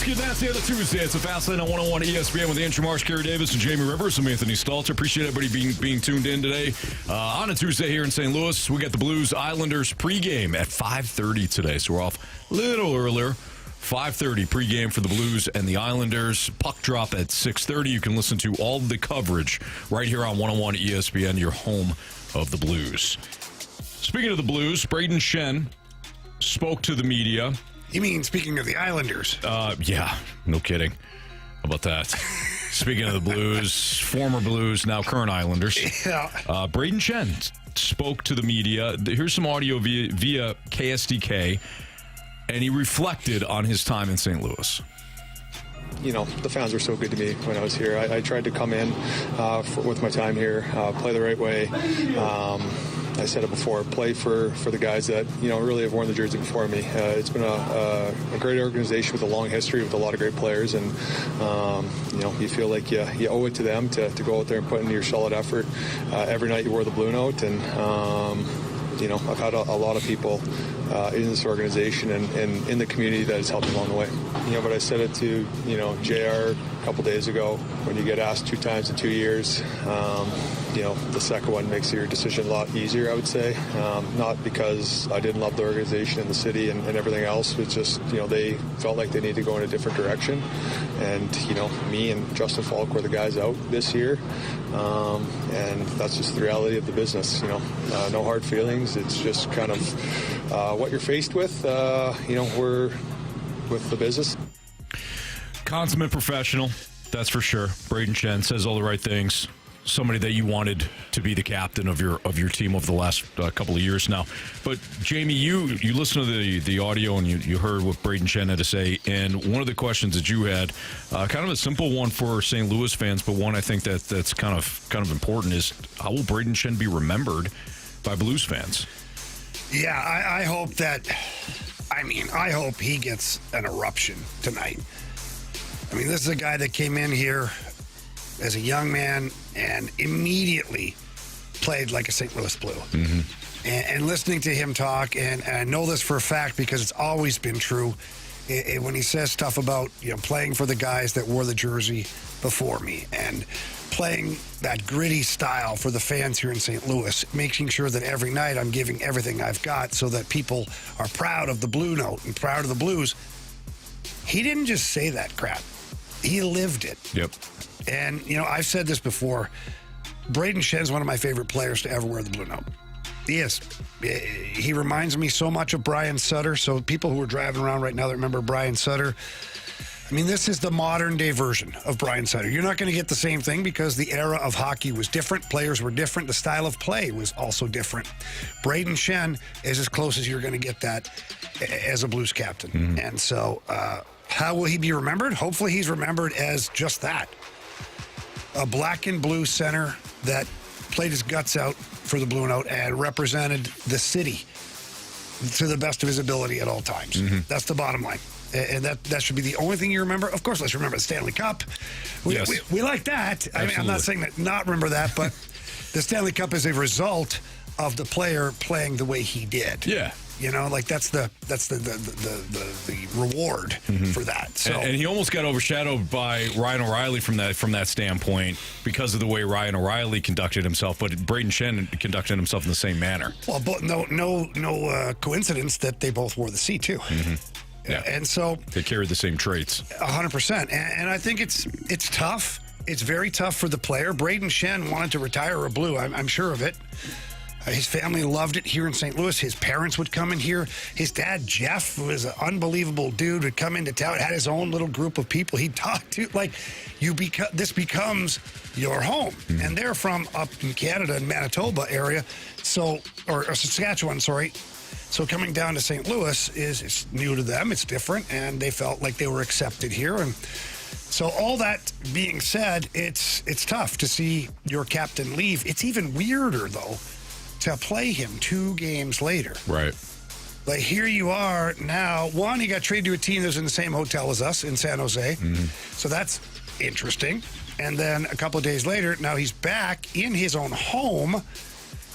get nasty on a Tuesday. It's a Fast Lane on 101 ESPN with Andrew Marsh, Carey Davis, and Jamie Rivers. I'm Anthony Stalter. Appreciate everybody being tuned in today. On a Tuesday here in St. Louis, we got the Blues Islanders pregame at 5:30 today. So we're off a little earlier. 5:30 pregame for the Blues and the Islanders. Puck drop at 6:30. You can listen to all the coverage right here on 101 ESPN, your home of the Blues. Speaking of the Blues, Brayden Schenn spoke to the media. You mean speaking of the Islanders? Yeah, no kidding. How about that? Speaking of the Blues, former Blues, now current Islanders. Yeah. Brayden Schenn spoke to the media. Here's some audio via KSDK, and he reflected on his time in St. Louis. You know, the fans were so good to me when I was here. I tried to come in with my time here, play the right way. I said it before, play for the guys that, you know, really have worn the jersey before me. It's been a great organization with a long history with a lot of great players, and, you know, you feel like you owe it to them to go out there and put in your solid effort. Every night you wore the blue note, and, you know, I've had a lot of people in this organization and in the community that has helped along the way. You know, but I said it to, you know, JR a couple days ago, when you get asked 2 times in 2 years, you know, the second one makes your decision a lot easier, I would say. Not because I didn't love the organization and the city and everything else. It's just, you know, they felt like they needed to go in a different direction. And, you know, me and Justin Falk were the guys out this year. And that's just the reality of the business, you know. No hard feelings. It's just kind of what you're faced with, you know, we're with the business. Consummate professional, that's for sure. Brayden Schenn says all the right things. Somebody that you wanted to be the captain of your team over the last couple of years now. But Jamie, you listened to the audio and you heard what Brayden Schenn had to say. And one of the questions that you had, kind of a simple one for St. Louis fans, but one I think that's kind of important, is how will Brayden Schenn be remembered by Blues fans? Yeah, I hope I hope he gets an eruption tonight. I mean, this is a guy that came in here as a young man and immediately played like a St. Louis Blue. Mm-hmm. And listening to him talk, and I know this for a fact because it's always been true, when he says stuff about, you know, playing for the guys that wore the jersey before me and playing that gritty style for the fans here in St. Louis, making sure that every night I'm giving everything I've got so that people are proud of the Blue Note and proud of the Blues. He didn't just say that crap. He lived it. Yep. And, you know, I've said this before. Brayden Schenn is one of my favorite players to ever wear the Blue Note. He is. He reminds me so much of Brian Sutter. So people who are driving around right now that remember Brian Sutter, I mean, this is the modern-day version of Brian Sutter. You're not going to get the same thing because the era of hockey was different. Players were different. The style of play was also different. Brayden Schenn is as close as you're going to get that as a Blues captain. Mm-hmm. And so how will he be remembered? Hopefully he's remembered as just that. A black and blue center that played his guts out for the Blue Note and represented the city to the best of his ability at all times. Mm-hmm. That's the bottom line. And that should be the only thing you remember. Of course, let's remember the Stanley Cup. We like that. I mean, I'm not saying that not remember that, but the Stanley Cup is a result of the player playing the way he did. Yeah. You know, like that's the reward for that. So and he almost got overshadowed by Ryan O'Reilly from that standpoint because of the way Ryan O'Reilly conducted himself, but Brayden Schenn conducted himself in the same manner. Well, no coincidence that they both wore the C too. Mm-hmm. Yeah, and so they carried the same traits. 100%, and I think it's tough. It's very tough for the player. Brayden Schenn wanted to retire a Blue. I'm sure of it. His family loved it here in St. Louis. His parents would come in here. His dad, Jeff, was an unbelievable dude, would come into town, had his own little group of people he'd talk to. Like, this becomes your home. Mm-hmm. And they're from up in Canada and Manitoba area, or Saskatchewan, sorry. So coming down to St. Louis is new to them. It's different, and they felt like they were accepted here. And so all that being said, it's tough to see your captain leave. It's even weirder, though, to play him 2 games later. Right. Like, here you are now. One, he got traded to a team that's in the same hotel as us in San Jose. Mm-hmm. So that's interesting. And then a couple of days later, now he's back in his own home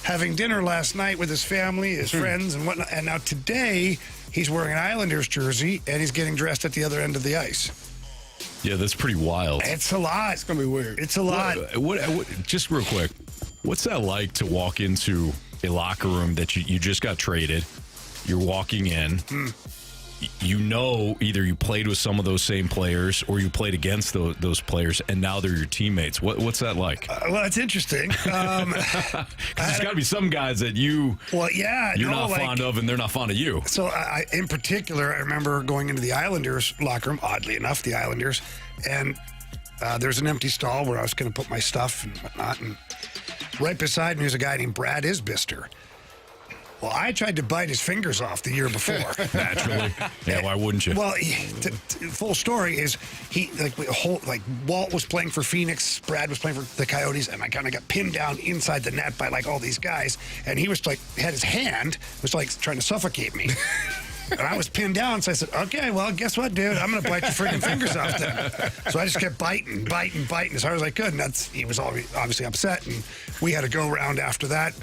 having dinner last night with his family, his friends, and whatnot. And now today, he's wearing an Islanders jersey, and he's getting dressed at the other end of the ice. Yeah, that's pretty wild. It's a lot. It's going to be weird. It's a lot. What, just real quick, what's that like to walk into a locker room that you just got traded? You're walking in. You know, either you played with some of those same players or you played against those players, and now they're your teammates. What's that like? Well, it's interesting. Because there's got to be some guys that you're not fond of, and they're not fond of you. So, in particular, I remember going into the Islanders locker room, oddly enough, the Islanders, and there's an empty stall where I was going to put my stuff and whatnot, and right beside me was a guy named Brad Isbister. Well, I tried to bite his fingers off the year before. Naturally. Yeah, why wouldn't you? Well, full story is Walt was playing for Phoenix, Brad was playing for the Coyotes, and I kind of got pinned down inside the net by all these guys, and he was had his hand, was trying to suffocate me. And I was pinned down, so I said, okay, well, guess what, dude? I'm going to bite your freaking fingers off then. So I just kept biting as hard as I could, and he was obviously upset, and we had to go around after that.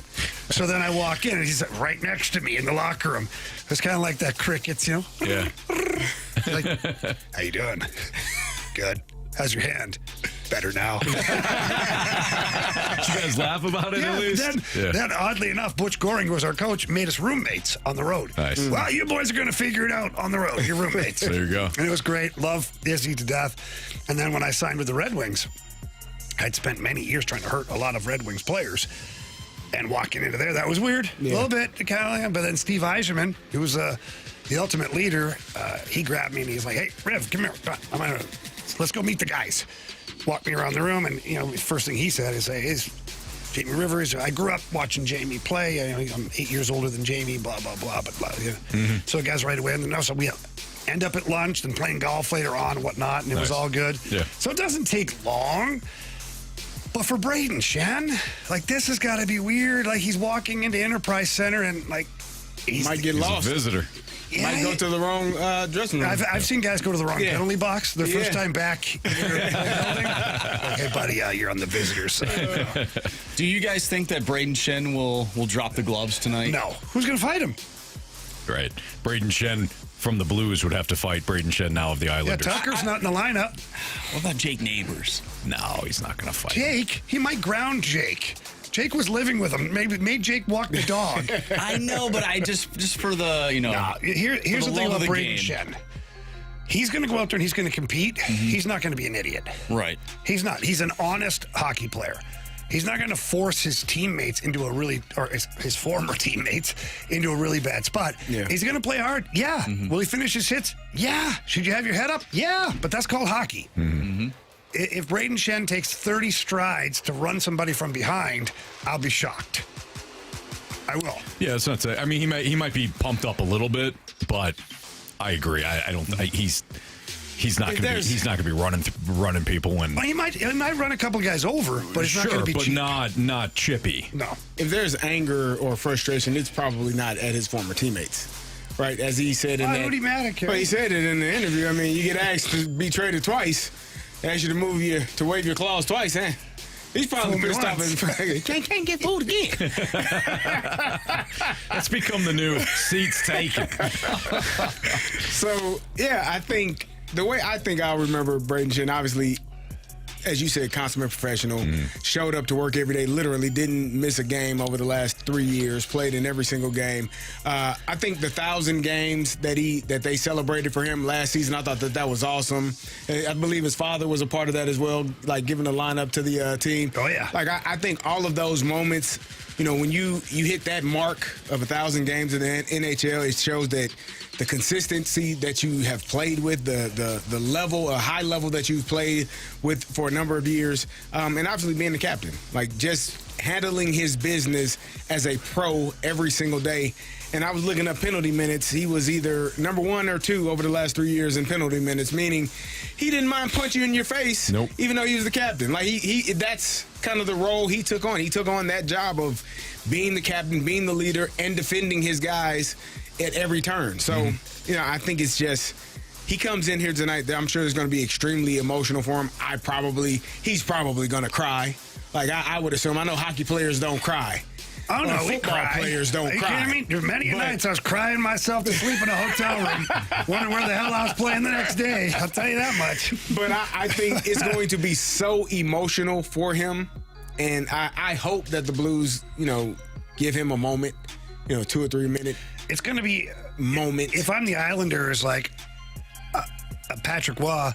So then I walk in, and he's right next to me in the locker room. It's kind of like that crickets, you know? Yeah. How you doing? Good. How's your hand? Better now. Did you guys laugh about it at least? Then, oddly enough, Butch Goring was our coach, made us roommates on the road. Nice. Well, you boys are going to figure it out on the road. You're roommates. There you go. And it was great. Love Izzy to death. And then when I signed with the Red Wings, I'd spent many years trying to hurt a lot of Red Wings players. And walking into there, that was weird. A little bit. But then Steve Yzerman, who was the ultimate leader, he grabbed me and he's like, hey, Rev, come here. Let's go meet the guys. Walked me around the room, and first thing he said is, "Hey, Jamie Rivers. I grew up watching Jamie play. I'm 8 years older than Jamie. Blah blah blah blah." So guys, right away, and then also we end up at lunch and playing golf later on and whatnot, and it was all good. Yeah. So it doesn't take long. But for Brayden Schenn, this has got to be weird. He's walking into Enterprise Center and he might get lost. A visitor. Yeah, might go to the wrong dressing room. I've seen guys go to the wrong penalty box their first time back in their building. Okay, buddy, you're on the visitors side. Do you guys think that Brayden Schenn will drop the gloves tonight? No. Who's going to fight him? Right. Brayden Schenn from the Blues would have to fight Brayden Schenn now of the Islanders. Yeah, Tucker's not in the lineup. What about Jake Neighbors? No, he's not going to fight Jake? He might ground Jake. Jake was living with him. Maybe made Jake walk the dog. I know, but I just for the, Here's the thing about Brayden Schenn. He's going to go out there and he's going to compete. He's not going to be an idiot. Right. He's not. He's an honest hockey player. He's not going to force his teammates into his former teammates into a really bad spot. Yeah. He's going to play hard. Yeah. Will he finish his hits? Yeah. Should you have your head up? Yeah. But that's called hockey. If Brayden Schenn takes 30 strides to run somebody from behind, I'll be shocked. I will. Yeah, it's not. I mean, he might be pumped up a little bit, but I agree. I don't. He's not going to be. He's not going to be running people and. Well, he might run a couple guys over, but it's not going to be cheap. not chippy. No. If there's anger or frustration, it's probably not at his former teammates. Right, as he said in Why would he mad at Carey? Well, he said it in the interview. I mean, you get asked to be traded twice. They ask you to wave your claws twice, huh? He's probably pissed off and can't get fooled again. That's become the new seats taken. So, yeah, I think the way I'll remember Brayden Schenn, obviously, as you said, consummate professional, showed up to work every day, literally didn't miss a game over the last 3 years, played in every single game. I think the 1,000 games that they celebrated for him last season, I thought that was awesome. I believe his father was a part of that as well, giving the lineup to the team. Oh, yeah. I think all of those moments, when you hit that mark of 1,000 games in the NHL, it shows that the consistency that you have played with, the level, a high level that you've played with for a number of years, and obviously being the captain, just handling his business as a pro every single day. And I was looking up penalty minutes. He was either number 1 or 2 over the last 3 years in penalty minutes, meaning he didn't mind punching you in your face, even though he was the captain. That's kind of the role he took on. He took on that job of being the captain, being the leader, and defending his guys at every turn. So, I think it's just he comes in here tonight. I'm sure it's going to be extremely emotional for him. He's probably going to cry. I would assume. I know hockey players don't cry. Oh, no, we football cry. players don't Are you cry. kidding me? There were many nights I was crying myself to sleep in a hotel room, wondering where the hell I was playing the next day. I'll tell you that much. But I think it's going to be so emotional for him, and I hope that the Blues, give him a moment, 2 or 3 minute It's going to be moment. If I'm the Islanders, like Patrick Waugh,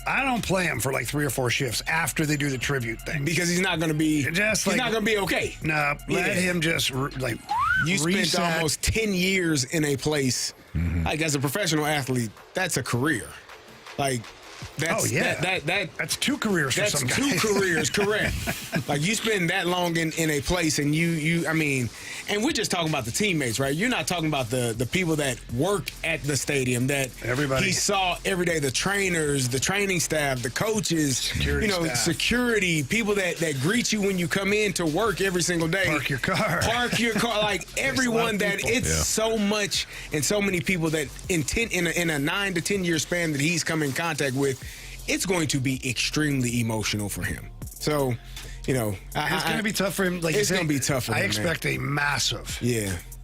I don't play him for like 3 or 4 shifts after they do the tribute thing. Because he's not going to be Just he's not going to be okay. No, let him just You spent reset. almost 10 years in a place. Like as a professional athlete, that's a career. Like that's that's 2 careers for some that's guys. 2 careers, correct. Like you spend that long in a place, and and we're just talking about the teammates, right? You're not talking about the people that work at the stadium that Everybody. he saw every day, the trainers, the training staff, the coaches, Security staff. security, people that greet you when you come in to work every single day. Park your car. Like everyone that people. it's so much and so many people that in a 9 to 10 year span that he's come in contact with, it's going to be extremely emotional for him. So, It's going to be tough for him. Like it's going to be tough for him. I expect a massive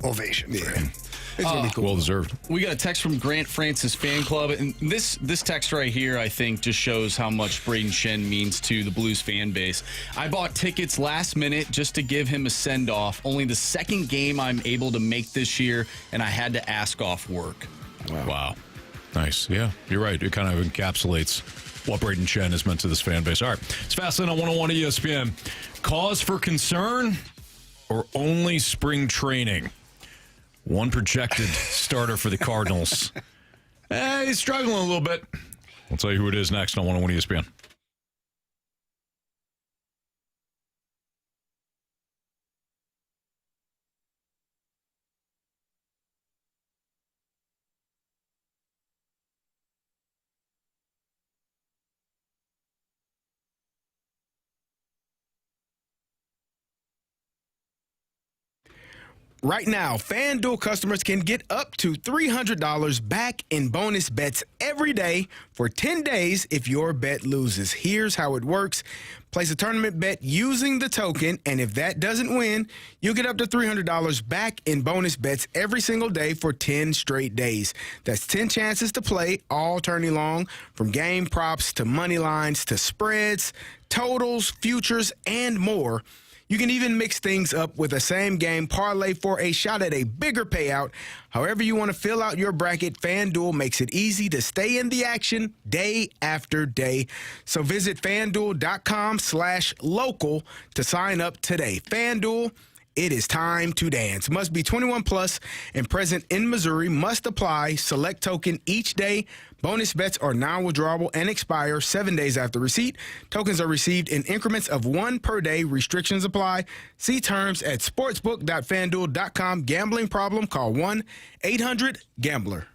ovation for him. It's going to be cool. Well deserved. We got a text from Grant Francis fan club, and this text right here, I think, just shows how much Brayden Schenn means to the Blues fan base. I bought tickets last minute just to give him a send-off. Only the second game I'm able to make this year, and I had to ask off work. Wow. Nice. Yeah, you're right. It kind of encapsulates what Brayden Schenn has meant to this fan base. All right. It's Fastlane on 101 ESPN. Cause for concern or only spring training? One projected starter for the Cardinals. He's struggling a little bit. I'll tell you who it is next on 101 ESPN. Right now, FanDuel customers can get up to $300 back in bonus bets every day for 10 days if your bet loses. Here's how it works. Place a tournament bet using the token, and if that doesn't win, you'll get up to $300 back in bonus bets every single day for 10 straight days. That's 10 chances to play all tourney long, from game props to money lines to spreads, totals, futures, and more. You can even mix things up with a same-game parlay for a shot at a bigger payout. However you want to fill out your bracket, FanDuel makes it easy to stay in the action day after day. So visit FanDuel.com/local to sign up today. FanDuel, it is time to dance. Must be 21 plus and present in Missouri. Must apply. Select token each day. Bonus bets are non-withdrawable and expire 7 days after receipt. Tokens are received in increments of 1 per day. Restrictions apply. See terms at sportsbook.fanduel.com. Gambling problem? Call 1-800-GAMBLER.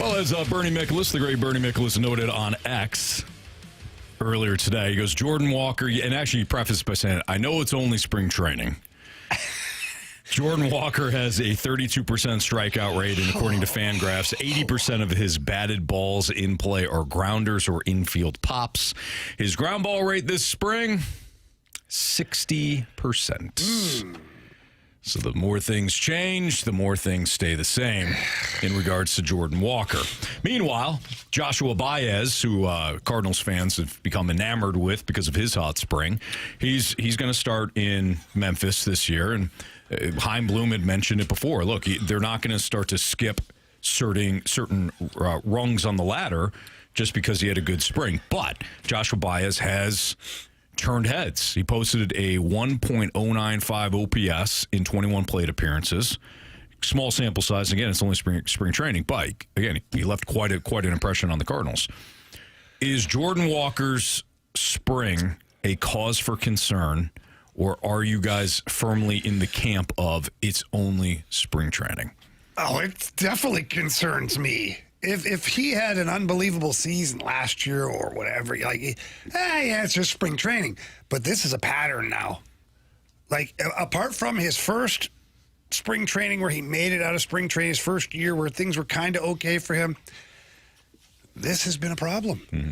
Well, as Bernie Michaelis, the great Bernie Michaelis, noted on X earlier today, he goes, Jordan Walker, and actually he prefaced by saying, I know it's only spring training. Jordan Walker has a 32% strikeout rate, and according to Fangraphs, 80% of his batted balls in play are grounders or infield pops. His ground ball rate this spring, 60%. So the more things change, the more things stay the same in regards to Jordan Walker. Meanwhile, Joshua Baez, who Cardinals fans have become enamored with because of his hot spring, he's going to start in Memphis this year. And Chaim Bloom had mentioned it before. Look, they're not going to start to skip certain rungs on the ladder just because he had a good spring. But Joshua Baez has turned heads. He posted a 1.095 OPS in 21 plate appearances. Small sample size. Again, it's only spring training. But, again, he left quite an impression on the Cardinals. Is Jordan Walker's spring a cause for concern, or are you guys firmly in the camp of it's only spring training? Oh, it definitely concerns me. If he had an unbelievable season last year or whatever, yeah, it's just spring training. But this is a pattern now. Like, apart from his first spring training where he made it out of spring training, his first year where things were kind of okay for him, this has been a problem. Mm-hmm.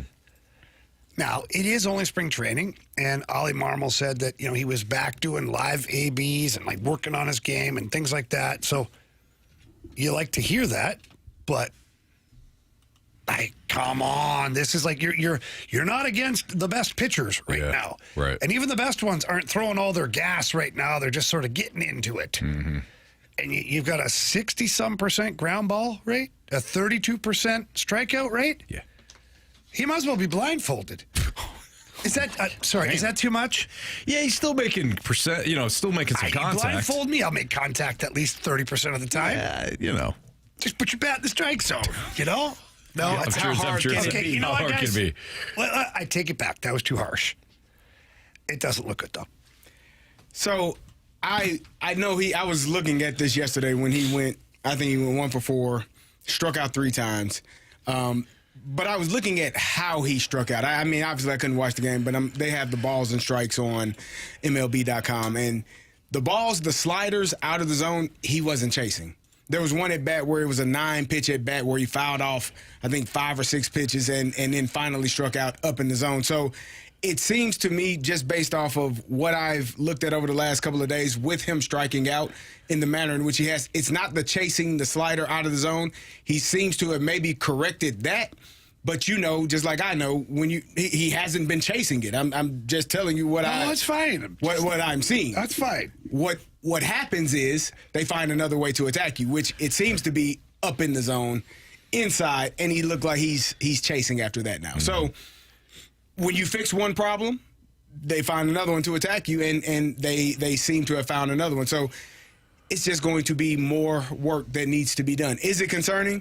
Now, it is only spring training, and Ollie Marmol said that, he was back doing live ABs and, working on his game and things like that. So you like to hear that, but come on, this is you're not against the best pitchers right now. Right. And even the best ones aren't throwing all their gas right now. They're just sort of getting into it. Mm-hmm. And you've got a 60-some% ground ball rate, a 32% strikeout rate. Yeah. He might as well be blindfolded. Is that is that too much? Yeah, he's still making still making some contact. Blindfold me, I'll make contact at least 30% of the time. Yeah, just put your bat in the strike zone. No, yeah, that's how hard can it be? How hard can it be? Well, I take it back. That was too harsh. It doesn't look good though. So I know I was looking at this yesterday when he went. I think he went 1 for 4, struck out 3 times. But I was looking at how he struck out. I mean, obviously I couldn't watch the game, but they have the balls and strikes on MLB.com. And the balls, the sliders out of the zone, he wasn't chasing. There was one at bat where it was a 9-pitch at bat where he fouled off, I think, 5 or 6 pitches and then finally struck out up in the zone. So it seems to me, just based off of what I've looked at over the last couple of days with him striking out in the manner in which he has, it's not the chasing the slider out of the zone. He seems to have maybe corrected that. But just like I know, when he hasn't been chasing it. I'm just telling you that's fine. What I'm seeing. That's fine. What happens is they find another way to attack you, which it seems to be up in the zone, inside, and he looked like he's chasing after that now. Mm-hmm. So when you fix one problem, they find another one to attack you, and they seem to have found another one. So it's just going to be more work that needs to be done. Is it concerning?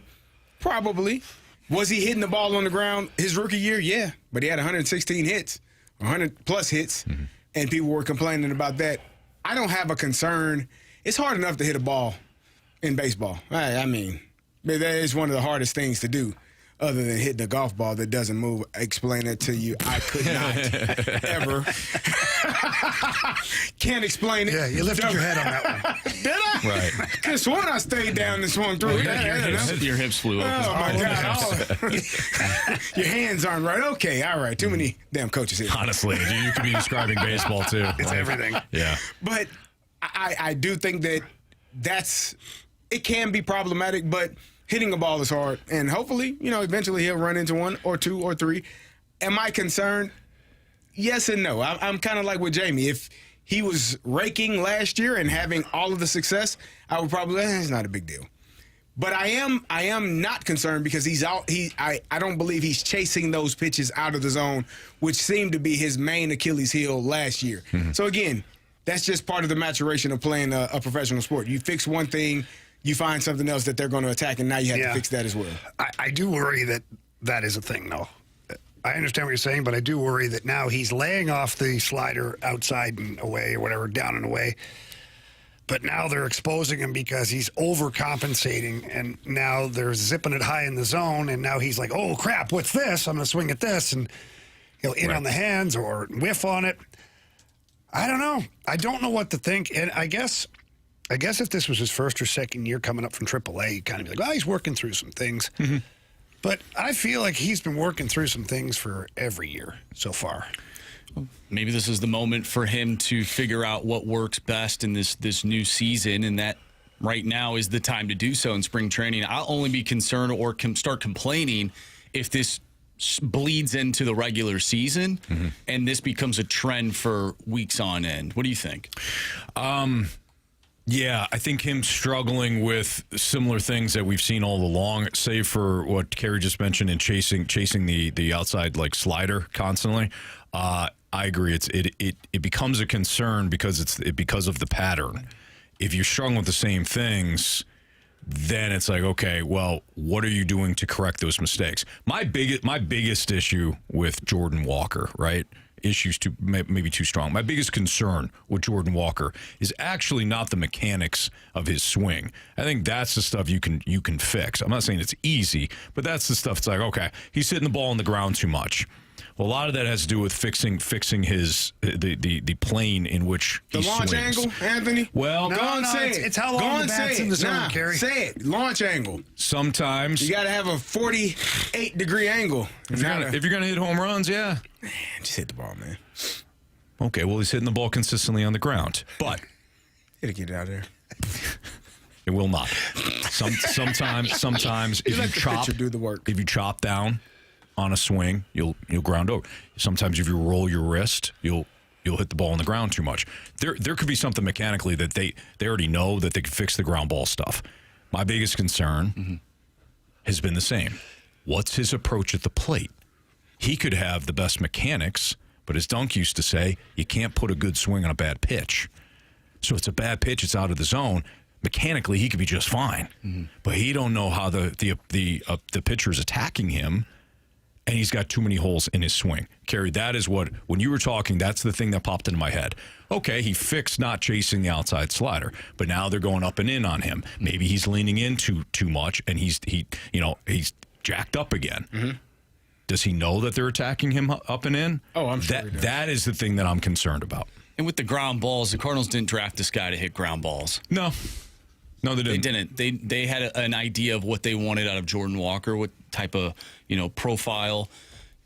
Probably. Was he hitting the ball on the ground his rookie year? Yeah, but he had 116 hits, 100-plus hits, mm-hmm. and people were complaining about that. I don't have a concern. It's hard enough to hit a ball in baseball. I mean, that is one of the hardest things to do other than hitting a golf ball that doesn't move. Explain it to you. I could not ever. Can't explain it. Yeah, you lifted your head on that one. Did I? Right. Could have sworn I stayed down and swung through. Your hips flew open. Oh, my God. Your hands aren't right. Okay, all right. Too many damn coaches here. Honestly, you could be describing baseball, too. It's everything. Yeah. But I do think that it can be problematic, but hitting a ball is hard, and hopefully, eventually he'll run into 1 or 2 or 3. Am I concerned? Yes and no. I'm kind of like with Jamie. If he was raking last year and having all of the success, I would probably it's not a big deal. But I am not concerned because I don't believe he's chasing those pitches out of the zone, which seemed to be his main Achilles heel last year. Mm-hmm. So again, that's just part of the maturation of playing a professional sport. You fix one thing, you find something else that they're going to attack, and now you have to fix that as well. I do worry that is a thing, though. I understand what you're saying, but I do worry that now he's laying off the slider outside and away or whatever, down and away. But now they're exposing him because he's overcompensating, and now they're zipping it high in the zone, and now he's like, oh, crap, what's this? I'm going to swing at this, and he'll in on the hands or whiff on it. I don't know. I don't know what to think, and I guess if this was his first or second year coming up from AAA, you'd kind of be like, oh, he's working through some things. Mm-hmm. But I feel like he's been working through some things for every year so far. Maybe this is the moment for him to figure out what works best in this new season, and that right now is the time to do so in spring training. I'll only be concerned or start complaining if this bleeds into the regular season and this becomes a trend for weeks on end. What do you think? Yeah, I think him struggling with similar things that we've seen all along, save for what Carey just mentioned in chasing the outside like slider constantly. I agree. It becomes a concern because because of the pattern. If you're struggling with the same things, then it's like, okay, well, what are you doing to correct those mistakes? My biggest issue with Jordan Walker, right? Issues maybe too strong. My biggest concern with Jordan Walker is actually not the mechanics of his swing. I think that's the stuff you can fix. I'm not saying it's easy, but that's the stuff. It's like, okay, he's hitting the ball on the ground too much. Well, a lot of that has to do with fixing his the plane in which he swings. The launch swings. angle, Anthony? Well, it's how long the bat's in the zone, Carey. Say it. Launch angle. Sometimes you got to have a 48-degree angle. If you're gonna hit home runs, yeah. Man, just hit the ball, man. Okay, well, he's hitting the ball consistently on the ground, but it'll get out there. It will not. Sometimes if you chop down on a swing, you'll ground over. Sometimes if you roll your wrist, you'll hit the ball on the ground too much. There could be something mechanically that they already know that they can fix the ground ball stuff. My biggest concern has been the same. What's his approach at the plate? He could have the best mechanics, but as Dunk used to say, you can't put a good swing on a bad pitch. So it's a bad pitch, it's out of the zone. Mechanically, he could be just fine, but he don't know how the pitcher's attacking him. And he's got too many holes in his swing. Carey, that is what, when you were talking, that's the thing that popped into my head. Okay, he fixed not chasing the outside slider, but now they're going up and in on him. Maybe he's leaning in too much, and he's jacked up again. Mm-hmm. Does he know that they're attacking him up and in? Oh, I'm sure he does. That is the thing that I'm concerned about. And with the ground balls, the Cardinals didn't draft this guy to hit ground balls. No, they didn't. They had an idea of what they wanted out of Jordan Walker, what type of profile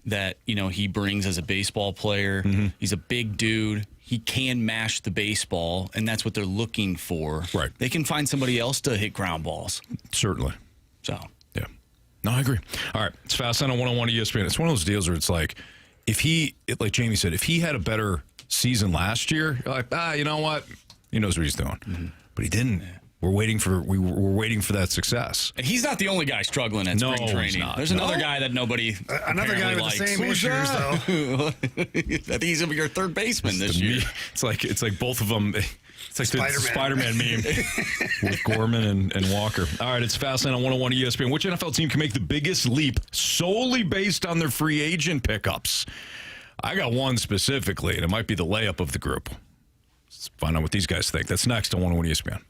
that he brings as a baseball player. Mm-hmm. He's a big dude. He can mash the baseball, and that's what they're looking for. Right. They can find somebody else to hit ground balls. Certainly. So. Yeah. No, I agree. All right. It's Fast on 101 ESPN. It's one of those deals where it's like, like Jamie said, if he had a better season last year, you're like, you know what? He knows what he's doing. Mm-hmm. But he didn't. Yeah. We're waiting for that success. And he's not the only guy struggling at spring training. There's another guy that nobody another guy with likes. the same issues though. I think he's your third baseman this year. It's like both of them. It's like the Spider-Man meme with Gorman and Walker. All right, it's Fastlane on 101 ESPN. Which NFL team can make the biggest leap solely based on their free agent pickups? I got one specifically, and it might be the layup of the group. Let's find out what these guys think. That's next on 101 ESPN.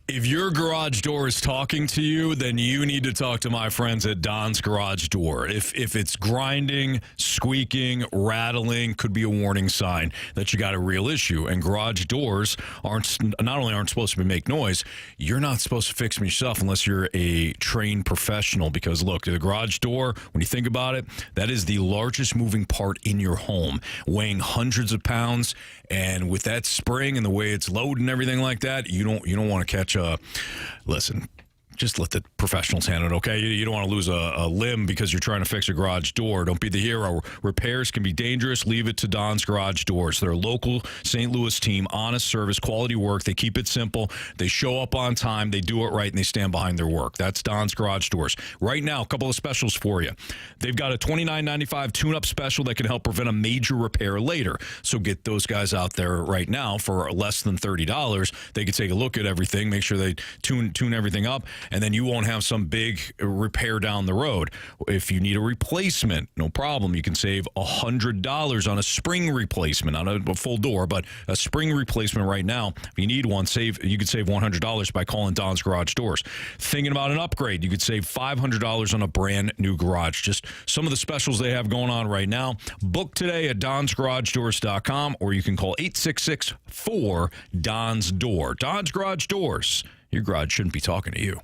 If your garage door is talking to you, then you need to talk to my friends at Don's Garage Door. If it's grinding, squeaking, rattling, could be a warning sign that you got a real issue. And garage doors not only aren't supposed to make noise, you're not supposed to fix them yourself unless you're a trained professional. Because look, the garage door, when you think about it, that is the largest moving part in your home, weighing hundreds of pounds. And with that spring and the way it's loaded and everything like that, you don't want to catch listen, just let the professionals handle it, okay? You don't want to lose a limb because you're trying to fix a garage door. Don't be the hero. Repairs can be dangerous. Leave it to Don's Garage Doors. They're a local St. Louis team, honest service, quality work. They keep it simple. They show up on time. They do it right, and they stand behind their work. That's Don's Garage Doors. Right now, a couple of specials for you. They've got a $29.95 tune-up special that can help prevent a major repair later. So get those guys out there right now for less than $30. They can take a look at everything, make sure they tune everything up, and then you won't have some big repair down the road. If you need a replacement, no problem. You can save $100 on a spring replacement, not a full door, but a spring replacement right now. If you need one, you could save $100 by calling Don's Garage Doors. Thinking about an upgrade, you could save $500 on a brand new garage. Just some of the specials they have going on right now. Book today at donsgaragedoors.com, or you can call 866-4-DONS-DOOR. Don's Garage Doors. Your garage shouldn't be talking to you.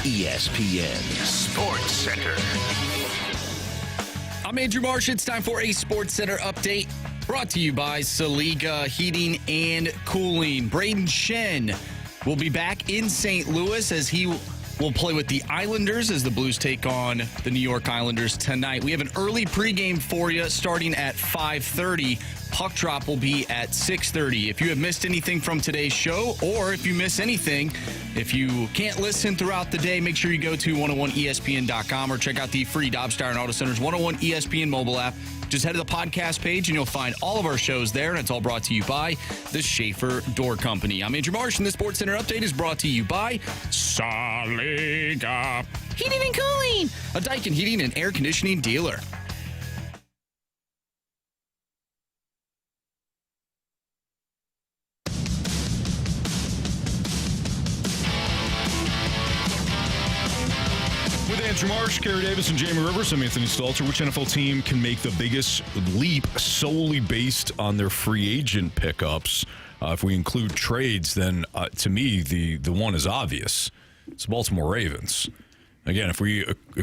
ESPN Sports Center. I'm Andrew Marsh. It's time for a Sports Center update brought to you by Saliga Heating and Cooling. Brayden Schenn will be back in St. Louis as he will play with the Islanders as the Blues take on the New York Islanders tonight. We have an early pregame for you starting at 5:30. Puck drop will be at 6:30. If you have missed anything from today's show, or if you miss anything, if you can't listen throughout the day, make sure you go to 101ESPN.com or check out the free Dobstar and Auto Center's 101 ESPN mobile app. Just head to the podcast page and you'll find all of our shows there, and it's all brought to you by the Schaefer Door Company. I'm Andrew Marsh, and this Sports Center update is brought to you by Saliga Heating and Cooling, a Daikin heating and air conditioning dealer. With Andrew Marsh, Carey Davis, and Jamie Rivers, I'm Anthony Stalter. Which NFL team can make the biggest leap solely based on their free agent pickups? If we include trades, then to me, the one is obvious. It's the Baltimore Ravens. Again, if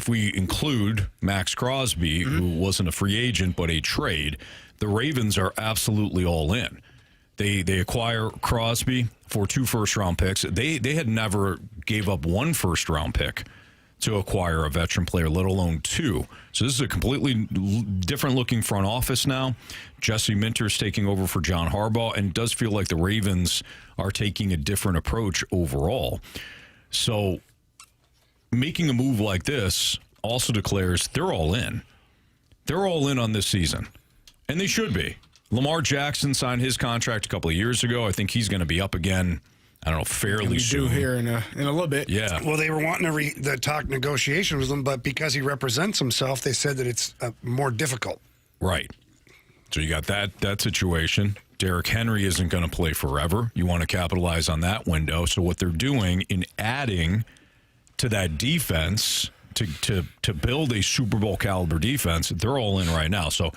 we include Max Crosby, who wasn't a free agent but a trade, the Ravens are absolutely all in. They acquire Crosby for 2 first-round picks. They had never gave up 1 first-round pick to acquire a veteran player, let alone 2. So this is a completely different-looking front office now. Jesse Minter's taking over for John Harbaugh, and it does feel like the Ravens are taking a different approach overall. So making a move like this also declares they're all in. They're all in on this season, and they should be. Lamar Jackson signed his contract a couple of years ago. I think he's going to be up again, I don't know, fairly soon. Here in a little bit. Yeah. Well, they were wanting to talk negotiations with him, but because he represents himself, they said that it's more difficult. Right. So you got that situation. Derrick Henry isn't going to play forever. You want to capitalize on that window. So what they're doing in adding to that defense to build a Super Bowl caliber defense, they're all in right now. So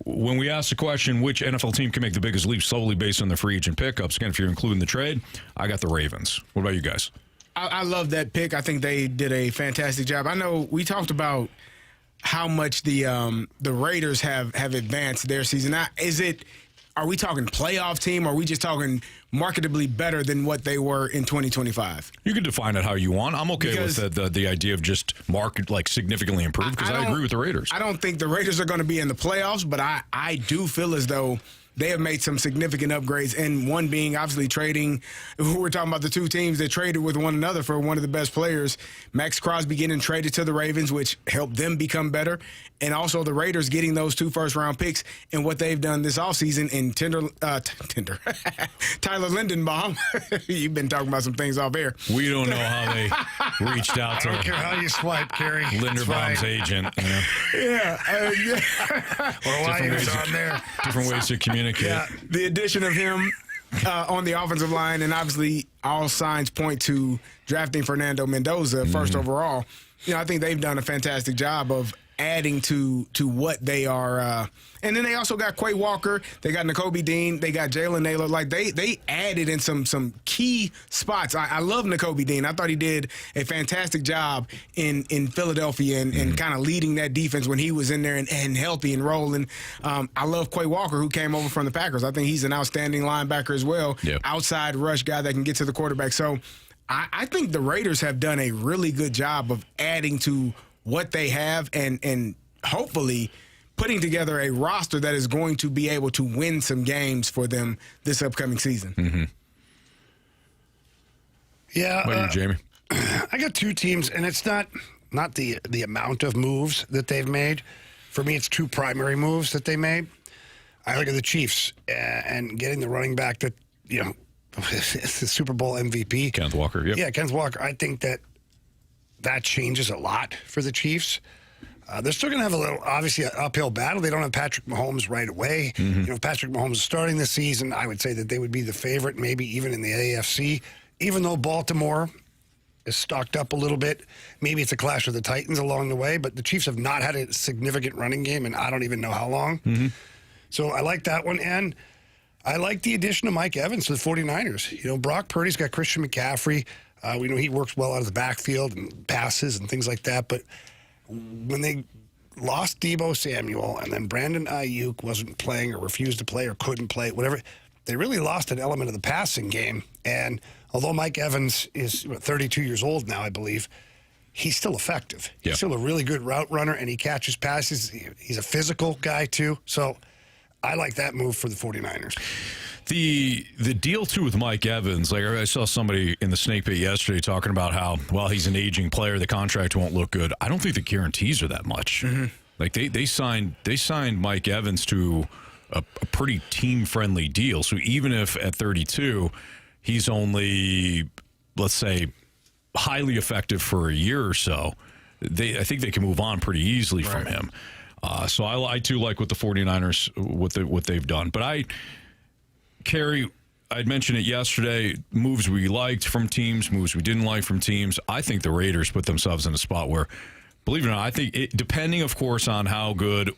when we ask the question, which NFL team can make the biggest leap solely based on the free agent pickups, again, if you're including the trade, I got the Ravens. What about you guys? I love that pick. I think they did a fantastic job. I know we talked about how much the Raiders have advanced their season. Now, are we talking playoff team, or are we just talking marketably better than what they were in 2025? You can define it how you want. I'm okay with the idea of just market, like significantly improved, because I agree with the Raiders. I don't think the Raiders are going to be in the playoffs, but I do feel as though they have made some significant upgrades, and one being obviously trading. We're talking about the 2 teams that traded with one another for one of the best players. Max Crosby getting traded to the Ravens, which helped them become better, and also the Raiders getting those 2 first-round picks and what they've done this offseason in Tyler Lindenbaum. You've been talking about some things off air. We don't know how they reached out to I don't care how you swipe, Carey. Linderbaum's agent. You know? Yeah. Or why he was on there. Different ways to communicate. Yeah, the addition of him on the offensive line, and obviously all signs point to drafting Fernando Mendoza first overall. I think they've done a fantastic job of adding to what they are. And then they also got Quay Walker. They got Nakobe Dean. They got Jalen Naylor. Like, they added in some key spots. I love Nakobe Dean. I thought he did a fantastic job in Philadelphia and kind of leading that defense when he was in there and healthy and rolling. I love Quay Walker, who came over from the Packers. I think he's an outstanding linebacker as well. Yep. Outside rush guy that can get to the quarterback. So I think the Raiders have done a really good job of adding to what they have and hopefully putting together a roster that is going to be able to win some games for them this upcoming season. Mm-hmm. Yeah. What about you, Jamie? I got 2 teams, and it's not the amount of moves that they've made. For me, it's 2 primary moves that they made. I look at the Chiefs and getting the running back that, it's the Super Bowl MVP. Kenneth Walker, yep. Yeah, Kenneth Walker. I think that changes a lot for the Chiefs. They're still going to have a little, obviously, an uphill battle. They don't have Patrick Mahomes right away. If Patrick Mahomes is starting this season, I would say that they would be the favorite, maybe even in the AFC. Even though Baltimore is stocked up a little bit, maybe it's a clash with the Titans along the way, but the Chiefs have not had a significant running game, and I don't even know how long. So I like that one, and I like the addition of Mike Evans to the 49ers. Brock Purdy's got Christian McCaffrey. We know he works well out of the backfield and passes and things like that. But when they lost Deebo Samuel and then Brandon Ayuk wasn't playing or refused to play or couldn't play, whatever, they really lost an element of the passing game. And although Mike Evans is 32 years old now, I believe, he's still effective. Yeah. He's still a really good route runner, and he catches passes. He's a physical guy, too. So I like that move for the 49ers. The deal, too, with Mike Evans, like I saw somebody in the snake pit yesterday talking about how, well, he's an aging player, the contract won't look good. I don't think the guarantees are that much. Mm-hmm. Like, they signed Mike Evans to a pretty team-friendly deal. So even if at 32, he's only, let's say, highly effective for a year or so, I think they can move on pretty easily from him. So I too like what the 49ers, what they've done. But Carey, I'd mentioned it yesterday, moves we liked from teams, moves we didn't like from teams. I think the Raiders put themselves in a spot where, believe it or not, I think, depending, of course, on how good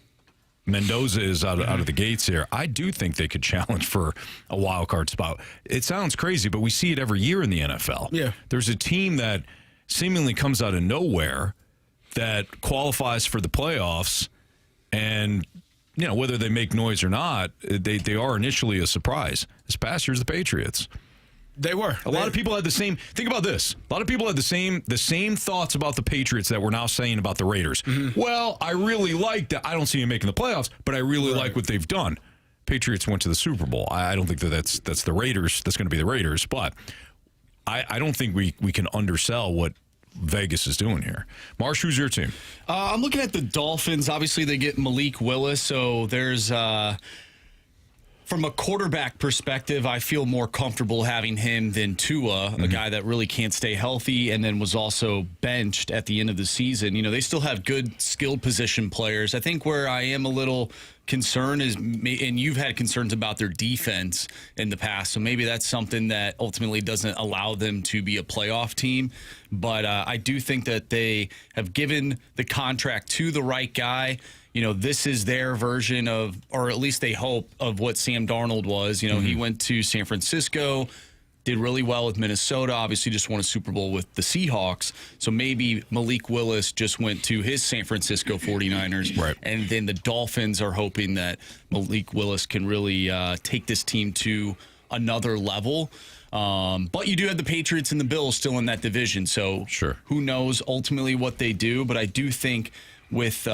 Mendoza is out of the gates here, I do think they could challenge for a wild card spot. It sounds crazy, but we see it every year in the NFL. Yeah. There's a team that seemingly comes out of nowhere that qualifies for the playoffs, and whether they make noise or not, they are initially a surprise. This past year's the Patriots. They were. A lot of people had the same. Think about this. A lot of people had the same thoughts about the Patriots that we're now saying about the Raiders. Mm-hmm. Well, I really like that. I don't see them making the playoffs, but I really like what they've done. Patriots went to the Super Bowl. I don't think that's the Raiders. That's going to be the Raiders. But I don't think we can undersell what Vegas is doing here. Marsh, who's your team? I'm looking at the Dolphins. Obviously, they get Malik Willis, so there's from a quarterback perspective, I feel more comfortable having him than Tua, a guy that really can't stay healthy and then was also benched at the end of the season. They still have good skilled position players. I think where I am a little concerned is, and you've had concerns about their defense in the past, so maybe that's something that ultimately doesn't allow them to be a playoff team. But I do think that they have given the contract to the right guy. This is their version of, or at least they hope, of what Sam Darnold was. He went to San Francisco, did really well with Minnesota, obviously just won a Super Bowl with the Seahawks. So maybe Malik Willis just went to his San Francisco 49ers. Right. And then the Dolphins are hoping that Malik Willis can really take this team to another level. But you do have the Patriots and the Bills still in that division. So who knows ultimately what they do. But I do think with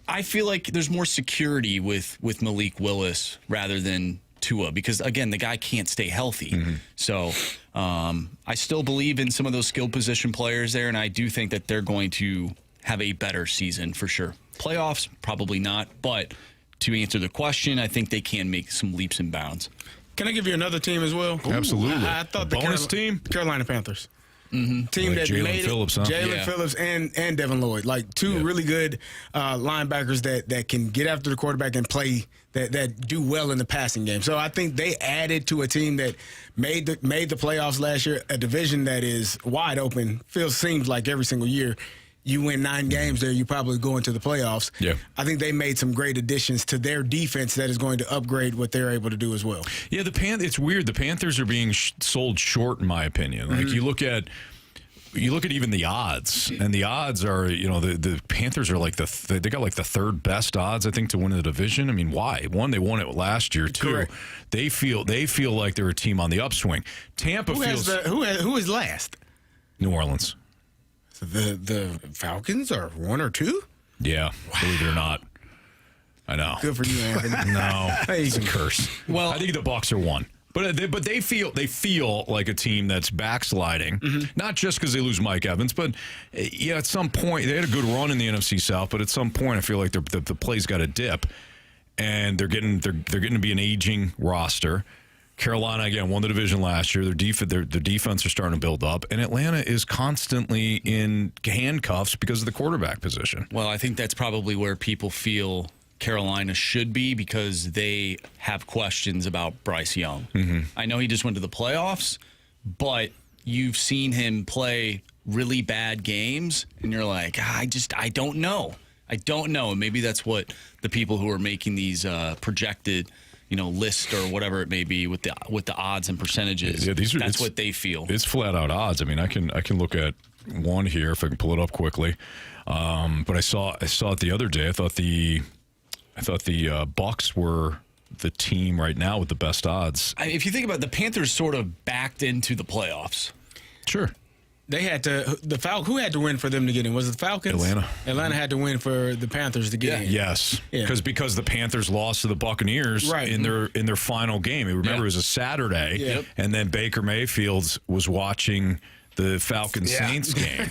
I feel like there's more security with Malik Willis rather than Tua, because again, the guy can't stay healthy. Mm-hmm. So I still believe in some of those skilled position players there, and I do think that they're going to have a better season for sure. Playoffs, probably not, but to answer the question, I think they can make some leaps and bounds. Can I give you another team as well? Absolutely. I thought the bonus team? Carolina Panthers. Mm-hmm. Team like that Jalen made Phillips, it. Jalen Phillips and Devin Lloyd, like two really good linebackers that can get after the quarterback and play that do well in the passing game. So I think they added to a team that made the playoffs last year, a division that is wide open. Seems like every single year you win 9 games there, you probably go into the playoffs. Yeah. I think they made some great additions to their defense that is going to upgrade what they're able to do as well. Yeah, it's weird. The Panthers are being sold short, in my opinion. Like you look at even the odds, and the odds are, the Panthers are like they got like the third best odds, I think, to win the division. I mean, why? One, they won it last year. Two, correct. They feel like they're a team on the upswing. Tampa feels who is last? New Orleans. The Falcons are 1 or 2? Yeah, believe it or not. I know. Good for you, Anthony. No, it's a curse. Well, I think the Bucs are 1. But they feel like a team that's backsliding, not just because they lose Mike Evans, but at some point they had a good run in the NFC South, but at some point I feel like the play's got to dip, and they're getting to be an aging roster. Carolina, again, won the division last year. Their defense are starting to build up, and Atlanta is constantly in handcuffs because of the quarterback position. Well, I think that's probably where people feel Carolina should be, because they have questions about Bryce Young. Mm-hmm. I know he just went to the playoffs, but you've seen him play really bad games, and you're like, I don't know. And maybe that's what the people who are making these projected list or whatever it may be with the odds and percentages. Yeah, that's what they feel. It's flat out odds. I mean, I can look at one here if I can pull it up quickly. But I saw it the other day. I thought the Bucks were the team right now with the best odds. If you think about it, the Panthers sort of backed into the playoffs. Sure. They had to who had to win for them to get in? Was it the Falcons? Atlanta. Atlanta had to win for the Panthers to get in. Yes. Yeah. Because the Panthers lost to the Buccaneers in their final game. Remember, it was a Saturday, Yep. and then Baker Mayfield was watching the Falcons-Saints game,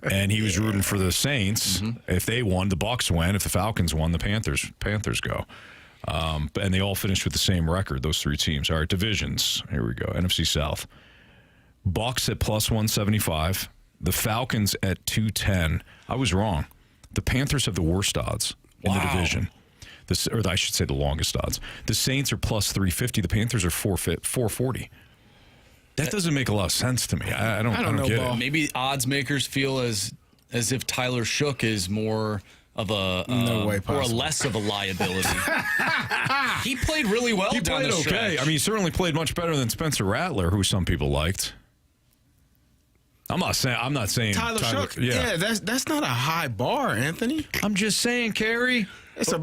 and he was rooting for the Saints. If they won, the Bucs win. If the Falcons won, the Panthers go. And they all finished with the same record, those three teams. All right, divisions. Here we go. NFC South. Bucs at plus 175. The Falcons at 210. I was wrong. The Panthers have the worst odds in the division. Or I should say the longest odds. The Saints are plus 350. The Panthers are 440. That doesn't make a lot of sense to me. I don't know, get Ball. it. Maybe odds makers feel as if Tyler Shook is more of a No way or possible. less of a liability. He played really well. He down played the okay. stretch. I mean, he certainly played much better than Spencer Rattler, who some people liked. I'm not saying Tyler Shook. Yeah, that's not a high bar, Anthony. I'm just saying, Carey It's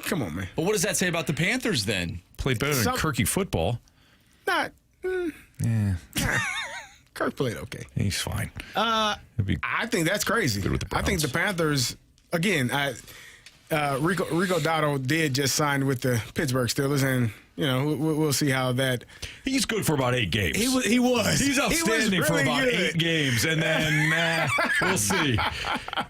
come on, man. But what does that say about the Panthers then? played better than Kirky football. Not. Kirk played okay. He's fine. I think that's crazy. Good with the I think the Panthers, again, Rico Dotto did just sign with the Pittsburgh Steelers, and we'll see how that. He's good for about 8 games. He was. He's outstanding for really about good. 8 games, and then we'll see.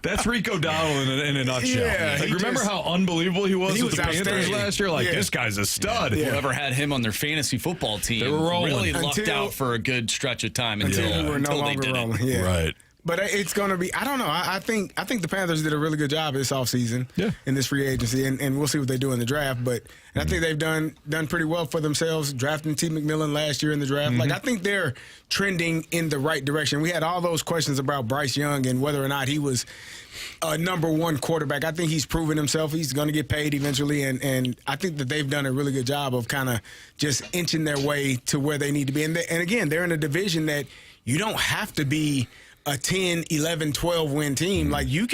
That's Rico Dowdle in a nutshell. Yeah, remember how unbelievable he was He with was the Panthers outstanding. last year? This guy's a stud. Whoever had him on their fantasy football team They were rolling. really lucked Until- out for a good stretch of time Until until we were no they longer didn't. rolling. Yeah. Right. But it's going to be, I don't know. I think the Panthers did a really good job this offseason in this free agency, and we'll see what they do in the draft. But I think they've done pretty well for themselves, drafting T. McMillan last year in the draft. I think they're trending in the right direction. We had all those questions about Bryce Young and whether or not he was a number one quarterback. I think he's proven himself. He's going to get paid eventually, and I think that they've done a really good job of kind of just inching their way to where they need to be. And again, they're in a division that you don't have to be a 10, 11, 12 win team. Like you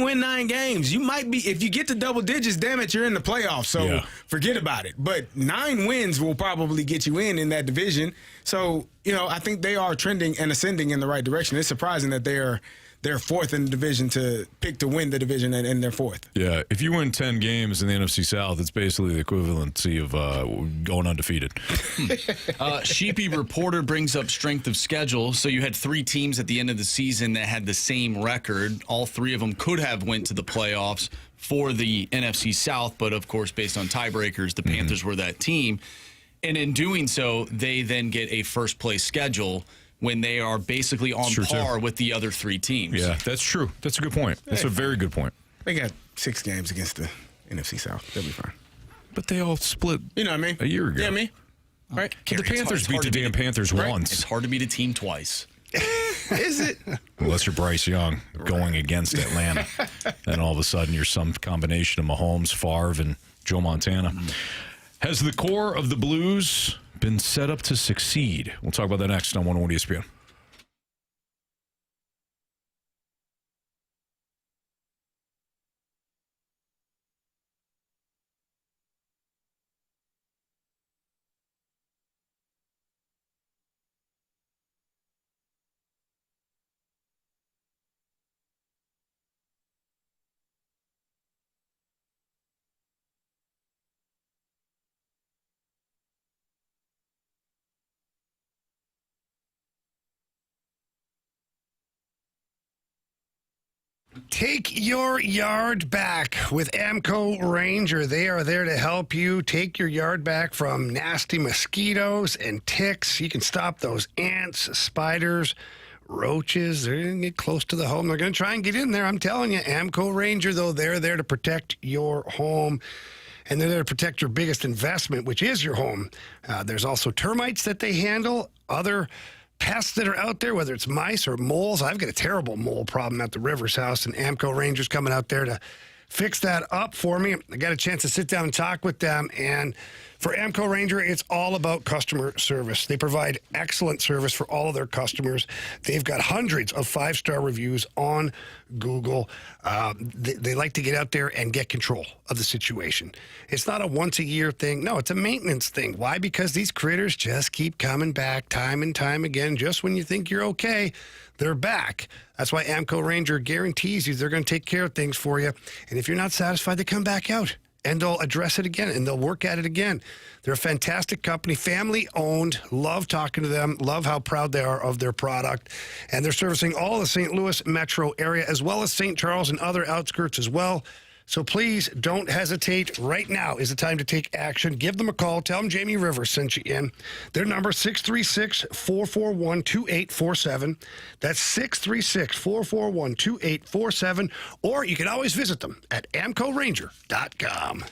win 9 games. You might be, if you get to double digits, damn it, you're in the playoffs. So forget about it. But 9 wins will probably get you in that division. So, I think they are trending and ascending in the right direction. It's surprising that they're 4th in the division to pick to win the division, and they're 4th. Yeah, if you win 10 games in the NFC South, it's basically the equivalency of going undefeated. Sheepy Reporter brings up strength of schedule. So you had 3 teams at the end of the season that had the same record. All 3 of them could have went to the playoffs for the NFC South, but of course, based on tiebreakers, the Panthers were that team. And in doing so, they then get a first-place schedule when they are basically on par with the other 3 teams. Yeah, that's true. That's a good point. That's a very good point. They got 6 games against the NFC South. They'll be fine. But they all split You know what I mean? a year ago. Yeah, I mean? Right? The Panthers beat the damn Panthers once. It's hard to beat a team twice. Is it? Unless you're Bryce Young going against Atlanta. Then all of a sudden you're some combination of Mahomes, Favre, and Joe Montana. Has the core of the Blues been set up to succeed? We'll talk about that next on 101 ESPN. Take your yard back with Amco Ranger. They are there to help you take your yard back from nasty mosquitoes and ticks. You can stop those ants, spiders, roaches. They're going to get close to the home. They're going to try and get in there. I'm telling you, Amco Ranger, though, they're there to protect your home. And they're there to protect your biggest investment, which is your home. There's also termites that they handle, other pests that are out there, whether it's mice or moles. I've got a terrible mole problem at the Rivers house, and Amco Ranger's coming out there to fix that up for me. I got a chance to sit down and talk with them, and For Amco Ranger, it's all about customer service. They provide excellent service for all of their customers. They've got hundreds of 5-star reviews on Google. They like to get out there and get control of the situation. It's not a once-a-year thing. No, it's a maintenance thing. Why? Because these critters just keep coming back time and time again. Just when you think you're okay, they're back. That's why Amco Ranger guarantees you they're going to take care of things for you. And if you're not satisfied, they come back out. And they'll address it again, and they'll work at it again. They're a fantastic company, family-owned. Love talking to them. Love how proud they are of their product. And they're servicing all the St. Louis metro area, as well as St. Charles and other outskirts as well. So please don't hesitate. Right now is the time to take action. Give them a call. Tell them Jamie Rivers sent you in. Their number, 636-441-2847. That's 636-441-2847. Or you can always visit them at amcoranger.com.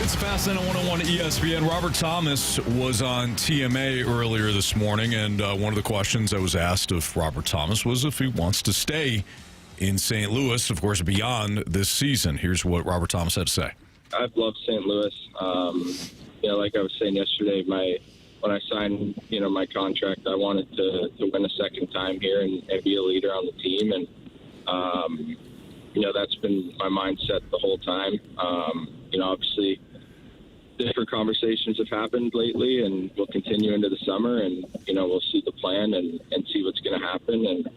It's Fastlane on 101 ESPN. Robert Thomas was on TMA earlier this morning, and one of the questions that was asked of Robert Thomas was if he wants to stay in St. Louis, of course, beyond this season. Here's what Robert Thomas had to say. I've loved St. Louis. Like I was saying yesterday, when I signed, my contract, I wanted to win a second time here and be a leader on the team. And, that's been my mindset the whole time. Obviously, different conversations have happened lately, and we'll continue into the summer, and we'll see the plan and see what's going to happen, and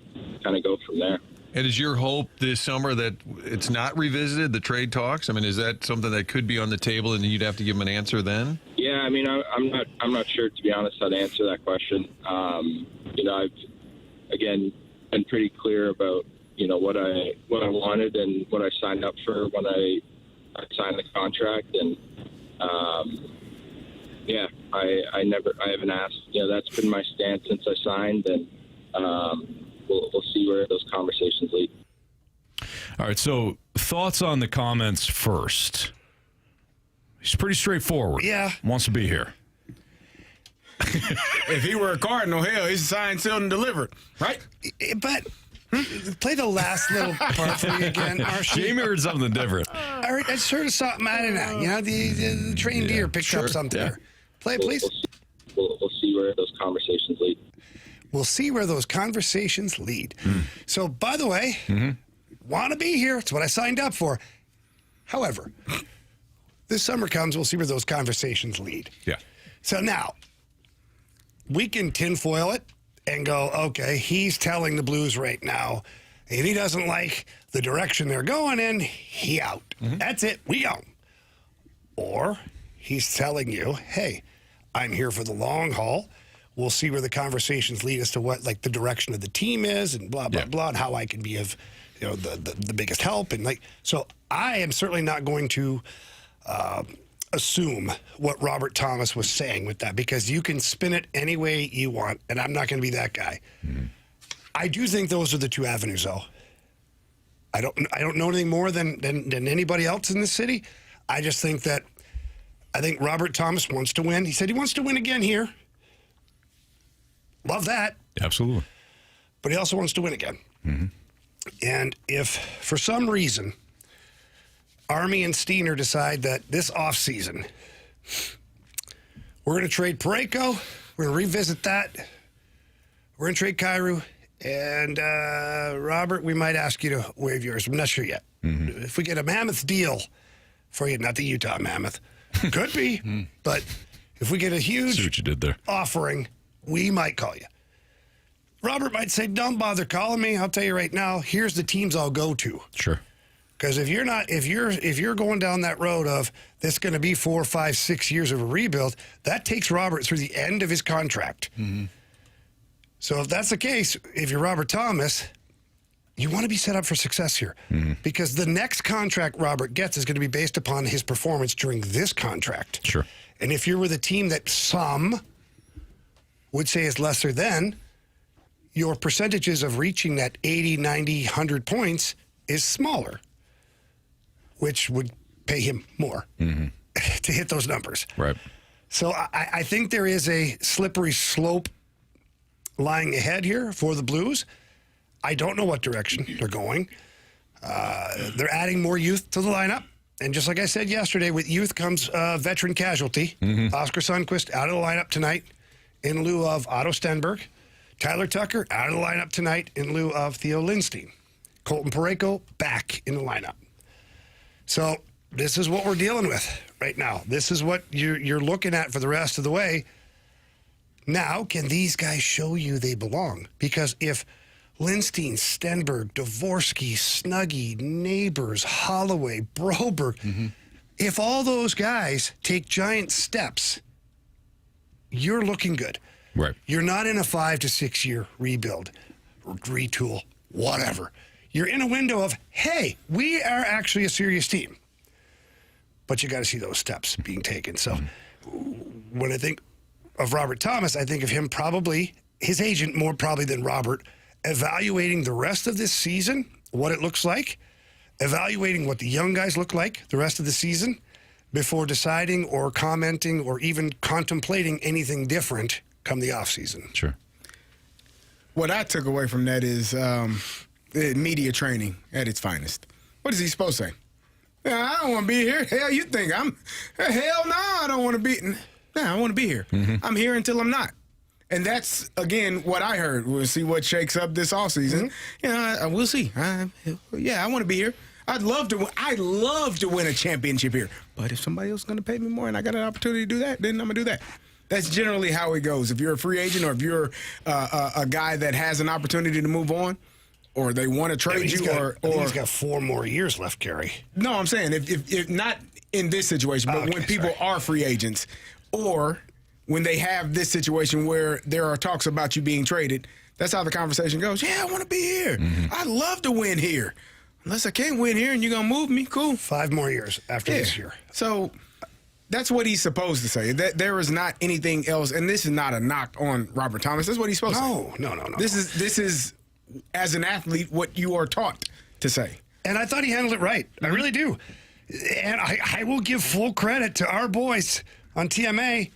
kind of go from there. And is your hope this summer that it's not revisited, the trade talks? I mean, is that something that could be on the table, and you'd have to give them an answer then? Yeah, I mean, I'm not sure, to be honest, how to answer that question. I've again been pretty clear about what I wanted and what I signed up for when I signed the contract, and I haven't asked. That's been my stance since I signed, and we'll see where those conversations lead. All right, so thoughts on the comments first. He's pretty straightforward. Yeah. Wants to be here. If he were a Cardinal, hell, he's signed, sealed, and delivered, right? But play the last little part for me again, Archie. Jamie heard something different. I just heard something out of that. The trained deer picked up something there. Play it, please. We'll see where those conversations lead. We'll see where those conversations lead. So, by the way, want to be here. It's what I signed up for. However, this summer comes, we'll see where those conversations lead. Yeah. So now, we can tinfoil it and go, okay, he's telling the Blues right now, if he doesn't like the direction they're going in, he out. That's it. We own. Or he's telling you, hey, I'm here for the long haul. We'll see where the conversations lead as to what, like, the direction of the team is, and blah, blah, blah, and how I can be of, the biggest help. And, so I am certainly not going to assume what Robert Thomas was saying with that, because you can spin it any way you want, and I'm not going to be that guy. I do think those are the two avenues, though. I don't know anything more than anybody else in this city. I just think that Robert Thomas wants to win. He said he wants to win again here. Love that. Absolutely. But he also wants to win again. And if, for some reason, Army and Steiner decide that this offseason, we're going to trade Parayko, we're going to revisit that, we're going to trade Kyrou, and Robert, we might ask you to waive yours. I'm not sure yet. If we get a Mammoth deal for you, not the Utah Mammoth, could be, but if we get a huge See what you did there. offering, we might call you. Robert might say, don't bother calling me. I'll tell you right now, here's the teams I'll go to. Sure. Because if you're going down that road of this going to be 4, 5, 6 years of a rebuild, that takes Robert through the end of his contract. So if that's the case, if you're Robert Thomas, you want to be set up for success here. Because the next contract Robert gets is going to be based upon his performance during this contract. Sure. And if you're with a team that some would say is lesser than, your percentages of reaching that 80, 90, 100 points is smaller, which would pay him more to hit those numbers. Right. So I think there is a slippery slope lying ahead here for the Blues. I don't know what direction they're going. They're adding more youth to the lineup. And just like I said yesterday, with youth comes veteran casualty. Oscar Sundqvist out of the lineup tonight in lieu of Otto Stenberg. Tyler Tucker out of the lineup tonight in lieu of Theo Lindstein. Colton Parayko back in the lineup. So this is what we're dealing with right now. This is what you're looking at for the rest of the way. Now, can these guys show you they belong? Because if Lindstein, Stenberg, Dvorsky, Snuggie, Neighbors, Holloway, Broberg, if all those guys take giant steps, you're looking good. Right. You're not in a 5 to 6 year rebuild, retool, whatever. You're in a window of, hey, we are actually a serious team. But you got to see those steps being taken. So when I think of Robert Thomas, I think of him probably, his agent more probably than Robert, evaluating the rest of this season, what it looks like, evaluating what the young guys look like the rest of the season before deciding or commenting or even contemplating anything different come the offseason. Sure. What I took away from that is media training at its finest. What is he supposed to say? I don't want to be here. Hell, you think I'm... Hell no, I don't want to be... Nah, I want to be here. I'm here until I'm not. And that's, again, what I heard. We'll see what shakes up this offseason. We'll see. I want to be here. I'd love to win a championship here. But if somebody else is going to pay me more and I got an opportunity to do that, then I'm going to do that. That's generally how it goes. If you're a free agent or if you're a guy that has an opportunity to move on, or they want to trade you, or he's got 4 more years left, Carey. No, I'm saying if not in this situation, but when people are free agents, or when they have this situation where there are talks about you being traded, that's how the conversation goes. Yeah, I want to be here. I'd love to win here. Unless I can't win here and you're going to move me, cool. 5 more years after this year. So that's what he's supposed to say. That there is not anything else, and this is not a knock on Robert Thomas. That's what he's supposed to say. No. This is, as an athlete, what you are taught to say. And I thought he handled it right. I really do. And I will give full credit to our boys on TMA.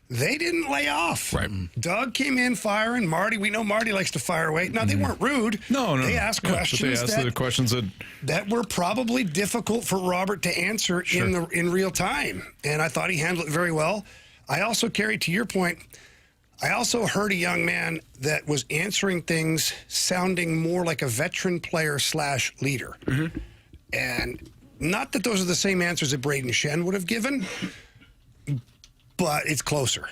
They didn't lay off. Right. Doug came in firing. Marty, we know Marty likes to fire away. Now, they weren't rude. No. They asked questions. But they asked the questions that were probably difficult for Robert to answer in real time. And I thought he handled it very well. I also, Carey, to your point, I also heard a young man that was answering things sounding more like a veteran player / leader. And not that those are the same answers that Brayden Schenn would have given, but it's closer.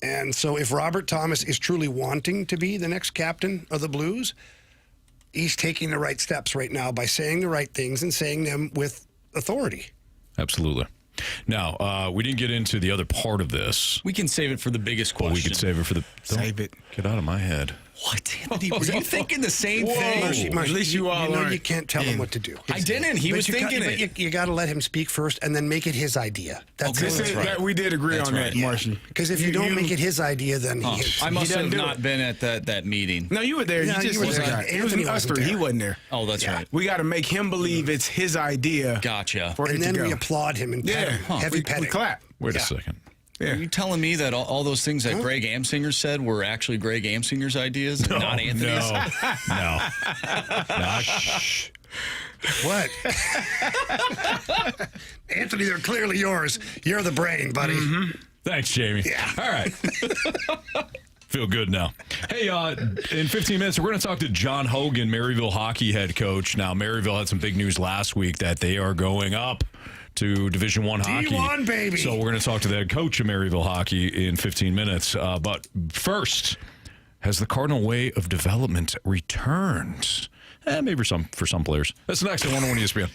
And so if Robert Thomas is truly wanting to be the next captain of the Blues, he's taking the right steps right now by saying the right things and saying them with authority. Absolutely. Now, we didn't get into the other part of this. We can save it for the biggest question. We could save it for the... Save it. Get out of my head. What, Anthony? Were you thinking the same thing? At least you all learned. You can't tell him what to do. I didn't. He was thinking it. You got to let him speak first and then make it his idea. That's That we did agree on that, Martian. Because if you don't make it his idea, then I must have not been at that meeting. No, you were there. Yeah, you were just there. it was Anthony us wasn't three. there. He wasn't there. Oh, that's right. We got to make him believe it's his idea. Gotcha. For it And to then go. we applaud him and pet him. Heavy we petting. clap. Wait a second. Are you telling me that all those things that Greg Amsinger said were actually Greg Amsinger's ideas and not Anthony's? No. Shh. What? Anthony, they're clearly yours. You're the brain, buddy. Thanks, Jamie. Yeah. All right. Feel good now. Hey, in 15 minutes, we're going to talk to John Hogan, Maryville hockey head coach. Now, Maryville had some big news last week that they are going up to Division I hockey. D1, baby. So we're going to talk to the head coach of Maryville hockey in 15 minutes. But first, has the Cardinal Way of development returned? Maybe for some players. That's next on 101 ESPN.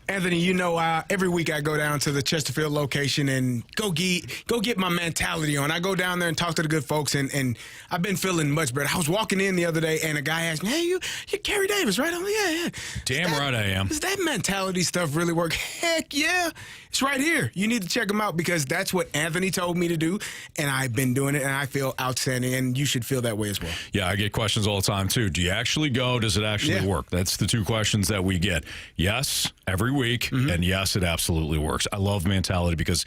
Anthony, you know, every week I go down to the Chesterfield location and go get my mentality on. I go down there and talk to the good folks, and I've been feeling much better. I was walking in the other day, and a guy asked me, "Hey, you're Carey Davis, right?" I'm like, "Yeah." Damn right I am. Does that mentality stuff really work? Heck yeah. It's right here. You need to check them out because that's what Anthony told me to do, and I've been doing it, and I feel outstanding, and you should feel that way as well. Yeah, I get questions all the time, too. Do you actually go? Does it actually work? That's the two questions that we get. Yes, every week, and yes, it absolutely works. I love mentality because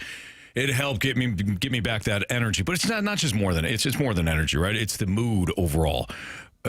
it helped get me back that energy. But it's not just more than it's more than energy, right? It's the mood overall.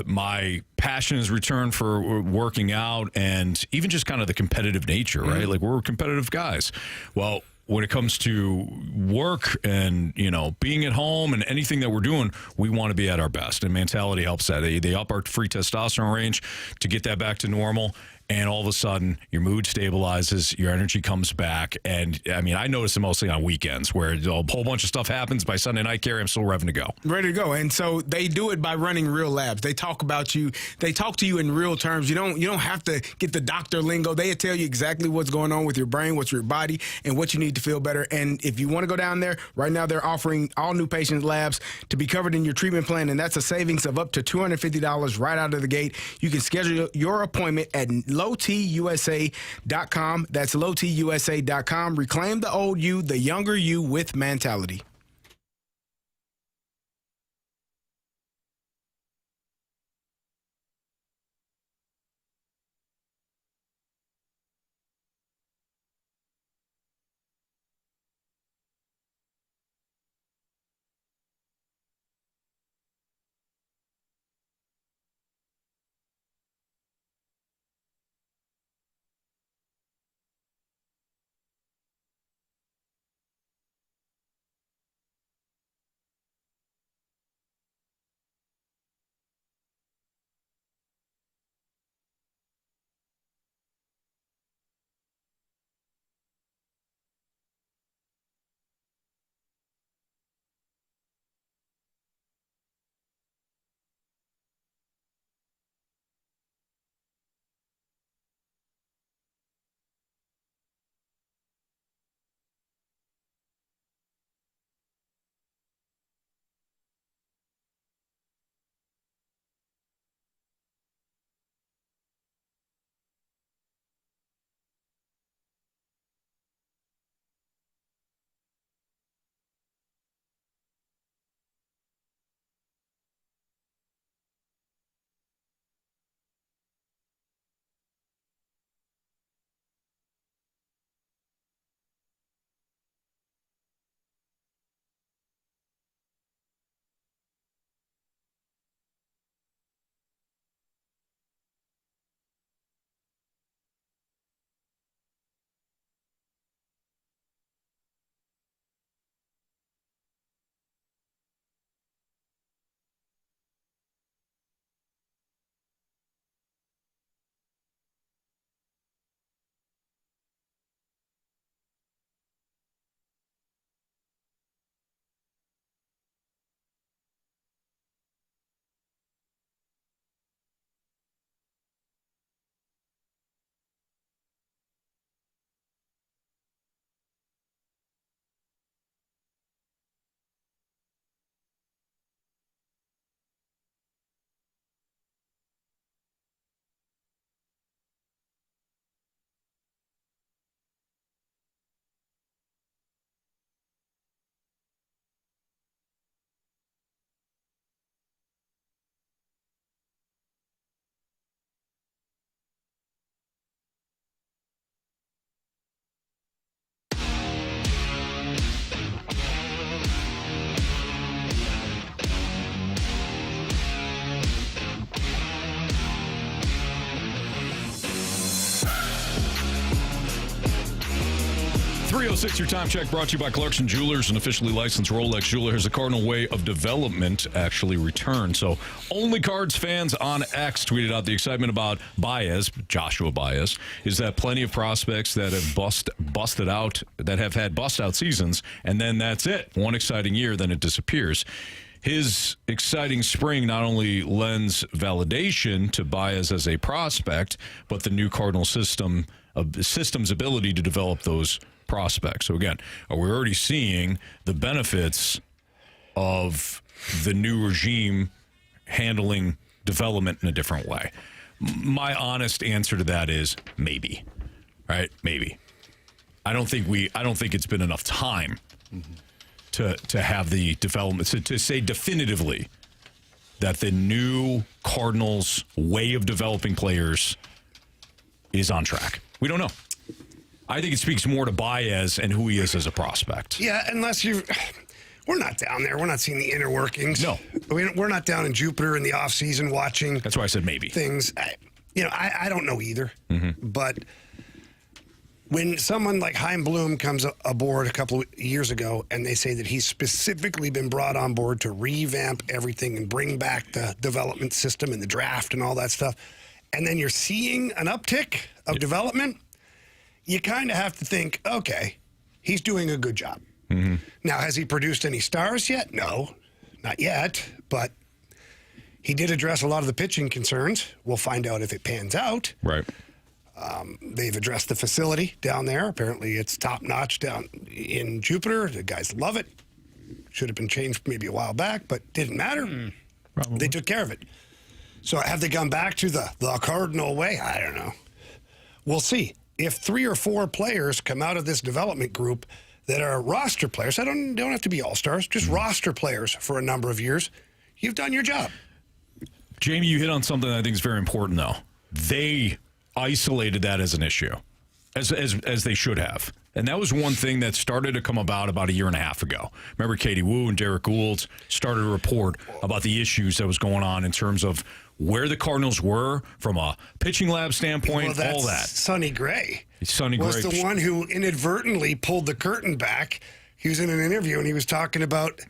My passion has returned for working out and even just kind of the competitive nature, right? Like we're competitive guys. Well, when it comes to work and, being at home and anything that we're doing, we want to be at our best. And mentality helps that. They up our free testosterone range to get that back to normal. And all of a sudden, your mood stabilizes, your energy comes back. And, I notice it mostly on weekends where a whole bunch of stuff happens. By Sunday night, Carey, I'm still revving to go. Ready to go. And so they do it by running real labs. They talk about you. They talk to you in real terms. You don't have to get the doctor lingo. They tell you exactly what's going on with your brain, what's your body, and what you need to feel better. And if you want to go down there, right now they're offering all new patient labs to be covered in your treatment plan. And that's a savings of up to $250 right out of the gate. You can schedule your appointment at lowtusa.com. That's lowtusa.com. Reclaim the old you, the younger you with mentality. 3:06, your time check brought to you by Clarkson Jewelers, an officially licensed Rolex jeweler. Here's the Cardinal Way of development actually returned. So only Cards fans on X tweeted out the excitement about Baez, Joshua Baez, is that plenty of prospects that have busted out, that have had bust-out seasons, and then that's it. One exciting year, then it disappears. His exciting spring not only lends validation to Baez as a prospect, but the new Cardinal system's ability to develop those prospects. So again, we're already seeing the benefits of the new regime handling development in a different way. My honest answer to that is maybe. Right? Maybe. I don't think it's been enough time to have the development to say definitively that the new Cardinals way of developing players is on track. We don't know. I think it speaks more to Baez and who he is as a prospect. Yeah, unless we're not down there. We're not seeing the inner workings. No. We're not down in Jupiter in the offseason watching. That's why I said maybe. Things. I don't know either. But when someone like Chaim Bloom comes aboard a couple of years ago and they say that he's specifically been brought on board to revamp everything and bring back the development system and the draft and all that stuff, and then you're seeing an uptick of development, you kind of have to think, okay, he's doing a good job. Now, has he produced any stars yet? No, not yet, but he did address a lot of the pitching concerns. We'll find out if it pans out. Right. They've addressed the facility down there. Apparently, it's top-notch down in Jupiter. The guys love it. Should have been changed maybe a while back, but didn't matter. They took care of it. So have they gone back to the Cardinal way? I don't know. We'll see. If 3 or 4 players come out of this development group that are roster players, don't have to be all-stars, just roster players for a number of years, you've done your job. Jamie, you hit on something that I think is very important, though. They isolated that as an issue, as they should have. And that was one thing that started to come about a year and a half ago. Remember, Katie Wu and Derek Gould started a report about the issues that was going on in terms of where the Cardinals were from a pitching lab standpoint, Well, all that. Sonny Gray Sonny was Gray the one who inadvertently pulled the curtain back. He was in an interview and he was talking about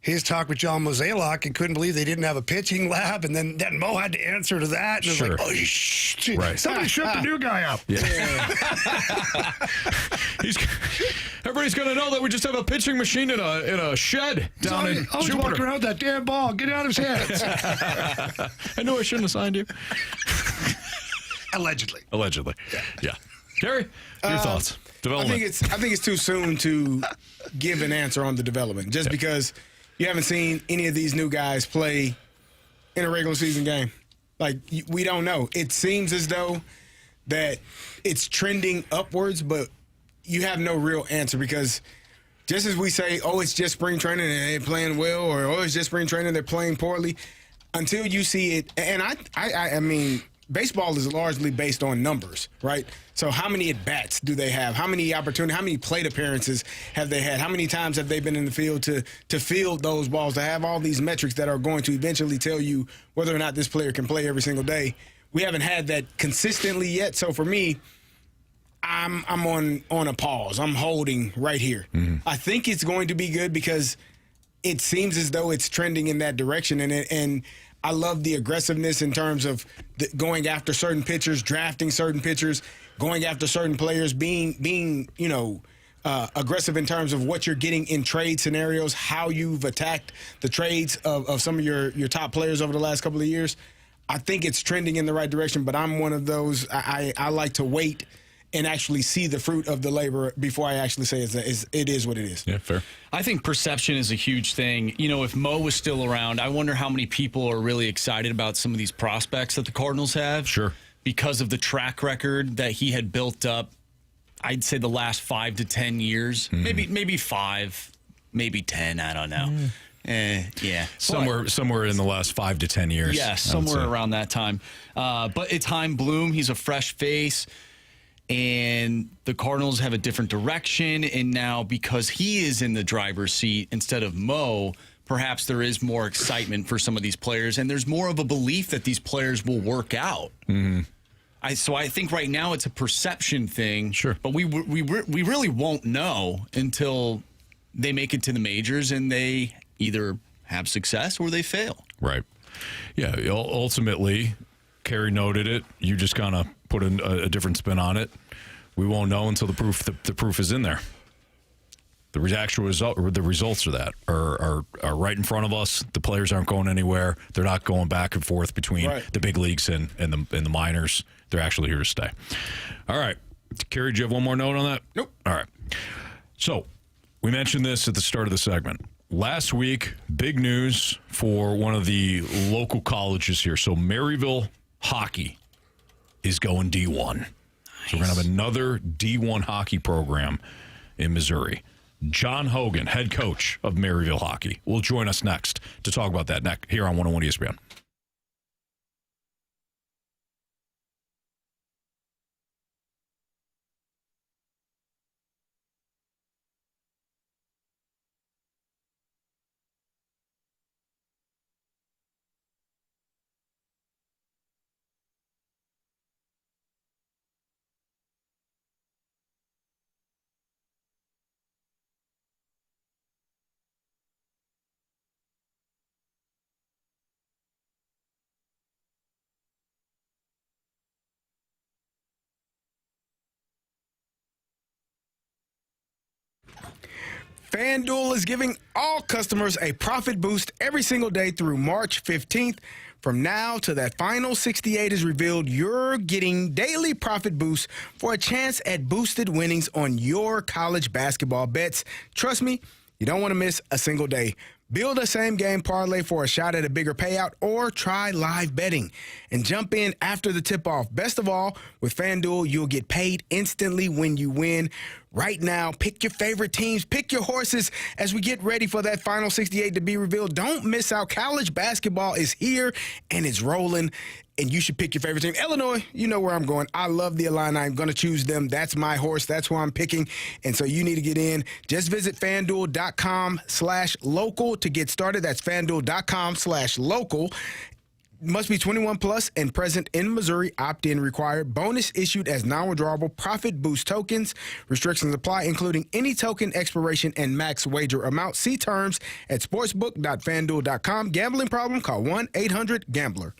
his talk with John Mozeliak and couldn't believe they didn't have a pitching lab. And then Mo had to answer to that. And it was like, oh, shh. Right. Somebody shut the new guy up. Yeah. Everybody's going to know that we just have a pitching machine in a shed down in I was Jupiter. walking around with that damn ball. Get out of his hands. I knew I shouldn't have signed you. Allegedly. Yeah. Carey, your thoughts? Development. I think it's too soon to give an answer on the development, just because you haven't seen any of these new guys play in a regular season game. Like, we don't know. It seems as though that it's trending upwards, but you have no real answer, because just as we say, oh, it's just spring training and they're playing well, or oh, it's just spring training, they're playing poorly, until you see it. And I mean, baseball is largely based on numbers, right? So how many at-bats do they have? How many opportunities, how many plate appearances have they had? How many times have they been in the field to field those balls, to have all these metrics that are going to eventually tell you whether or not this player can play every single day? We haven't had that consistently yet. So for me, I'm on a pause. I'm holding right here. I think it's going to be good because it seems as though it's trending in that direction, and I love the aggressiveness in terms of going after certain pitchers, drafting certain pitchers, going after certain players, being aggressive in terms of what you're getting in trade scenarios, how you've attacked the trades of some of your top players over the last couple of years. I think it's trending in the right direction, but I'm one of those, I like to wait and actually see the fruit of the labor before I actually say it is what it is. Yeah, fair. I think perception is a huge thing. You know, if Mo was still around, I wonder how many people are really excited about some of these prospects that the Cardinals have. Sure. Because of the track record that he had built up, I'd say the last 5 to 10 years. Maybe 5, maybe 10, I don't know. Yeah. Somewhere in the last 5 to 10 years. Yeah, somewhere around that time. But it's Chaim Bloom. He's a fresh face. And the Cardinals have a different direction. And now because he is in the driver's seat instead of Mo, perhaps there is more excitement for some of these players. And there's more of a belief that these players will work out. So I think right now it's a perception thing. Sure. But we really won't know until they make it to the majors and they either have success or they fail. Right. Yeah. Ultimately, Carey noted it. You just kind of put a different spin on it. We won't know until the proof is in there. The actual result, or the results of that are right in front of us. The players aren't going anywhere. They're not going back and forth between the big leagues and the minors. They're actually here to stay. All right. Carey, do you have one more note on that? Nope. All right. So we mentioned this at the start of the segment. Last week, big news for one of the local colleges here. So Maryville hockey is going D1. Nice. So we're going to have another D1 hockey program in Missouri. John Hogan, head coach of Maryville hockey, will join us next to talk about that next here on 101 ESPN. FanDuel is giving all customers a profit boost every single day through March 15th. From now till that final 68 is revealed, you're getting daily profit boosts for a chance at boosted winnings on your college basketball bets. Trust me, you don't want to miss a single day. Build a same-game parlay for a shot at a bigger payout or try live betting and jump in after the tip-off. Best of all, with FanDuel, you'll get paid instantly when you win. Right now, pick your favorite teams, pick your horses as we get ready for that final 68 to be revealed. Don't miss out. College basketball is here and it's rolling, and you should pick your favorite team. Illinois, you know where I'm going. I love the Illini. I'm going to choose them. That's my horse. That's who I'm picking, and so you need to get in. Just visit FanDuel.com/local to get started. That's FanDuel.com/local. Must be 21 plus and present in Missouri. Opt-in required. Bonus issued as non-withdrawable profit boost tokens. Restrictions apply, including any token expiration and max wager amount. See terms at sportsbook.fanduel.com. Gambling problem? Call 1-800-GAMBLER.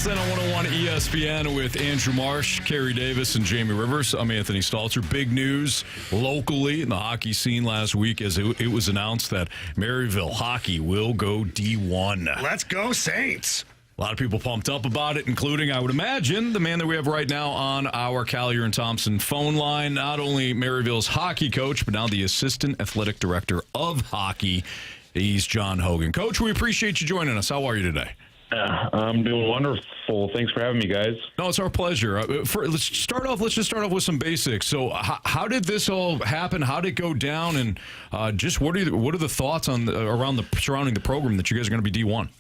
Fastlane on 101 ESPN with Andrew Marsh, Carey Davis, and Jamie Rivers. I'm Anthony Stalter. Big news locally in the hockey scene last week as it was announced that Maryville hockey will go D1. Let's go, Saints. A lot of people pumped up about it, including, I would imagine, the man that we have right now on our Collier and Thompson phone line, not only Maryville's hockey coach, but now the assistant athletic director of hockey. He's John Hogan. Coach, we appreciate you joining us. How are you today? I'm doing wonderful. Thanks for having me, guys. No, it's our pleasure. Let's just start off with some basics. So, how did this all happen? How did it go down? And just what are the thoughts on surrounding the program that you guys are going to be D1?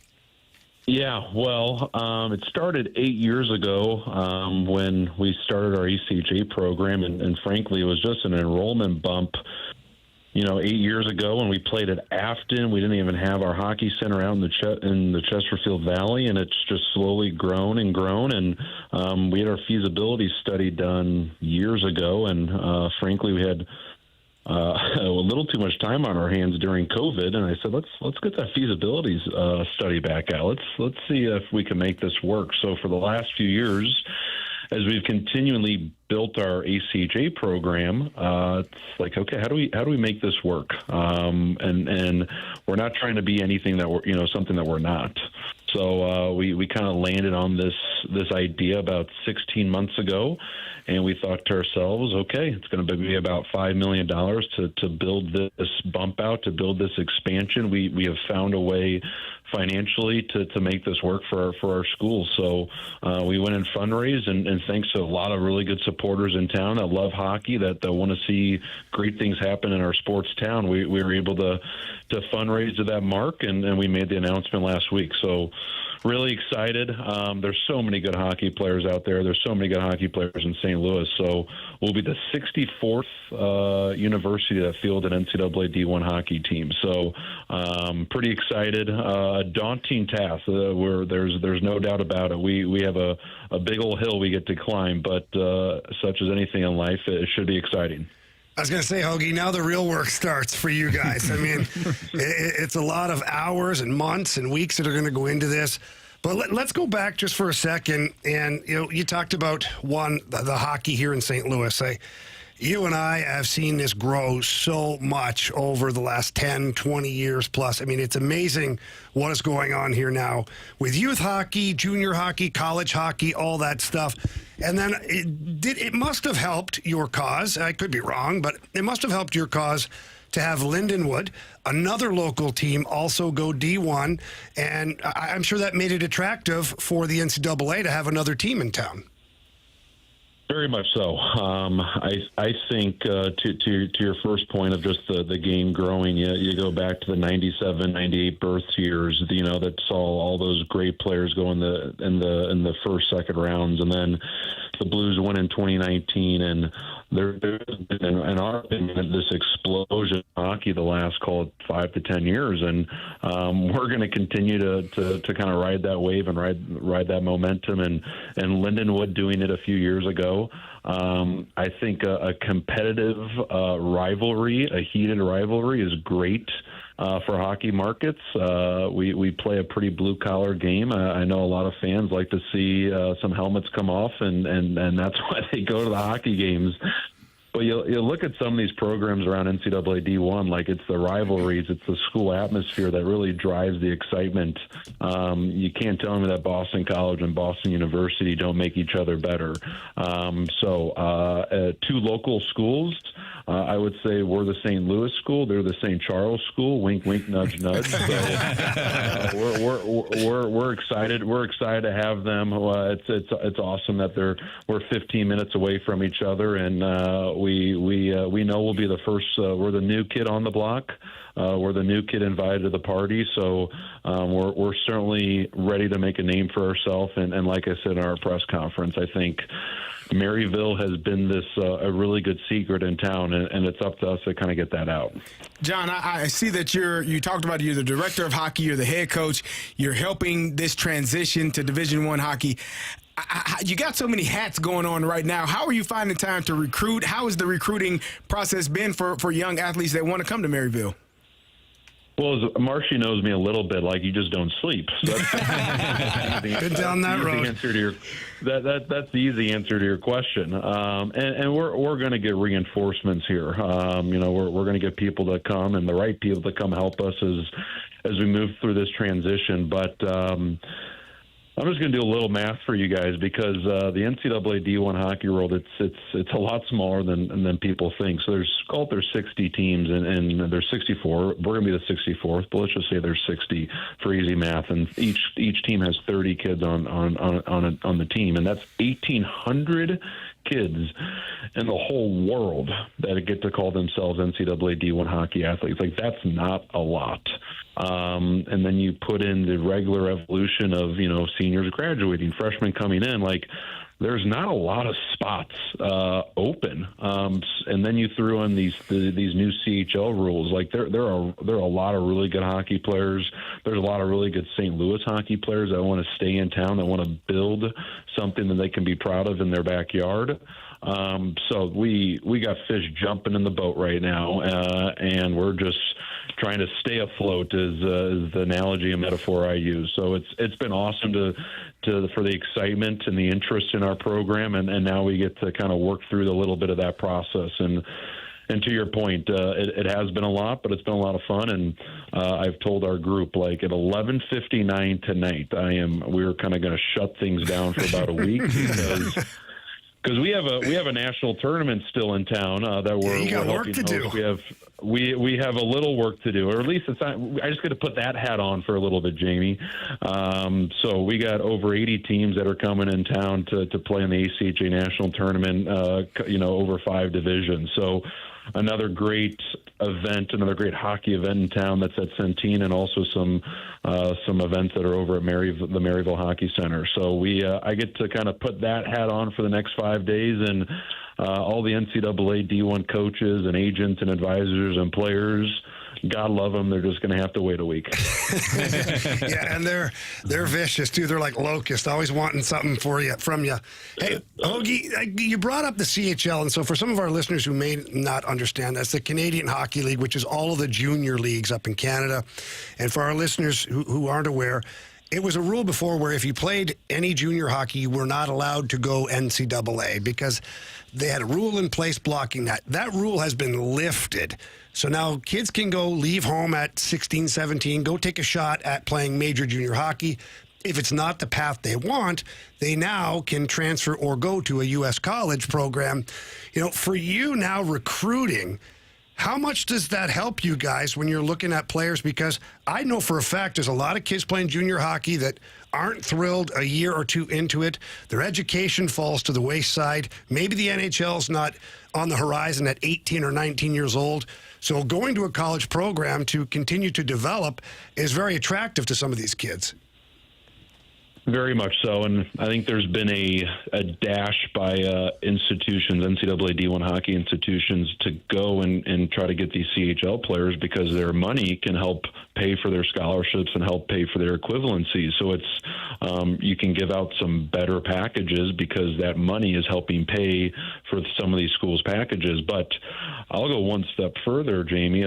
Yeah, well, it started 8 years ago when we started our ECHA program, and frankly, it was just an enrollment bump. 8 years ago when we played at Afton, we didn't even have our hockey center out in the Chesterfield Valley, and it's just slowly grown and grown. And we had our feasibility study done years ago, and frankly, we had a little too much time on our hands during COVID, and I said, let's get that feasibility study back out. Let's see if we can make this work. So for the last few years, as we've continually built our ACHA program, it's like, okay, how do we make this work? And we're not trying to be anything that we're, something that we're not. So we kind of landed on this idea about 16 months ago, and we thought to ourselves, okay, it's going to be about $5 million to build this bump out, to build this expansion. We have found a way financially to make this work for our schools. So we went and fundraised, and thanks to a lot of really good supporters in town that love hockey, that want to see great things happen in our sports town, we were able to fundraise to that mark, and we made the announcement last week. So really excited. There's so many good hockey players out there. There's so many good hockey players in St. Louis. So we'll be the 64th university that fielded an NCAA D1 hockey team. So pretty excited. A daunting task. There's no doubt about it. We have a big old hill we get to climb, but such as anything in life, it should be exciting. I was going to say, Hoagie, now the real work starts for you guys. I mean, it's a lot of hours and months and weeks that are going to go into this. But let's go back just for a second. And, you talked about, the hockey here in St. Louis. You and I have seen this grow so much over the last 10, 20 years plus. I mean, it's amazing what is going on here now with youth hockey, junior hockey, college hockey, all that stuff. And then it must have helped your cause. I could be wrong, but it must have helped your cause to have Lindenwood, another local team, also go D1. And I'm sure that made it attractive for the NCAA to have another team in town. Very much so. I think to your first point of just the game growing, you go back to the 97, 98 birth years, that saw all those great players go in the first, second rounds, and then the Blues won in 2019, and there's been, in our opinion, this explosion in hockey the last, call it 5 to 10 years, and we're going to continue to kind of ride that wave and ride that momentum. And Lindenwood doing it a few years ago. I think a competitive rivalry, a heated rivalry, is great for hockey markets. We play a pretty blue-collar game. I know a lot of fans like to see some helmets come off, and that's why they go to the hockey games. But you look at some of these programs around NCAA D1, like it's the rivalries, it's the school atmosphere that really drives the excitement. You can't tell me that Boston College and Boston University don't make each other better. So two local schools, I would say we're the St. Louis school, they're the St. Charles school. Wink, wink, nudge, nudge. So we're excited. We're excited to have them. It's awesome that we're 15 minutes away from each other, and we know we'll be the first. We're the new kid on the block. We're the new kid invited to the party. So we're certainly ready to make a name for ourselves. And like I said in our press conference, I think Maryville has been a really good secret in town, and it's up to us to kind of get that out. John, I see that you talked about you're the director of hockey, you're the head coach, you're helping this transition to Division I hockey. You got so many hats going on right now. How are you finding time to recruit? How has the recruiting process been for young athletes that want to come to Maryville? Well, as Marshy knows me a little bit, like you just don't sleep. So that's Been down that road. That's the easy answer to your question. And we're going to get reinforcements here. We're going to get people that come, and the right people that come help us as we move through this transition. But I'm just going to do a little math for you guys, because the NCAA D1 hockey world, it's a lot smaller than people think. So there's 60 teams, and there's 64. We're going to be the 64th, but let's just say there's 60 for easy math, and each team has 30 kids on the team, and that's 1,800 kids in the whole world that get to call themselves NCAA D1 hockey athletes. Like, that's not a lot. And then you put in the regular evolution of, seniors graduating, freshmen coming in, like, there's not a lot of spots open. And then you threw in these new CHL rules. Like, there are a lot of really good hockey players. There's a lot of really good St. Louis hockey players that want to stay in town, that want to build something that they can be proud of in their backyard. So we got fish jumping in the boat right now, and we're just trying to stay afloat is the analogy and metaphor I use. So it's been awesome for the excitement and the interest in our program, and now we get to kind of work through a little bit of that process. And to your point, it has been a lot, but it's been a lot of fun. And I've told our group, like, at 11:59 tonight, we're kind of going to shut things down for about a week because we have a national tournament still in town that we're helping host. We have a little work to do, or at least it's not. I just got to put that hat on for a little bit, Jamie. So we got over 80 teams that are coming in town to play in the ACHA national tournament. Over 5 divisions. So another great event, another great hockey event in town that's at Centene, and also some events that are over at the Maryville Hockey Center. So I get to kind of put that hat on for the next 5 days, and all the NCAA D1 coaches and agents and advisors and players, God love them, they're just going to have to wait a week. Yeah, and they're vicious too. They're like locusts, always wanting something from you. Hey, Hoagie, you brought up the CHL, and so for some of our listeners who may not understand, that's the Canadian Hockey League, which is all of the junior leagues up in Canada. And for our listeners who aren't aware, it was a rule before where if you played any junior hockey, you were not allowed to go NCAA because they had a rule in place blocking that. That rule has been lifted. So now kids can leave home at 16, 17, go take a shot at playing major junior hockey. If it's not the path they want, they now can transfer or go to a U.S. college program. For you now recruiting, how much does that help you guys when you're looking at players? Because I know for a fact there's a lot of kids playing junior hockey that aren't thrilled a year or two into it. Their education falls to the wayside. Maybe the NHL's not on the horizon at 18 or 19 years old. So going to a college program to continue to develop is very attractive to some of these kids. Very much so, and I think there's been a dash by institutions, NCAA D1 hockey institutions, to go and try to get these CHL players because their money can help pay for their scholarships and help pay for their equivalencies. So it's you can give out some better packages because that money is helping pay for some of these schools' packages. But I'll go one step further, Jamie,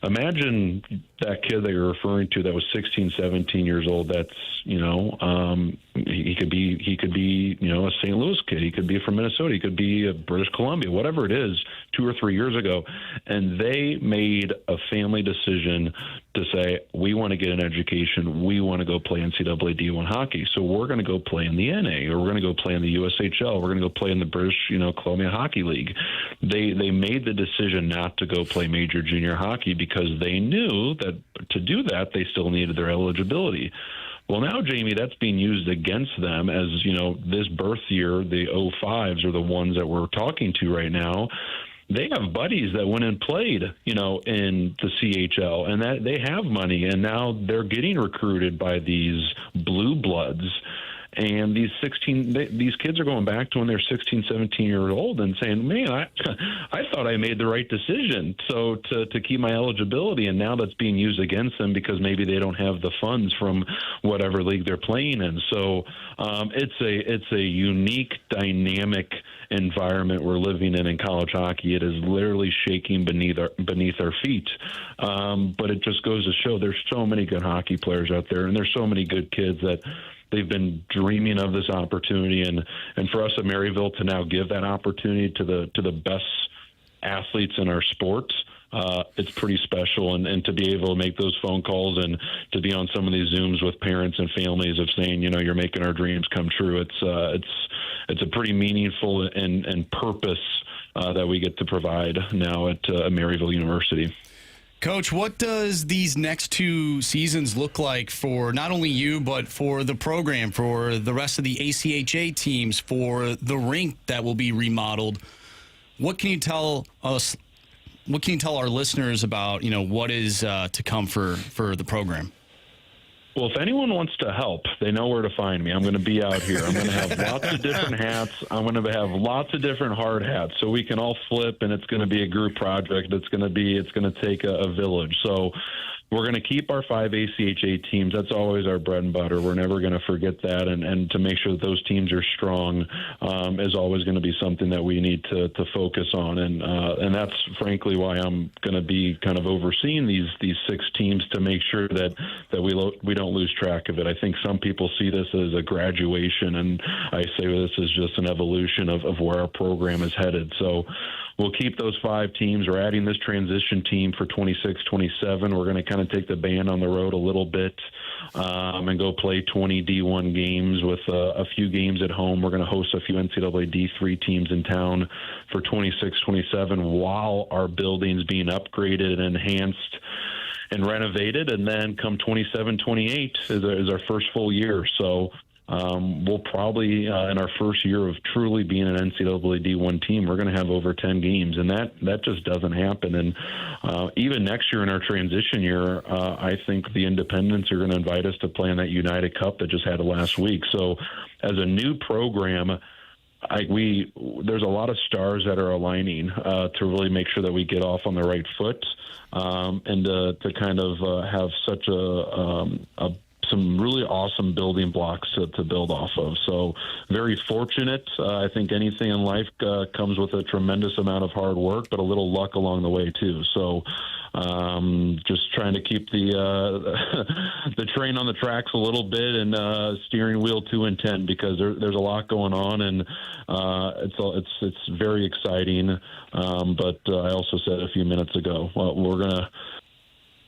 imagine that kid that you're referring to that was 16, 17 years old. That's, he could be, a St. Louis kid. He could be from Minnesota. He could be British Columbia, whatever it is, 2 or 3 years ago. And they made a family decision to say, we want to get an education. We want to go play NCAA D1 hockey. So we're going to go play in the NA, or we're going to go play in the USHL. We're going to go play in the British, Columbia Hockey League. They made the decision not to go play major junior hockey because they knew that to do that, they still needed their eligibility. Well, now, Jamie, that's being used against them as, this birth year, the 05s are the ones that we're talking to right now. They have buddies that went and played, in the CHL, and that they have money, and now they're getting recruited by these blue bloods. And these kids are going back to when they're 16, 17 years old and saying, man, I thought I made the right decision to keep my eligibility, and now that's being used against them because maybe they don't have the funds from whatever league they're playing in. So it's a unique, dynamic environment we're living in college hockey. It is literally shaking beneath our feet. But it just goes to show there's so many good hockey players out there, and there's so many good kids that they've been dreaming of this opportunity, and for us at Maryville to now give that opportunity to the best athletes in our sport, it's pretty special. And to be able to make those phone calls and to be on some of these Zooms with parents and families of saying, you're making our dreams come true. It's a pretty meaningful and purpose that we get to provide now at Maryville University. Coach, what does these next 2 seasons look like for not only you, but for the program, for the rest of the ACHA teams, for the rink that will be remodeled? What can you tell us? What can you tell our listeners about, what is to come for the program? Well, if anyone wants to help, they know where to find me. I'm going to be out here. I'm going to have lots of different hats. I'm going to have lots of different hard hats, so we can all flip, and it's going to be a group project. It's going to take a village. So we're going to keep our 5 ACHA teams. That's always our bread and butter. We're never going to forget that, and to make sure that those teams are strong is always going to be something that we need to focus on, and that's frankly why I'm going to be kind of overseeing these 6 teams to make sure that we don't lose track of it. I think some people see this as a graduation, and I say this is just an evolution of where our program is headed. So we'll keep those 5 teams. We're adding this transition team for 26, 27. We're going to kind of take the band on the road a little bit and go play 20 D1 games with a few games at home. We're going to host a few NCAA D3 teams in town for 26, 27 while our building's being upgraded and enhanced and renovated. And then come 27, 28 is our first full year. So we'll probably, in our first year of truly being an NCAA D1 team, we're going to have over 10 games, and that just doesn't happen. And even next year in our transition year, I think the independents are going to invite us to play in that United Cup that just had last week. So as a new program, there's a lot of stars that are aligning to really make sure that we get off on the right foot and to kind of have such some really awesome building blocks to build off of. So very fortunate. I think anything in life comes with a tremendous amount of hard work, but a little luck along the way too. So just trying to keep the train on the tracks a little bit and steering wheel 2 and 10 because there's a lot going on, and it's very exciting. But I also said a few minutes ago,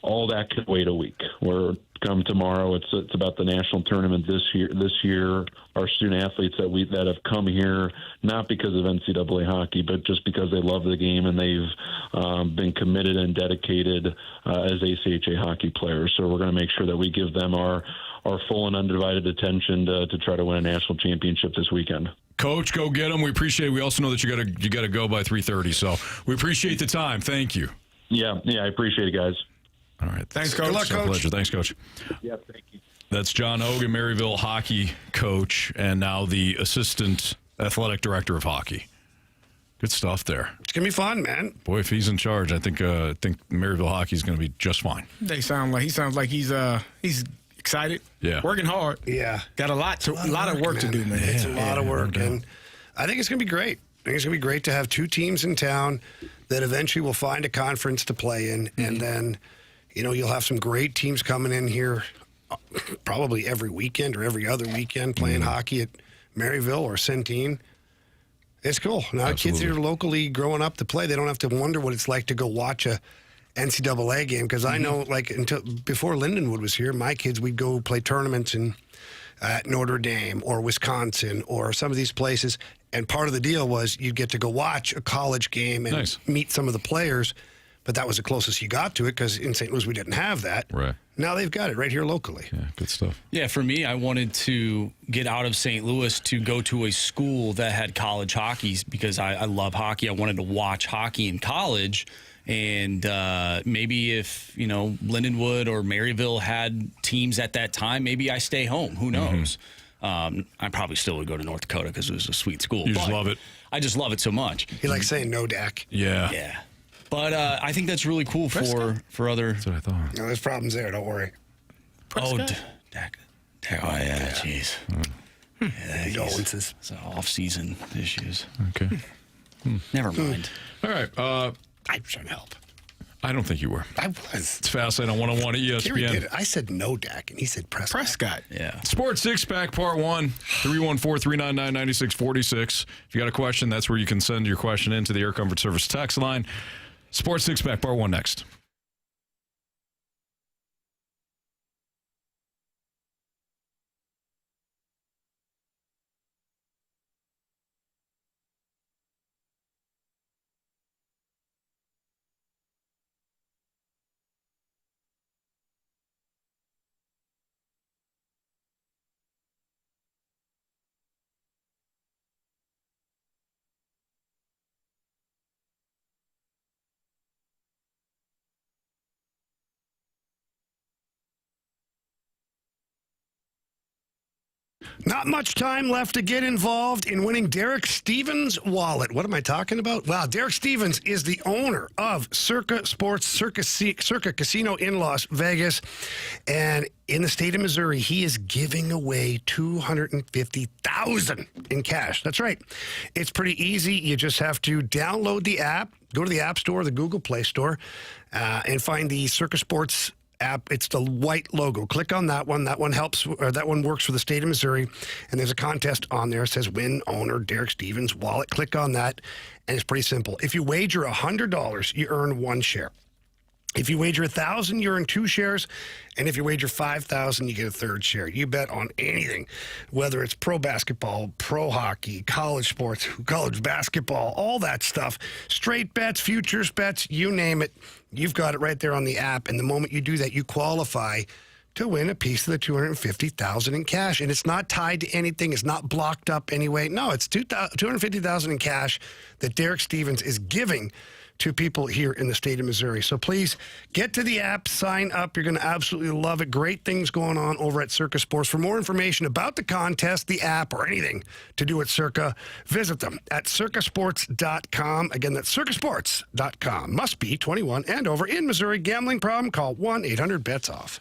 all that could wait a week. We're come tomorrow. It's about the national tournament this year. Our student athletes that have come here not because of NCAA hockey, but just because they love the game and they've been committed and dedicated as ACHA hockey players. So we're going to make sure that we give them our full and undivided attention to try to win a national championship this weekend. Coach, go get them. We appreciate it. We also know that you got to go by 3:30. So we appreciate the time. Thank you. Yeah, I appreciate it, guys. All right. Thanks, Coach. Good luck, Coach. Pleasure. Thanks, Coach. Yeah, thank you. That's John Hogan, Maryville hockey coach, and now the assistant athletic director of hockey. Good stuff there. It's going to be fun, man. Boy, if he's in charge, I think Maryville hockey is going to be just fine. He sounds like he's excited. Yeah. Working hard. Yeah. Got a lot of work to do, man. It's a lot of work, and I think it's going to be great. I think it's going to be great to have 2 teams in town that eventually will find a conference to play in, and then you'll have some great teams coming in here probably every weekend or every other weekend playing hockey at Maryville or Centene. It's cool. Now kids that are locally growing up to play, they don't have to wonder what it's like to go watch a NCAA game, because I know, until before Lindenwood was here, my kids, we'd go play tournaments at Notre Dame or Wisconsin or some of these places, and part of the deal was you'd get to go watch a college game and meet some of the players. But that was the closest you got to it, because in St. Louis we didn't have that. Right. Now they've got it right here locally. Yeah, good stuff. Yeah, for me, I wanted to get out of St. Louis to go to a school that had college hockey because I love hockey. I wanted to watch hockey in college. And maybe if, Lindenwood or Maryville had teams at that time, maybe I stay home. Who knows? I probably still would go to North Dakota because it was a sweet school. You just love it. I just love it so much. He likes saying no, Dak. Yeah. Yeah. But I think that's really cool for other. That's what I thought. No, there's problems there. Don't worry. Dak. Oh, yeah, jeez. Condolences. It's off-season issues. Okay. Never mind. All right. I'm trying to help. I don't think you were. I was. It's Fastlane on 101 at Carey did ESPN. it. I said no, Dak, and he said Prescott. Yeah. Sports Six Pack Part 1, 314-399-9646. If you got a question, that's where you can send your question into the Air Comfort Service text line. Sports Six Pack Part 1 next. Not much time left to get involved in winning Derek Stevens' wallet. What am I talking about? Wow, Derek Stevens is the owner of Circa Sports, Circa Casino in Las Vegas. And in the state of Missouri, he is giving away $250,000 in cash. That's right. It's pretty easy. You just have to download the app, go to the App Store, the Google Play Store, and find the Circa Sports app. It's the white logo. Click on that one. That one helps, or that one works for the state of Missouri. And there's a contest on there. It says win owner Derek Stevens wallet. Click on that. And it's pretty simple. If you wager $100, you earn 1 share. If you wager $1,000, you earn 2 shares. And if you wager $5,000, you get a 3rd share. You bet on anything, whether it's pro basketball, pro hockey, college sports, college basketball, all that stuff. Straight bets, futures bets, you name it. You've got it right there on the app. And the moment you do that, you qualify to win a piece of the $250,000 in cash. And it's not tied to anything. It's not blocked up anyway. No, it's $250,000 in cash that Derek Stevens is giving to people here in the state of Missouri. So please get to the app, sign up. You're going to absolutely love it. Great things going on over at Circa Sports. For more information about the contest, the app, or anything to do with Circa, visit them at circasports.com. Again, that's circasports.com. Must be 21 and over. In Missouri, gambling problem, call 1-800-BETS-OFF.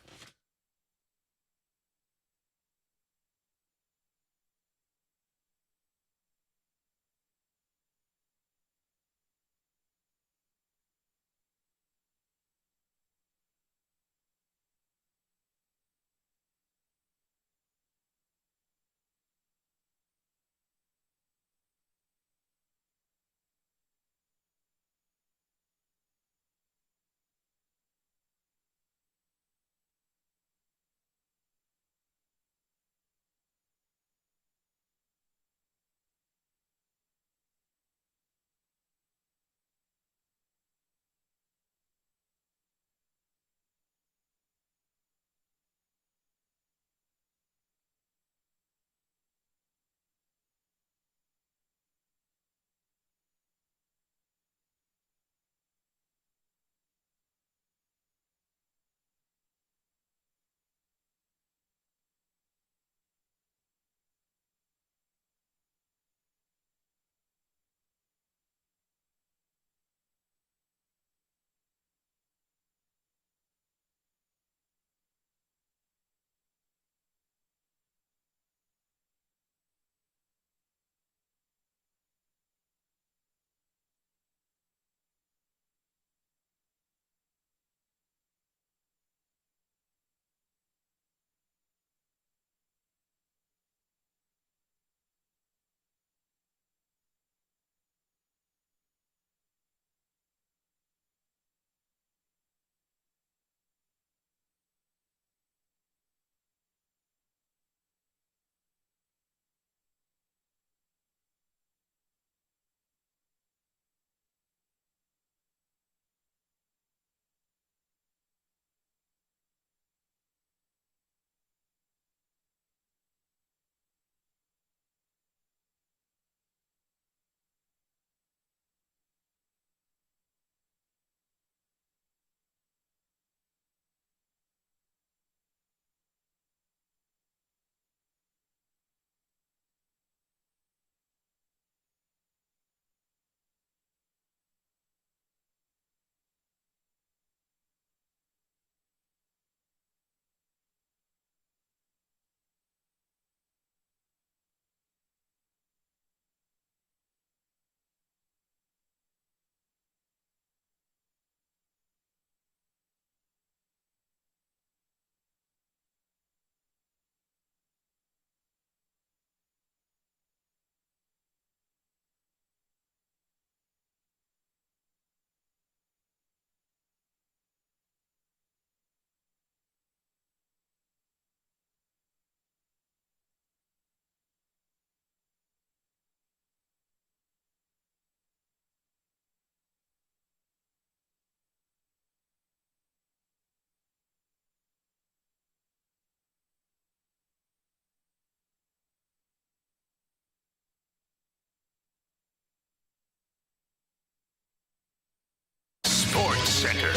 Center.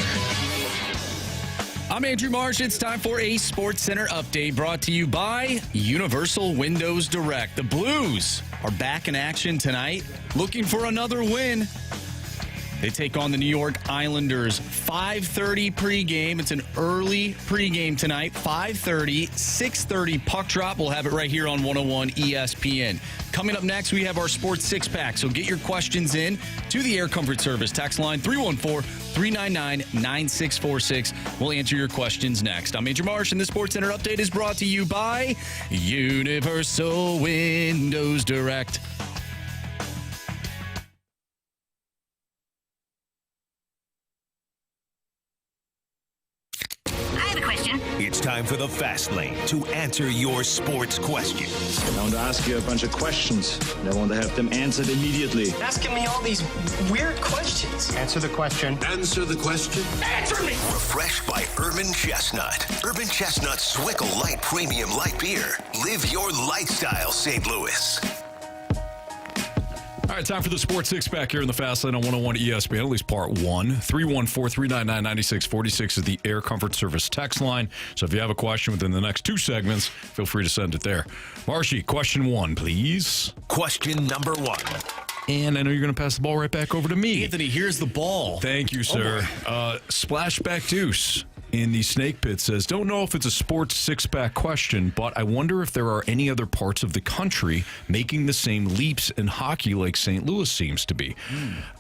I'm Andrew Marsh. It's time for a Sports Center update brought to you by Universal Windows Direct. The Blues are back in action tonight, looking for another win. They take on the New York Islanders. 5:30 pregame. It's an early pregame tonight. 5:30, 6:30 puck drop. We'll have it right here on 101 ESPN. Coming up next, we have our Sports Six Pack. So get your questions in to the Air Comfort Service text line 314-399-9646. We'll answer your questions next. I'm Andrew Marsh, and the Sports Center update is brought to you by Universal Windows Direct. It's time for the Fast Lane to answer your sports questions. I want to ask you a bunch of questions. I want to have them answered immediately. Asking me all these weird questions. Answer the question. Answer the question. Answer me! Refreshed by Urban Chestnut. Urban Chestnut Swickle Light Premium Light Beer. Live your lifestyle, St. Louis. All right, time for the Sports Six-Pack here in the Fast Lane on 101 ESPN, at least part one. 314-399-9646 is the Air Comfort Service text line. So if you have a question within the next two segments, feel free to send it there. Marshy, question one, please. Question number one. And I know you're going to pass the ball right back over to me. Anthony, here's the ball. Thank you, sir. Splashback Deuce in the Snake Pit says, don't know if it's a sports six-pack question, but I wonder if there are any other parts of the country making the same leaps in hockey like St. Louis seems to be.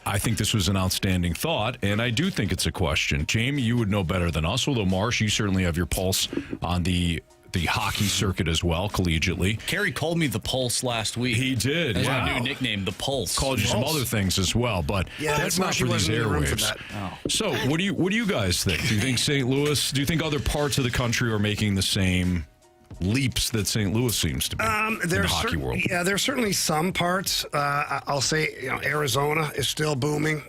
I think this was an outstanding thought, and I do think it's a question. Jamie, you would know better than us, although Marsh, you certainly have your pulse on the hockey circuit as well, collegiately. Carey called me the Pulse last week. He did. That's yeah. my new nickname, the Pulse. Called you some other things as well, but that's not for these airwaves. So, what do you guys think? Do you think St. Louis? Do you think other parts of the country are making the same leaps that St. Louis seems to be in the hockey world? Yeah, there's certainly some parts. I'll say, Arizona is still booming.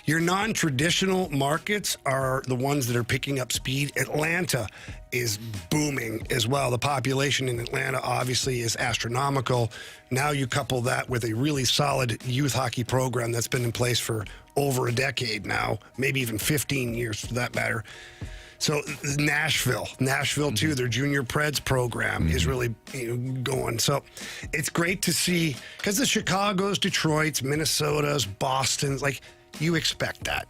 Your non-traditional markets are the ones that are picking up speed. Atlanta is booming as well. The population in Atlanta obviously is astronomical. Now you couple that with a really solid youth hockey program that's been in place for over a decade now, maybe even 15 years for that matter. So Nashville too, their junior Preds program is really going. So it's great to see, because the Chicago's, Detroit's, Minnesota's, Boston's, like, you expect that.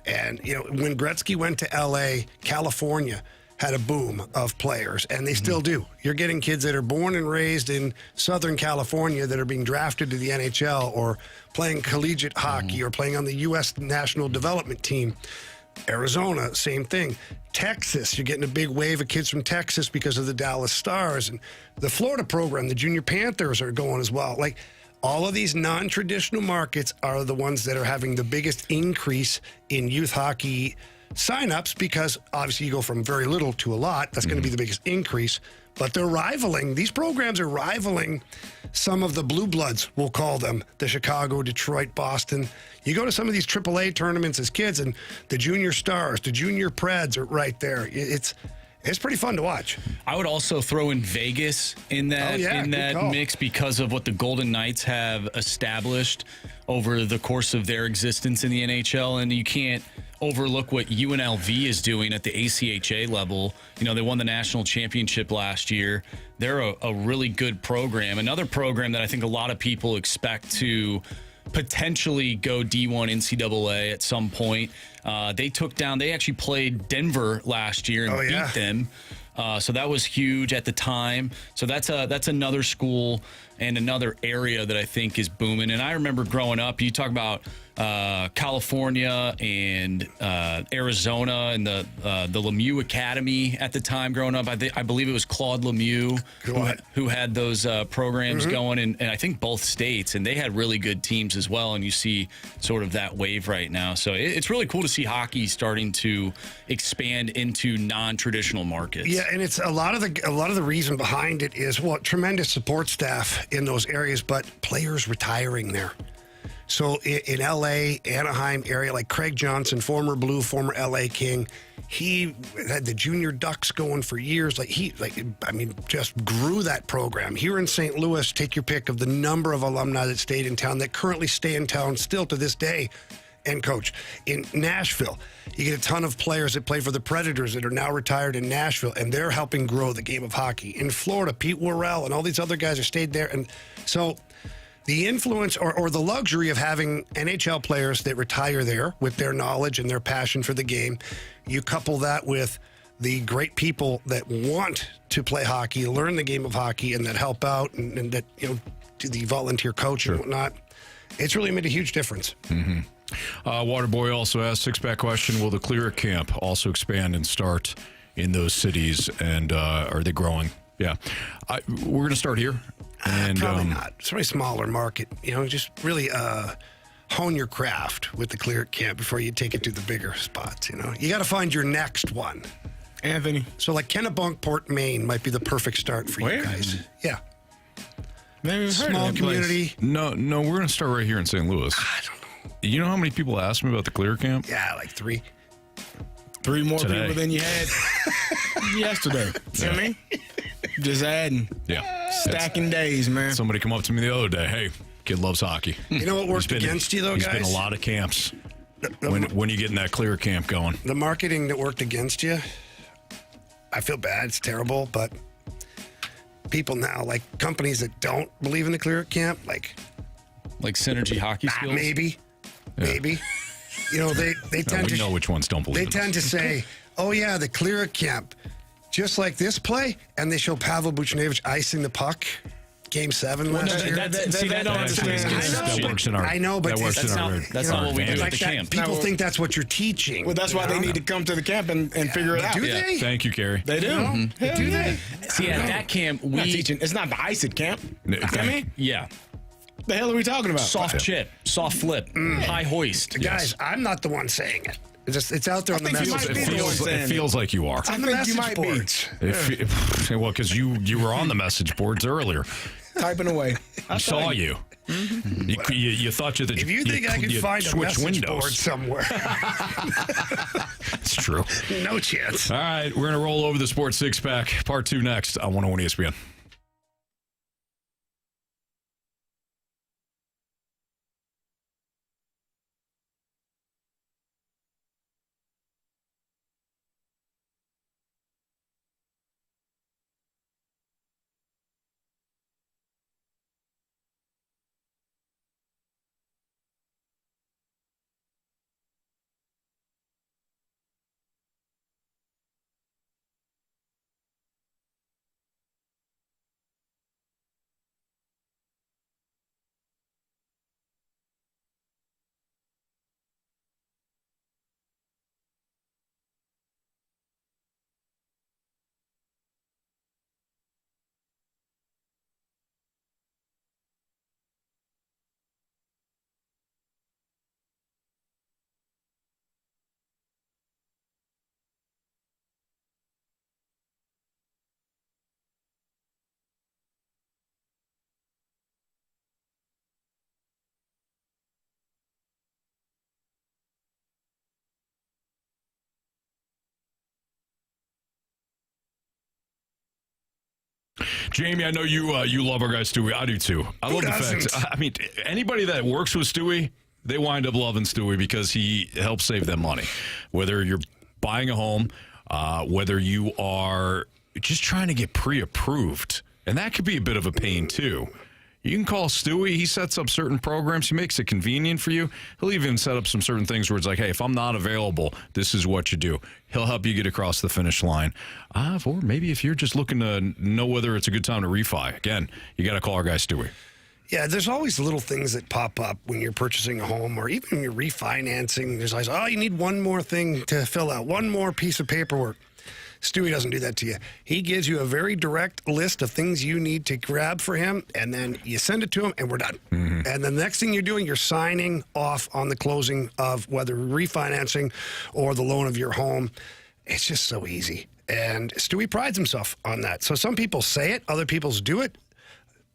And, when Gretzky went to L.A., California had a boom of players, and they still do. You're getting kids that are born and raised in Southern California that are being drafted to the NHL or playing collegiate hockey or playing on the U.S. national development team. Arizona, same thing. Texas, you're getting a big wave of kids from Texas because of the Dallas Stars. And the Florida program, the Junior Panthers are going as well. Like, all of these non-traditional markets are the ones that are having the biggest increase in youth hockey signups, because obviously you go from very little to a lot. That's going to be the biggest increase. But these programs are rivaling some of the blue bloods, we'll call them, the Chicago, Detroit, Boston. You go to some of these AAA tournaments as kids, and the junior stars, the junior Preds are right there. It's pretty fun to watch. I would also throw in Vegas in that mix, because of what the Golden Knights have established over the course of their existence in the NHL, and you can't overlook what UNLV is doing at the ACHA level. They won the national championship last year. They're a really good program. Another program that I think a lot of people expect to potentially go D1 NCAA at some point. They actually played Denver last year and beat them. So that was huge at the time. So that's another school and another area that I think is booming. And I remember growing up, you talk about California and Arizona and the Lemieux Academy at the time growing up. I believe it was Claude Lemieux who had those programs going, and I think both states, and they had really good teams as well. And you see sort of that wave right now. So it's really cool to see hockey starting to expand into non-traditional markets. Yeah, and it's a lot of the reason behind it is tremendous support staff in those areas, but players retiring there. So in L.A., Anaheim area, like Craig Johnson, former Blue, former L.A. King, he had the junior Ducks going for years. Just grew that program. Here in St. Louis, take your pick of the number of alumni that stayed in town, that currently stay in town still to this day. and coach. In Nashville, you get a ton of players that play for the Predators that are now retired in Nashville, and they're helping grow the game of hockey. In Florida, Pete Worrell and all these other guys have stayed there. And so the influence or the luxury of having NHL players that retire there with their knowledge and their passion for the game, you couple that with the great people that want to play hockey, learn the game of hockey, and that help out and that, do the volunteer coach and whatnot. It's really made a huge difference. Mm-hmm. Waterboy also asked, six-pack question, will the Clear Camp also expand and start in those cities, and are they growing? Yeah. We're going to start here. And probably not. It's a very smaller market. Just really hone your craft with the Clear Camp before you take it to the bigger spots. You got to find your next one. Anthony. So like Kennebunkport, Maine might be the perfect start for you guys. Yeah. Never heard Small of that community. place. No, we're going to start right here in St. Louis. I don't know. You know how many people asked me about the Clear Camp? Yeah, like 3. 3 more Today. people than you had yesterday. You know what I mean? Just adding. Yeah. Stacking days, man. Somebody come up to me the other day. Hey, kid loves hockey. You know what worked against you, though, He's guys? been a lot of camps when you get in that Clear Camp going. The marketing that worked against you, I feel bad. It's terrible, but people now, like companies that don't believe in the Clear Camp, like Synergy Hockey Skills? Maybe. They tend we know which ones don't believe They in tend to say, oh, yeah, the Clear Camp, just like this play, and they show Pavel Buchnevich icing the puck. Game 7 last year. They don't understand. That works in our. I know, but that works in our. That's not what we do at the camp. People think that's what you're teaching. Well, that's why they need to come to the camp and figure it out. Do they? Thank you, Carey. They do. Mm-hmm. Do they? See, at that camp, We're not teaching. It's not the ice at camp. I mean, yeah. the hell are we talking about? Soft chip, soft flip, high hoist. Guys, I'm not the one saying it. It's out there on the think you message might be the one saying it feels like you are. on the think you message might be. boards. Well, because you were on the message boards earlier. Typing away. I saw you. You thought you. If you think I could find a switch message board windows. somewhere, It's true. no chance. All right, we're gonna roll over the Sports Six Pack Part 2 next on 101 ESPN. Jamie, I know you love our guy Stewie. I do too. I love the fact. I mean, anybody that works with Stewie, they wind up loving Stewie because he helps save them money. Whether you're buying a home, whether you are just trying to get pre-approved, and that could be a bit of a pain too. You can call Stewie. He sets up certain programs. He makes it convenient for you. He'll even set up some certain things where it's like, hey, if I'm not available, this is what you do. He'll help you get across the finish line. Or maybe if you're just looking to know whether it's a good time to refi. Again, you got to call our guy Stewie. Yeah, there's always little things that pop up when you're purchasing a home or even when you're refinancing. There's always, you need one more thing to fill out, one more piece of paperwork. Stewie doesn't do that to you. He gives you a very direct list of things you need to grab for him, and then you send it to him, and we're done. Mm-hmm. And the next thing you're doing, you're signing off on the closing of whether refinancing or the loan of your home. It's just so easy. And Stewie prides himself on that. So some people say it, other people do it.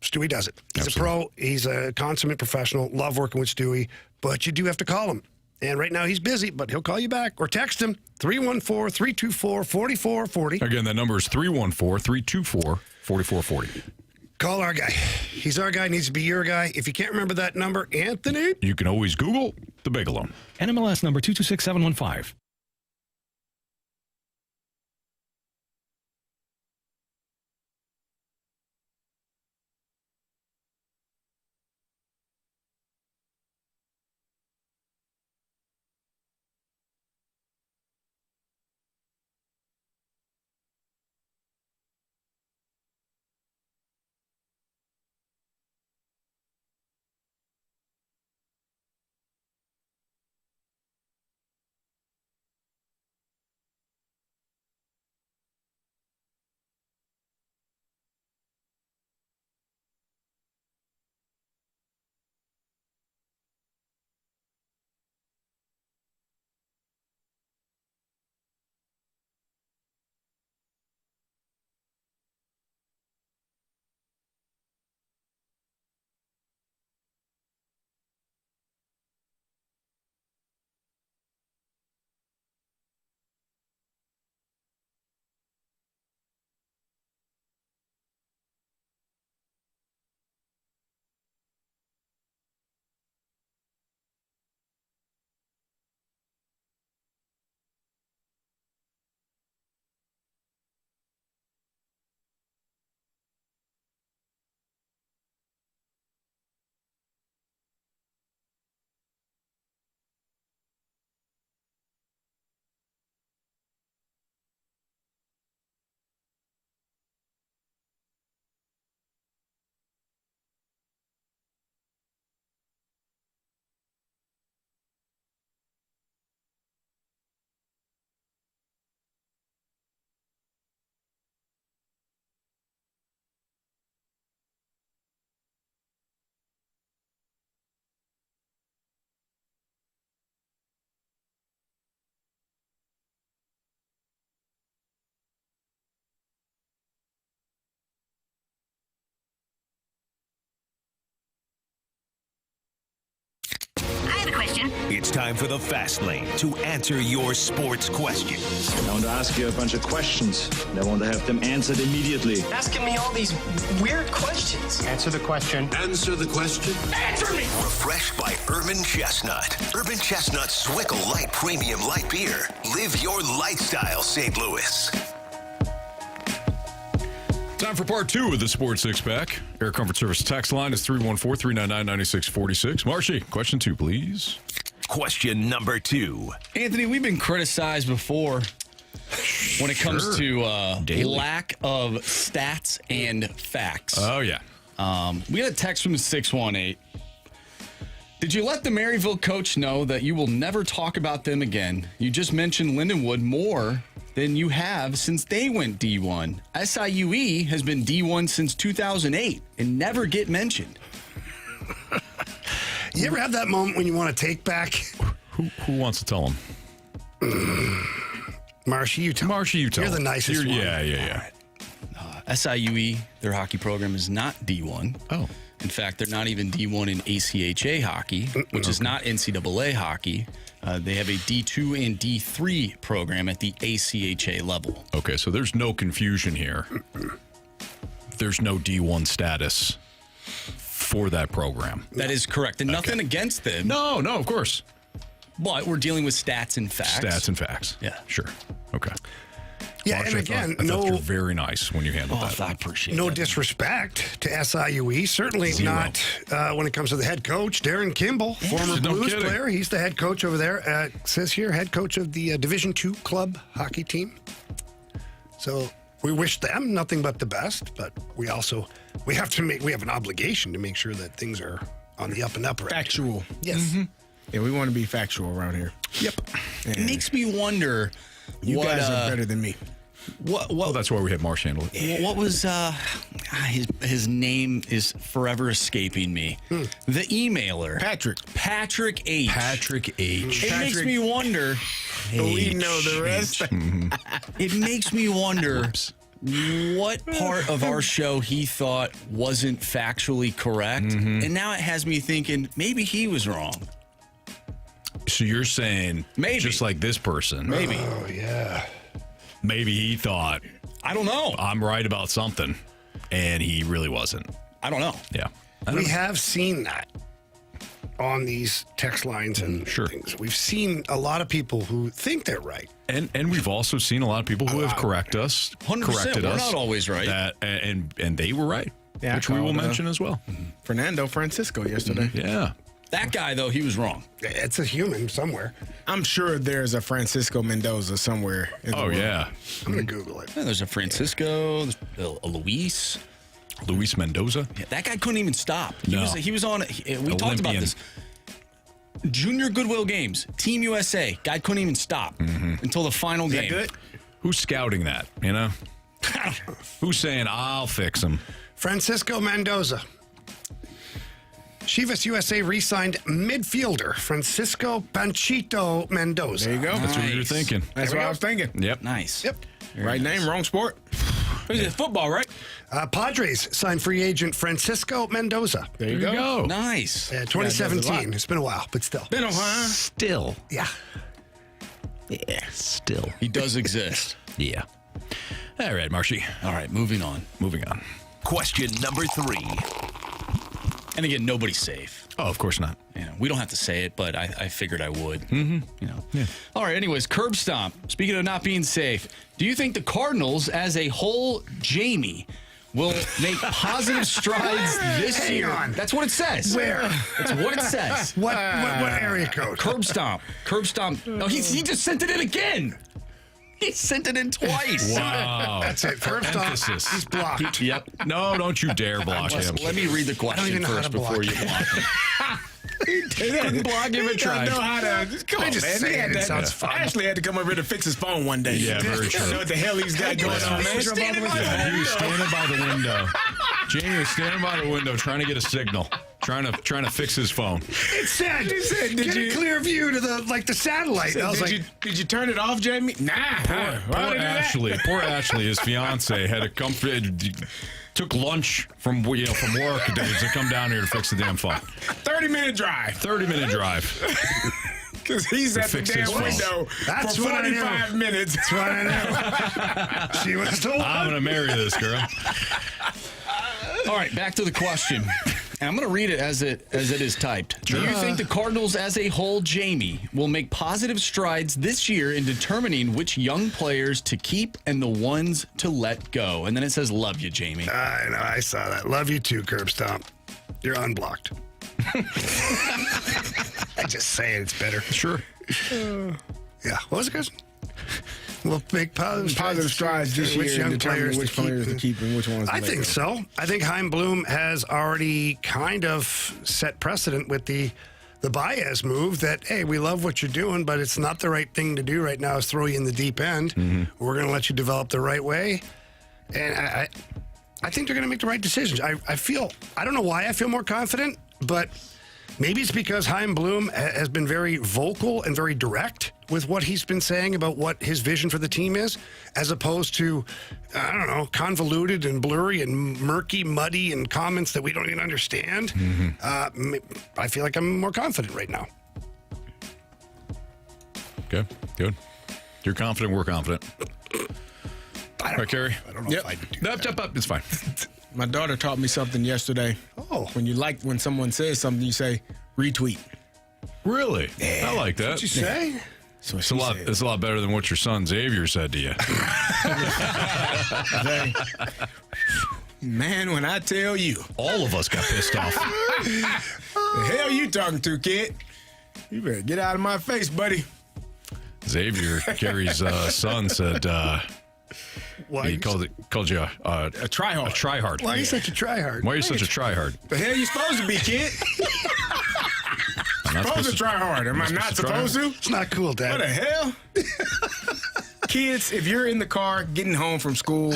Stewie does it. He's Absolutely. A pro. He's a consummate professional. Love working with Stewie, but you do have to call him. And right now he's busy, but he'll call you back or text him, 314-324-4440. Again, that number is 314-324-4440. Call our guy. He's our guy, needs to be your guy. If you can't remember that number, Anthony. You can always Google the the Bigelow. NMLS number 226715. It's time for the Fast Lane to answer your sports question. I want to ask you a bunch of questions, and I want to have them answered immediately. Asking me all these weird questions. Answer the question. Answer the question. Answer me! Refreshed by Urban Chestnut. Urban Chestnut Swickle Light Premium Light Beer. Live your lifestyle, St. Louis. Time for part two of the Sports Six Pack. Air Comfort Service text line is 314-399-9646. Marshy, question two, please. Question number 2. Anthony, we've been criticized before when it comes to lack of stats and facts. Oh, yeah. We got a text from 618. Did you let the Maryville coach know that you will never talk about them again? You just mentioned Lindenwood more than you have since they went D1. SIUE has been D1 since 2008 and never get mentioned. You ever have that moment when you want to take back? Who wants to tell him? Marshy, you tell. Marshy, you tell. You're the nicest one. Yeah. SIUE, their hockey program is not D1. Oh. In fact, they're not even D1 in ACHA hockey, which is not NCAA hockey. They have a D2 and D3 program at the ACHA level. Okay, so there's no confusion here. There's no D1 status for that program. That is correct. And nothing against them. No, of course. But we're dealing with stats and facts. Stats and facts. Yeah. Sure. Okay. Yeah, Marsh, and again, I thought you were very nice when you handled that. I appreciate no that. disrespect to SIUE. Certainly Zero. not when it comes to the head coach, Darren Kimball, former No Blues kidding. player. He's the head coach over there. It says here, head coach of the Division II club hockey team. So we wish them nothing but the best, but we have an obligation to make sure that things are on the up and up. Factual. Yes. Mm-hmm. Yeah, we want to be factual around here. Yep. It makes me wonder. You guys are better than me. Well, that's why we had Marsh handle it. What was his name is forever escaping me. The emailer. Patrick H. Patrick H. It makes me wonder. We know the rest. It makes me wonder what part of our show he thought wasn't factually correct. And now it has me thinking maybe he was wrong. So you're saying Maybe. just like this person. Maybe. Oh, yeah. Maybe he thought, I don't know. I'm right about something, and he really wasn't. I don't know. Yeah. We have seen that. on these text lines and things. We've seen a lot of people who think they're right. And we've also seen a lot of people who have corrected us. 100%. We're not always right. And they were right, Yeah, which we will mention as well. Fernando Francisco yesterday. Yeah. That guy, though, he was wrong. It's a human somewhere. I'm sure there's a Francisco Mendoza somewhere. In the world. Yeah. I'm going to Google it. Yeah, there's a Francisco, a Luis Mendoza. Yeah, that guy couldn't even stop. He was on. We talked about Olympian. this. Junior Goodwill Games, Team USA. Guy couldn't even stop until the final game. Good? Who's scouting that? You know, who's saying I'll fix him? Francisco Mendoza. Chivas USA re-signed midfielder Francisco Panchito Mendoza. There you go. That's what you were thinking. That's what I was thinking. Yep. Nice. Yep. Right name, wrong sport. Football, right? Padres signed free agent Francisco Mendoza. There you go. Nice. 2017. It's been a while, but still. Been a while. Still. Yeah. Yeah. Still. He does exist. Yeah. All right, Marshy. All right, moving on. Question number 3. And again, nobody's safe. Oh, of course not. We don't have to say it, but I figured I would. Yeah. All right, anyways, curb stomp. Speaking of not being safe, do you think the Cardinals as a whole, Jamie, will make positive strides this year? On. That's what it says. Where? That's what it says. What area code? Curb stomp. Curb stomp. No, he just sent it in again. He sent it in twice. Wow. That's it. First off, he's blocked. Yep. No, don't you dare block him. Let me read the question first before you block him. Couldn't block him and tried. Know how to, come on, just man. say it. It sounds fun. Ashley had to come over here to fix his phone one day. Yeah, very true. I know what the hell he's got going on, man. He was standing by the window. Jamie was standing by the window trying to get a signal, trying to fix his phone. It said, get a clear view to the satellite. I was Did you turn it off, Jamie? Nah. Poor Ashley, his fiance, had to come. Took lunch from work to come down here to fix the damn phone. 30-minute drive. 30-minute drive. Because he's at the damn window for 45 minutes. That's what I knew. She was the one. I'm going to marry this girl. All right, back to the question. And I'm going to read it as it is typed. Do you think the Cardinals as a whole, Jamie, will make positive strides this year in determining which young players to keep and the ones to let go? And then it says, love you, Jamie. I know. I saw that. Love you too, Curb Stomp. You're unblocked. I just say it. It's better. Sure. Yeah. What was the question? We'll make positive strides this year in determining which players to keep and which ones to I let think go. so. I think Chaim Bloom has already kind of set precedent with the Baez move that, hey, we love what you're doing, but it's not the right thing to do right now is throw you in the deep end. We're going to let you develop the right way. And I think they're going to make the right decisions. I don't know why I feel more confident, but maybe it's because Chaim Bloom has been very vocal and very direct with what he's been saying about what his vision for the team is, as opposed to, I don't know, convoluted and blurry and murky, muddy, and comments that we don't even understand. I feel like I'm more confident right now. Okay, good. You're confident, we're confident. All right, Carey? I don't know if I do that. Up. It's fine. My daughter taught me something yesterday. Oh. When someone says something, you say, retweet. Really? Yeah. I like that. What'd you say? It's a lot better than what your son Xavier said to you. Man, when I tell you. All of us got pissed off. The hell you talking to, kid? You better get out of my face, buddy. Xavier, Carey's son, said he called you a tryhard. A tryhard. Why are you such a tryhard? Why are you such a tryhard? The hell you supposed to be, kid? I'm supposed to try hard. Am I not supposed to? It's not cool, Dad. What the hell? Kids, if you're in the car getting home from school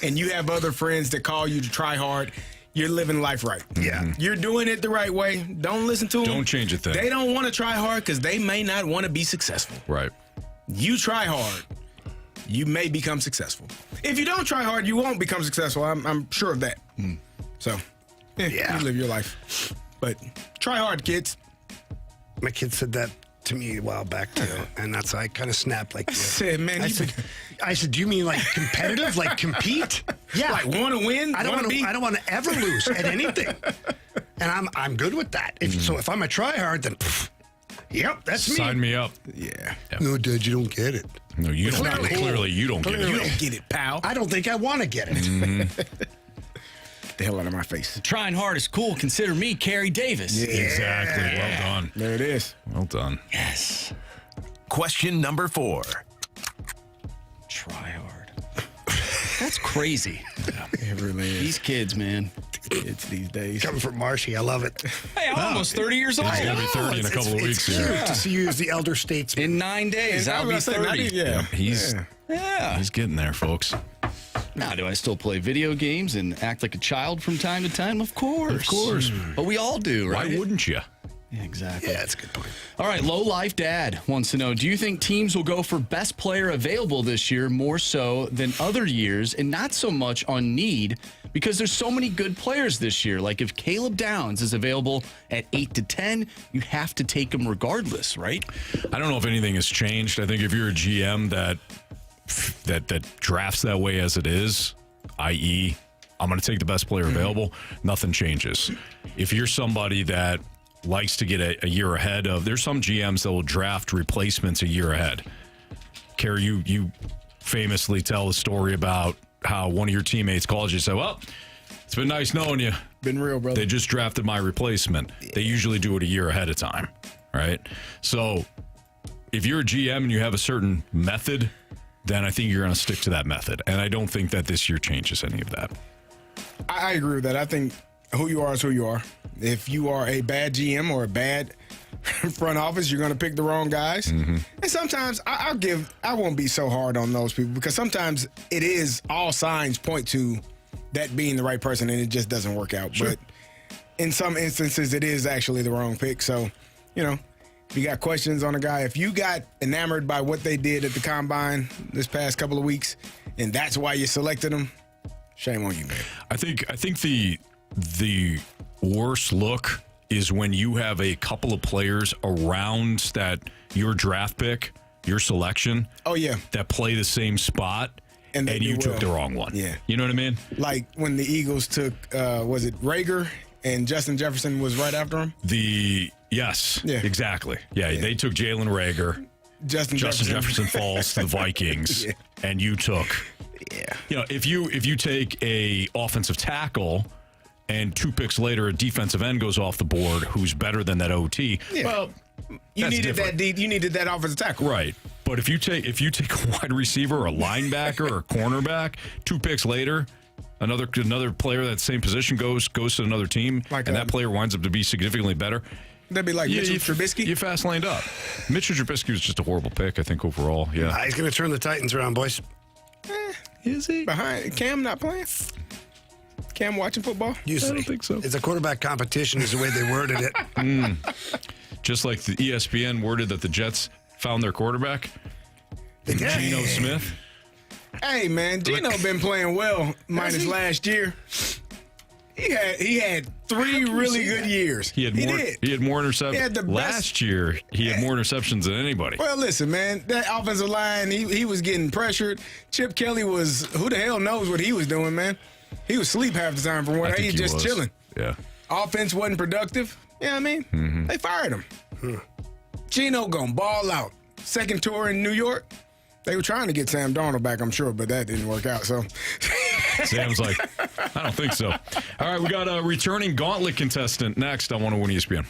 and you have other friends that call you to try hard, you're living life right. Yeah. You're doing it the right way. Don't listen to them. Don't change a thing. They don't want to try hard because they may not want to be successful. Right. You try hard, you may become successful. If you don't try hard, you won't become successful. I'm sure of that. So, you live your life. But try hard, kids. My kid said that to me a while back too, and that's I kind of snapped like. Man, I said, do you mean like competitive, like compete? Yeah, like want to win? I don't want to ever lose at anything. And I'm good with that. So if I'm a tryhard, then yep, that's me. Sign me up. Yeah. No, Dad, you don't get it. No, you don't. Clearly, you don't get it. You don't get it, pal. I don't think I want to get it. Get the hell out of my face. Trying hard is cool. Consider me Carey Davis. Yeah. Exactly. Well done. There it is. Well done. Yes. Question number 4. Try hard. That's crazy. It really is. These kids, man. Kids these days. Coming from Marshy, I love it. Hey, I'm almost 30 years old. He's going to be 30 in a couple of weeks It's here. cute to see you as the elder statesman. In 9 days, I'll be 30. Yeah. He's getting there, folks. Now, do I still play video games and act like a child from time to time? Of course. Of course. But we all do, right? Why wouldn't you? Yeah, exactly. Yeah, that's a good point. All right, Low Life Dad wants to know, do you think teams will go for best player available this year more so than other years and not so much on need because there's so many good players this year? Like if Caleb Downs is available at 8 to 10, you have to take him regardless, right? I don't know if anything has changed. I think if you're a GM that drafts that way as it is, i.e., I'm going to take the best player available, nothing changes. If you're somebody that likes to get a year ahead of, there's some GMs that will draft replacements a year ahead. Carey, you famously tell a story about how one of your teammates called you and said, well, it's been nice knowing you. Been real, brother. They just drafted my replacement. They usually do it a year ahead of time, right? So if you're a GM and you have a certain method, then I think you're going to stick to that method. And I don't think that this year changes any of that. I agree with that. I think who you are is who you are. If you are a bad GM or a bad front office, you're going to pick the wrong guys. And sometimes I won't be so hard on those people because sometimes it is all signs point to that being the right person and it just doesn't work out. Sure. But in some instances, it is actually the wrong pick. So, if you got questions on a guy, if you got enamored by what they did at the combine this past couple of weeks and that's why you selected them, shame on you, man. I think the worst look is when you have a couple of players around that your draft pick, your selection. Oh, yeah. That play the same spot and you took the wrong one. Yeah. You know what I mean? Like when the Eagles took, was it Rager and Justin Jefferson was right after him? Yes. Yeah. Exactly. Yeah. They took Jalen Rager. Justin Jefferson falls to the Vikings, and you took. Yeah. If you take a offensive tackle, and 2 picks later a defensive end goes off the board who's better than that OT. Yeah. Well, you needed that offensive tackle, right? But if you take a wide receiver, or a linebacker, or a cornerback, 2 picks later, another player that same position goes to another team, and that player winds up to be significantly better. That'd be like Mitchell Trubisky. You fast laned up. Mitchell Trubisky was just a horrible pick, I think, overall. Yeah, He's going to turn the Titans around, boys. Is he? Behind Cam not playing? Cam watching football? Usually. I don't think so. It's a quarterback competition is the way they worded it. Just like the ESPN worded that the Jets found their quarterback, Geno Smith. Hey, man, Geno been playing well minus last year. He had 3 really good years. He had more interceptions. Last year, he had more interceptions than anybody. Well, listen, man, that offensive line, he was getting pressured. Chip Kelly was, who the hell knows what he was doing, man? He was asleep half the time from what he was just chilling. Yeah. Offense wasn't productive. You know what I mean? They fired him. Geno gonna ball out. Second tour in New York. They were trying to get Sam Darnold back, I'm sure, but that didn't work out. So Sam's like, I don't think so. All right, we got a returning Gauntlet contestant next on 101 ESPN.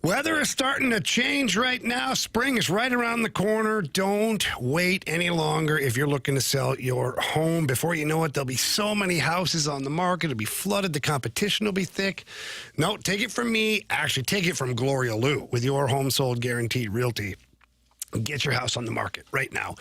Weather is starting to change right now. Spring is right around the corner. Don't wait any longer if you're looking to sell your home. Before you know it, there'll be so many houses on the market. It'll be flooded. The competition will be thick. No, take it from me. Actually, take it from Gloria Lou with your Home Sold Guaranteed Realty. Get your house on the market right now.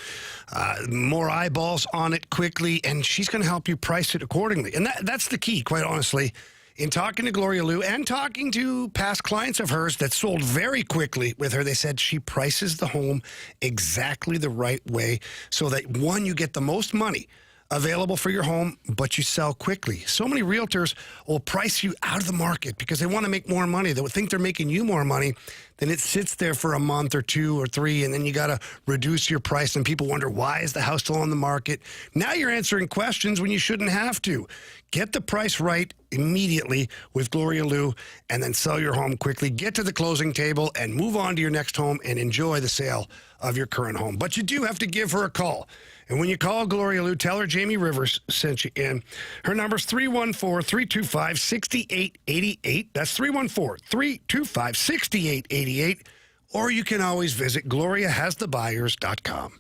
More eyeballs on it quickly, and she's going to help you price it accordingly. And that's the key, quite honestly. In talking to Gloria Lou and talking to past clients of hers that sold very quickly with her, they said she prices the home exactly the right way so that, one, you get the most money available for your home, but you sell quickly. So many realtors will price you out of the market because they want to make more money. They would think they're making you more money. Then it sits there for a month or 2 or 3, and then you got to reduce your price, and people wonder, why is the house still on the market? Now you're answering questions when you shouldn't have to. Get the price right immediately with Gloria Lou, and then sell your home quickly. Get to the closing table and move on to your next home and enjoy the sale of your current home. But you do have to give her a call. And when you call Gloria Lou, tell her Jamie Rivers sent you in. Her number's 314-325-6888. That's 314-325-6888. Or you can always visit GloriaHasTheBuyers.com.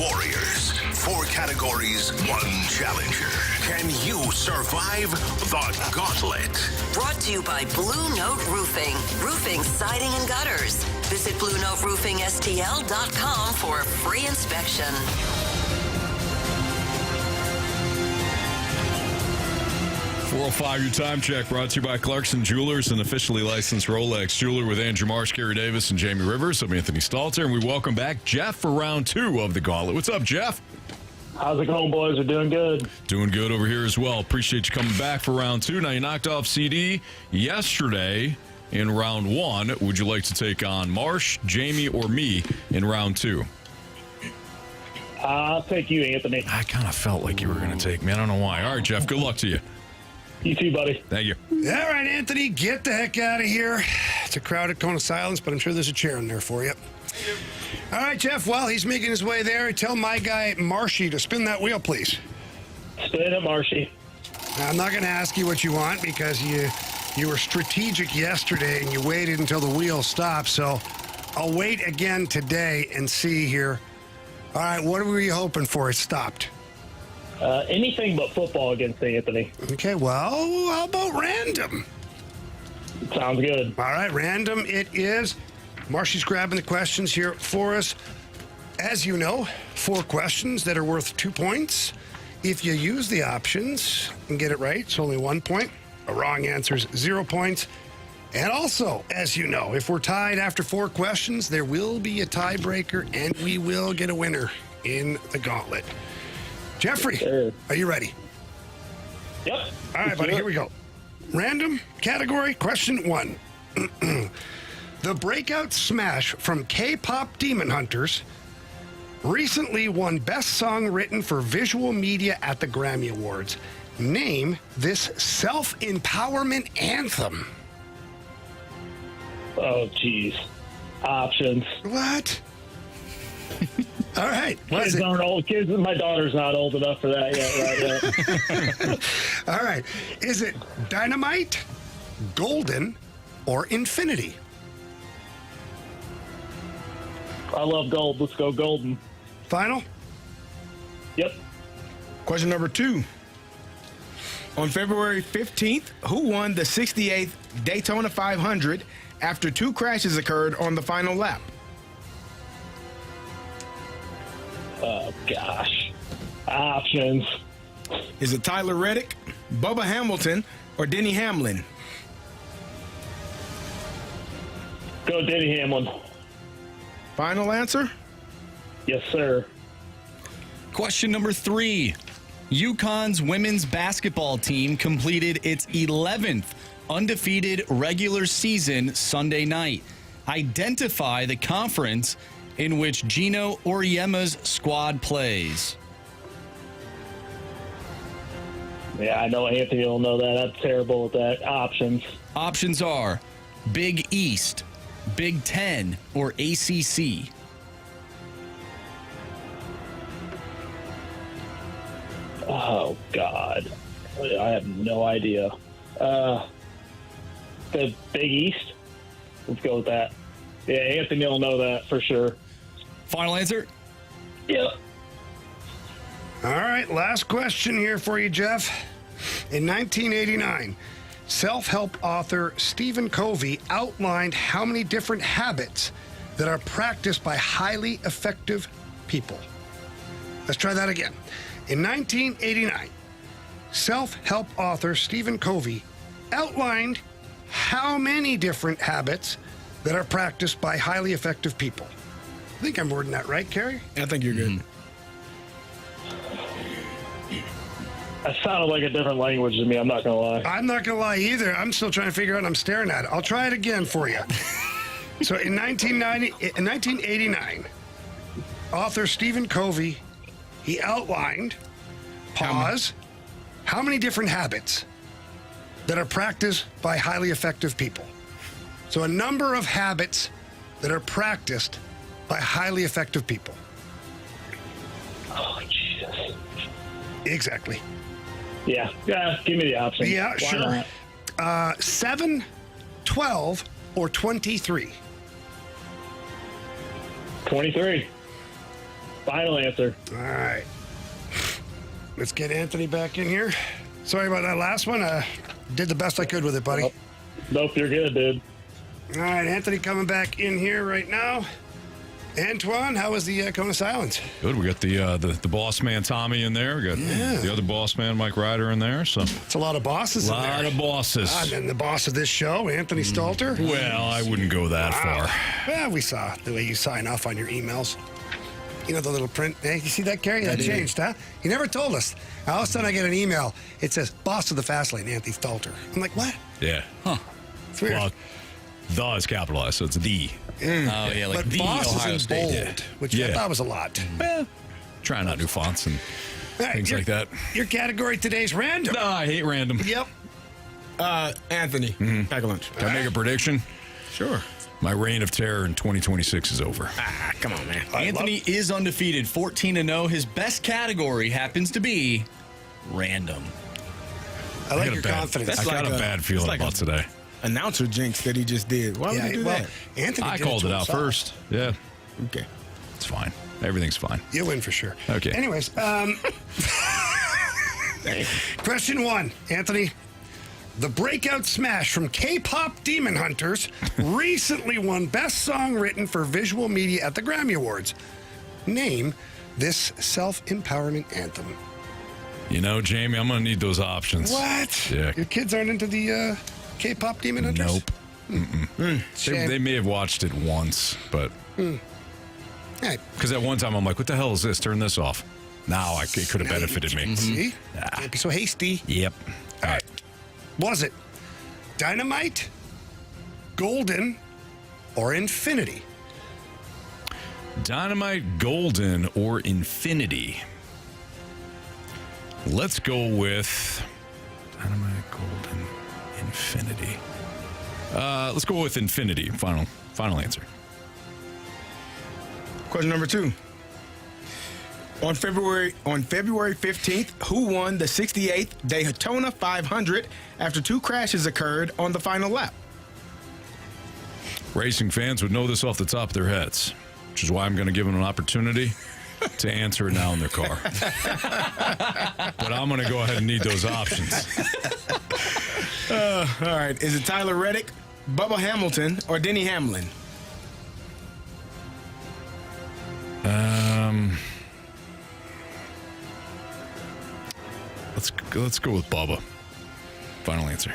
Warriors. 4 categories, 1 challenger. Can you survive the Gauntlet? Brought to you by Blue Note Roofing. Roofing, siding, and gutters. Visit BlueNoteRoofingSTL.com for a free inspection. 4:05, your time check brought to you by Clarkson Jewelers, an officially licensed Rolex jeweler with Andrew Marsh, Carey Davis, and Jamie Rivers. I'm Anthony Stalter, and we welcome back Jeff for round 2 of the Gauntlet. What's up, Jeff? How's it going, boys? We're doing good. Doing good over here as well. Appreciate you coming back for round 2. Now, you knocked off CD yesterday in round 1. Would you like to take on Marsh, Jamie, or me in round 2? I'll take you, Anthony. I kind of felt like you were going to take me. I don't know why. All right, Jeff, good luck to you. You too, buddy. Thank you. All right, Anthony, get the heck out of here. It's a crowded cone of silence, but I'm sure there's a chair in there for you. All right, Jeff, while he's making his way there, tell my guy Marshy to spin that wheel, please. Spin it, Marshy. I'm not going to ask you what you want because you were strategic yesterday and you waited until the wheel stopped. So I'll wait again today and see here. All right, what were you hoping for? It stopped. Anything but football against Anthony. Okay, well, how about random? Sounds good. All right, random it is. Marshy's grabbing the questions here for us. As you know, 4 questions that are worth 2 points. If you use the options and get it right, it's only 1 point. A wrong answer is 0 points. And also, as you know, if we're tied after 4 questions, there will be a tiebreaker and we will get a winner in the gauntlet. Jeffrey, are you ready? Yep. All right, buddy, here we go. Random category, question 1. The breakout smash from K-pop Demon Hunters recently won Best Song Written for Visual Media at the Grammy Awards. Name this self-empowerment anthem. Oh, geez. Options. What? All right. What Kids aren't old. Kids, my daughter's not old enough for that yet, right? All right. Is it Dynamite, Golden, or Infinity? I love gold. Let's go golden. Final? Yep. Question number 2. On February 15th, who won the 68th Daytona 500 after 2 crashes occurred on the final lap? Oh, gosh. Options. Is it Tyler Reddick, Bubba Hamilton, or Denny Hamlin? Go Denny Hamlin. Final answer? Yes, sir. Question number 3. UConn's women's basketball team completed its 11th undefeated regular season Sunday night. Identify the conference in which Gino Auriemma's squad plays. Yeah, I know Anthony will know that. I'm terrible at that. Options. Options are Big East, Big Ten, or ACC. Oh, God. I have no idea. The Big East? Let's go with that. Yeah, Anthony will know that for sure. Final answer? Yep. All right, last question here for you, Jeff. In 1989, self-help author Stephen Covey outlined how many different habits that are practiced by highly effective people. Let's try that again. In 1989, self-help author Stephen Covey outlined how many different habits that are practiced by highly effective people. I think I'm wording that right, Carey? I think you're good. That sounded like a different language to me. I'm not going to lie. I'm not going to lie either. I'm still trying to figure out. I'm staring at it. I'll try it again for you. So in 1989, author Stephen Covey, he outlined, how many different habits that are practiced by highly effective people. So a number of habits that are practiced by highly effective people. Oh, Jesus. Exactly. Yeah, give me the option. Yeah, Why sure. not? 7, 12, or 23? 23. Final answer. All right. Let's get Anthony back in here. Sorry about that last one. Did the best I could with it, buddy. Nope, you're good, dude. All right, Anthony coming back in here right now. Antoine, how was the Cone of Silence? Good. We got the boss man Tommy in there. We got the other boss man Mike Ryder in there. So it's a lot of bosses. A lot of bosses. And then the boss of this show, Anthony Stalter. Well, I wouldn't go that far. Well, we saw the way you sign off on your emails. You know the little print. Hey, you see that, Carey? That changed, huh? You never told us. All of a sudden, I get an email. It says, "Boss of the Fast Lane, Anthony Stalter." I'm like, what? Yeah. Huh. It's weird. Well, the is capitalized, so it's the. Oh, yeah, like but the boss Ohio is in State. bold, which I thought was a lot. Well, trying out new fonts and things like that. Your category today is random. No, I hate random. Yep. Anthony, pack a lunch. Can I make a prediction? Sure. My reign of terror in 2026 is over. Come on, man. Anthony is undefeated, 14-0. His best category happens to be random. I like your confidence. I got a bad feeling about today. Announcer jinx that he just did. Why would he do that? Anthony I did called to it out himself. first. Yeah. Okay. It's fine. Everything's fine. You win for sure. Okay. Anyways, question 1, Anthony. The breakout smash from K-pop Demon Hunters recently won Best Song Written for Visual Media at the Grammy Awards. Name this self-empowerment anthem. You know, Jamie, I'm going to need those options. What? Yeah. Your kids aren't into the K-pop Demon Hunters? Nope. They may have watched it once, but... Because at one time I'm like, what the hell is this? Turn this off. Now it could have benefited me. See? Can't be so hasty. Yep. All right. Was it Dynamite, Golden, or Infinity? Dynamite, Golden, or Infinity? Let's go with Dynamite, Golden, Infinity. Let's go with Infinity. Final answer. Question number 2. On February 15th, who won the 68th Daytona 500 after 2 crashes occurred on the final lap? Racing fans would know this off the top of their heads, which is why I'm going to give them an opportunity to answer it now in their car. But I'm going to go ahead and need those options. All right. Is it Tyler Reddick, Bubba Hamilton, or Denny Hamlin? Let's go with Bubba. Final answer.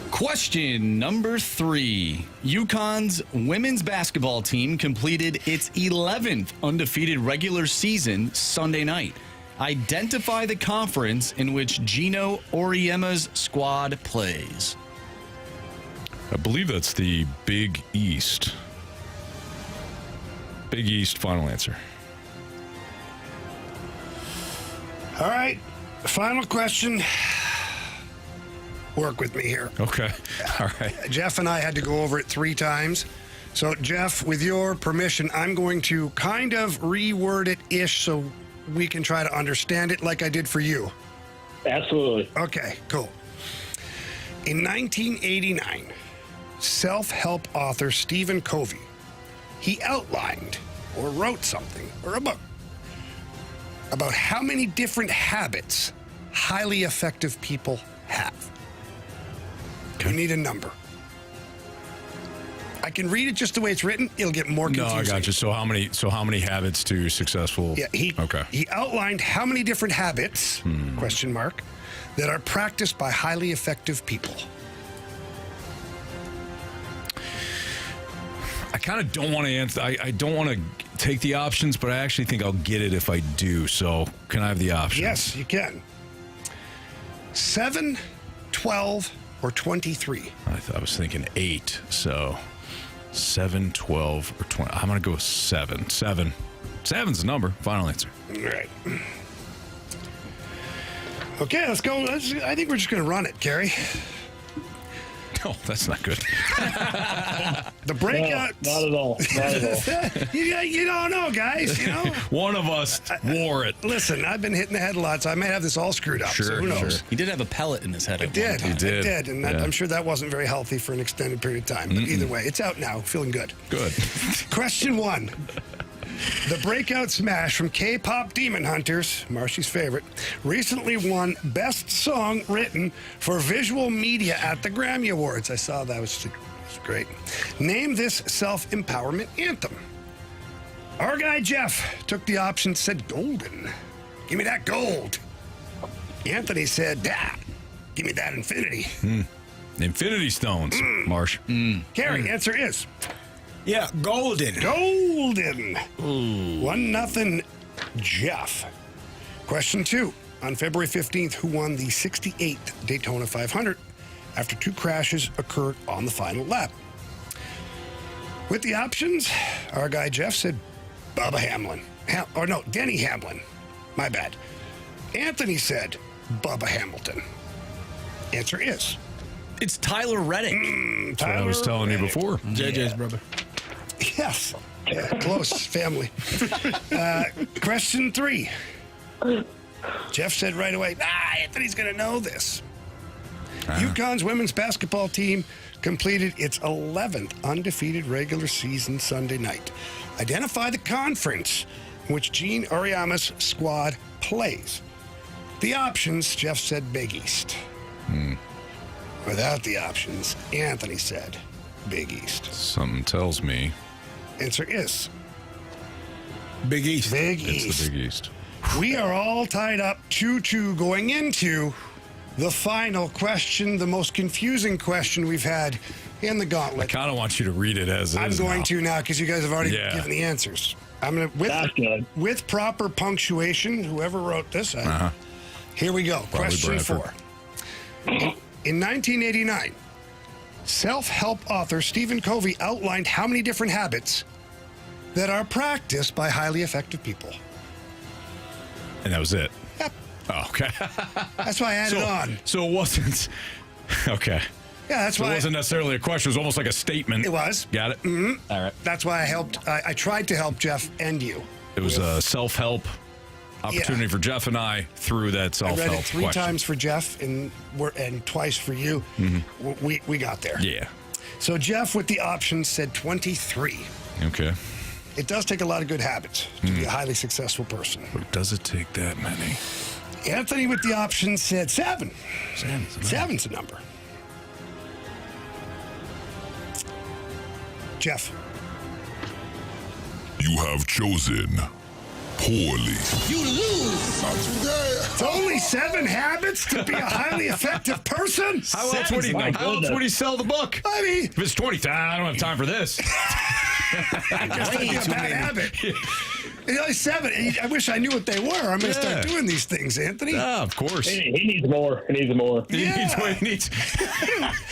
Question number 3. UConn's women's basketball team completed its 11th undefeated regular season Sunday night. Identify the conference in which Gino Auriemma's squad plays. I believe that's the Big East. Big East, final answer. All right. Final question. Work with me here. Okay. All right. Jeff and I had to go over it 3 times. So, Jeff, with your permission, I'm going to kind of reword it-ish so we can try to understand it like I did for you. Absolutely. Okay, cool. In 1989, self-help author Stephen Covey, he outlined or wrote something or a book about how many different habits highly effective people have. You need a number. I can read it just the way it's written. It'll get more confusing. No, I got you. So how many habits to successful? Yeah, he outlined how many different habits, question mark, that are practiced by highly effective people. I kind of don't want to answer. I don't want to take the options, but I actually think I'll get it if I do. So can I have the options? Yes, you can. 7, 12, or 23. I was thinking 8. So 7, 12, or 20. I'm going to go 7. 7. 7's the number. Final answer. All right. Okay, let's go. I think we're just going to run it, Carey. No, that's not good. The breakout. No, not at all. Not at all. you don't know, guys. You know, one of us wore it. Listen, I've been hitting the head a lot, so I may have this all screwed up. Sure, so who knows? He did have a pellet in his head. I did. He did. And I'm sure that wasn't very healthy for an extended period of time. But either way, it's out now. Feeling good. Good. Question 1. The breakout smash from K-pop Demon Hunters, Marcy's favorite, recently won Best Song Written for Visual Media at the Grammy Awards. I saw that. It was great. Name this self-empowerment anthem. Our guy Jeff took the option, said golden. Give me that gold. Anthony said, give me that infinity. Infinity Stones, Marsh. Carey, answer is... Yeah, golden. Golden. 1-0, Jeff. Question 2. On February 15th, who won the 68th Daytona 500 after 2 crashes occurred on the final lap? With the options, our guy Jeff said Bubba Hamlin. Denny Hamlin. My bad. Anthony said Bubba Hamilton. Answer is... It's Tyler Reddick. That's what I was telling you before. JJ's brother. Yes. Yeah, close family. Question 3. Jeff said right away, Anthony's going to know this. UConn's women's basketball team completed its 11th undefeated regular season Sunday night. Identify the conference in which Gene Auriemma's squad plays. The options, Jeff said Big East. Without the options, Anthony said Big East. Something tells me Answer is Big East. Big it's East. the Big East. We are all tied up 2-2 going into the final question, the most confusing question we've had in the I Gauntlet. kind of want you to read it as I'm is going now. to now because you guys have already Yeah. given the answers. I'm going to with proper punctuation. Whoever wrote this, here we go. Question Bradford. 4. In 1989, self-help author Stephen Covey outlined how many different habits that are practiced by highly effective people. And that was it. Yep. Oh, okay. That's why I added on. So it wasn't. Okay. Yeah, that's So why it wasn't necessarily a question. It was almost like a statement. It was. Got it? Mm-hmm. All right. That's why I helped. I tried to help Jeff and you. It was a self-help opportunity for Jeff and I through that I self-help read it 3 question. times for Jeff and twice for you. We got there. Yeah. So Jeff with the options said 23. Okay. It does take a lot of good habits to be a highly successful person. But does it take that many? Anthony with the options said 7. Seven's a number. Jeff. You have chosen poorly. You lose. It's only 7 habits to be a highly effective person. How else would he sell the book? I mean, if it's 20, I don't have time for this. I guess that'd be a bad habit. You know, 7. I wish I knew what they were. I'm going to start doing these things, Anthony. Yeah, of course. He needs more. He needs more. Yeah. He needs.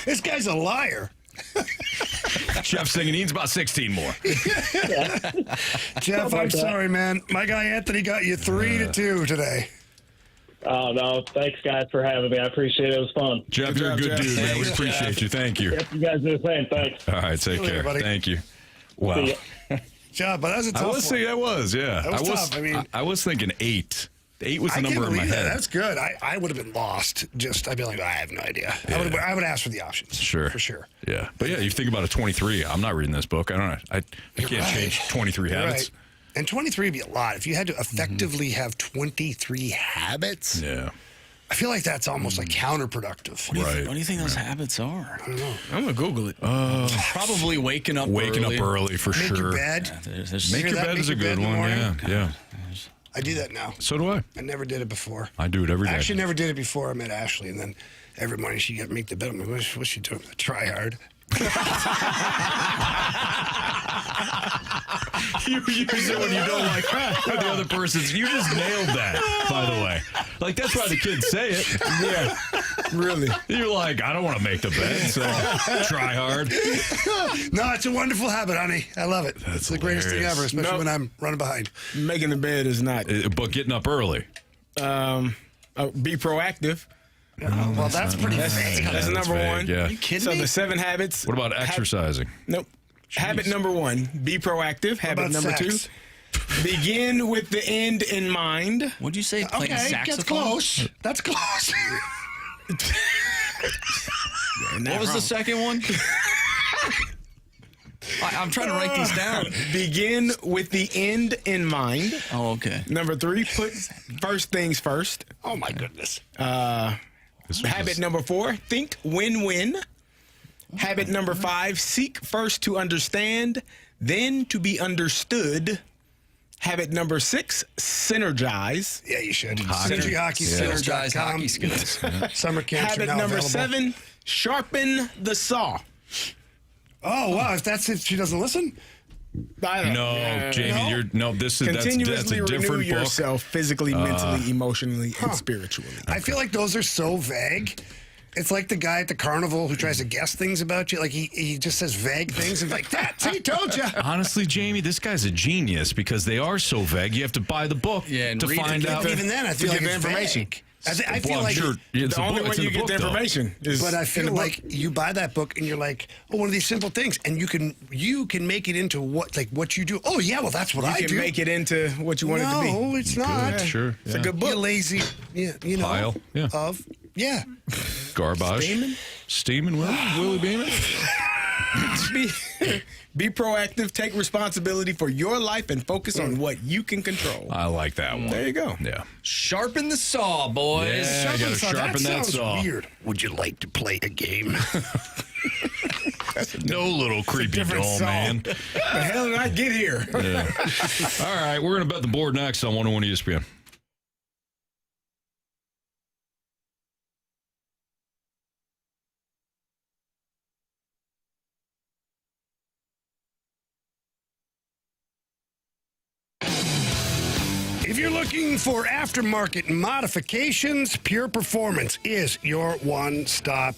This guy's a liar. Jeff's saying he needs about 16 more. Jeff, I'm sorry, man. My guy Anthony got you 3-2 today. Oh, no. Thanks, guys, for having me. I appreciate it. It was fun. Jeff, you're a good dude, man. We appreciate you. Thank you. Yep, you guys do the same. Thanks. All right, take care. buddy. Thank you. Wow. Jeff, but that was a tough one. I was, yeah. That was tough. I mean, I was thinking 8. 8 was the I number can't in my believe head. that. That's good. I would have been lost. I'd be like, I have no idea. I would ask for the options. Sure. For sure. Yeah. But yeah, you think about a 23. I'm not reading this book. I don't know. I can't change 23 You're habits. right. And 23 would be a lot. If you had to effectively have 23 habits, Yeah. I feel like that's almost like counterproductive. What do you think those habits are? I don't know. I'm going to Google it. Probably waking up early for Make sure. your bed. Make your bed is a good one. Yeah. I do that now. So do I. I never did it before. I do it every day. I actually never did it before I met Ashley, and then every morning she got to make the bed. I'm like, what's she doing? Try hard. You use it when you don't like what the other person's. You just nailed that, by the way. Like, that's why the kids say it. Yeah, really. You're like, I don't want to make the bed, so try hard. No, it's a wonderful habit, honey. I love it. It's the greatest thing hilarious. ever, especially when I'm running behind. Making the bed is not. But getting up early. Be proactive. Well, that's pretty vague. That's number vague, 1. yeah. Are you kidding me? So the 7 habits. What about exercising? Nope. Habit number 1, be proactive. Habit number sex? 2, begin with the end in mind. What'd you say? Playing Okay, saxophone? that's close. That's close. What was the second one? I'm trying to write these down. Begin with the end in mind. Oh, okay. Number 3, put first things first. Oh, my goodness. Habit number 4, think win-win. Habit number 5, seek first to understand, then to be understood. Habit number 6, synergize. Yeah, you should. Synergy Hockey Skills. Synergize hockey skills. Summer camps are Habit now number available. 7, sharpen the saw. Oh, wow. If she doesn't listen? No, Jamie, that's a Continuously different renew book. yourself physically, mentally, emotionally, and spiritually. I feel like those are so vague. It's like the guy at the carnival who tries to guess things about you. Like he just says vague things and like that. See, told you. Honestly, Jamie, this guy's a genius because they are so vague. You have to buy the book and to read find it. out. Even then, I feel like it's information. vague. I feel like the only way you get the information is. But I feel like you buy that book and you're like, oh, one of these simple things, and you can make it into what you do. Oh yeah, well that's what I do. You can make it into what you want it to be. No, it's not. Good, sure. It's a good book. You lazy, Pile, yeah. of yeah. Garbage. Steaming Willie Beeman. Be proactive, take responsibility for your life, and focus on what you can control. I like that one. There you go. Yeah. Sharpen the saw, boys. Yeah, you got to sharpen that saw. Weird. Would you like to play a game? No little creepy doll, saw. man. The hell did I get here? Yeah. All right, we're going to bet the board next on 101 ESPN. If you're looking for aftermarket modifications, Pure Performance is your one-stop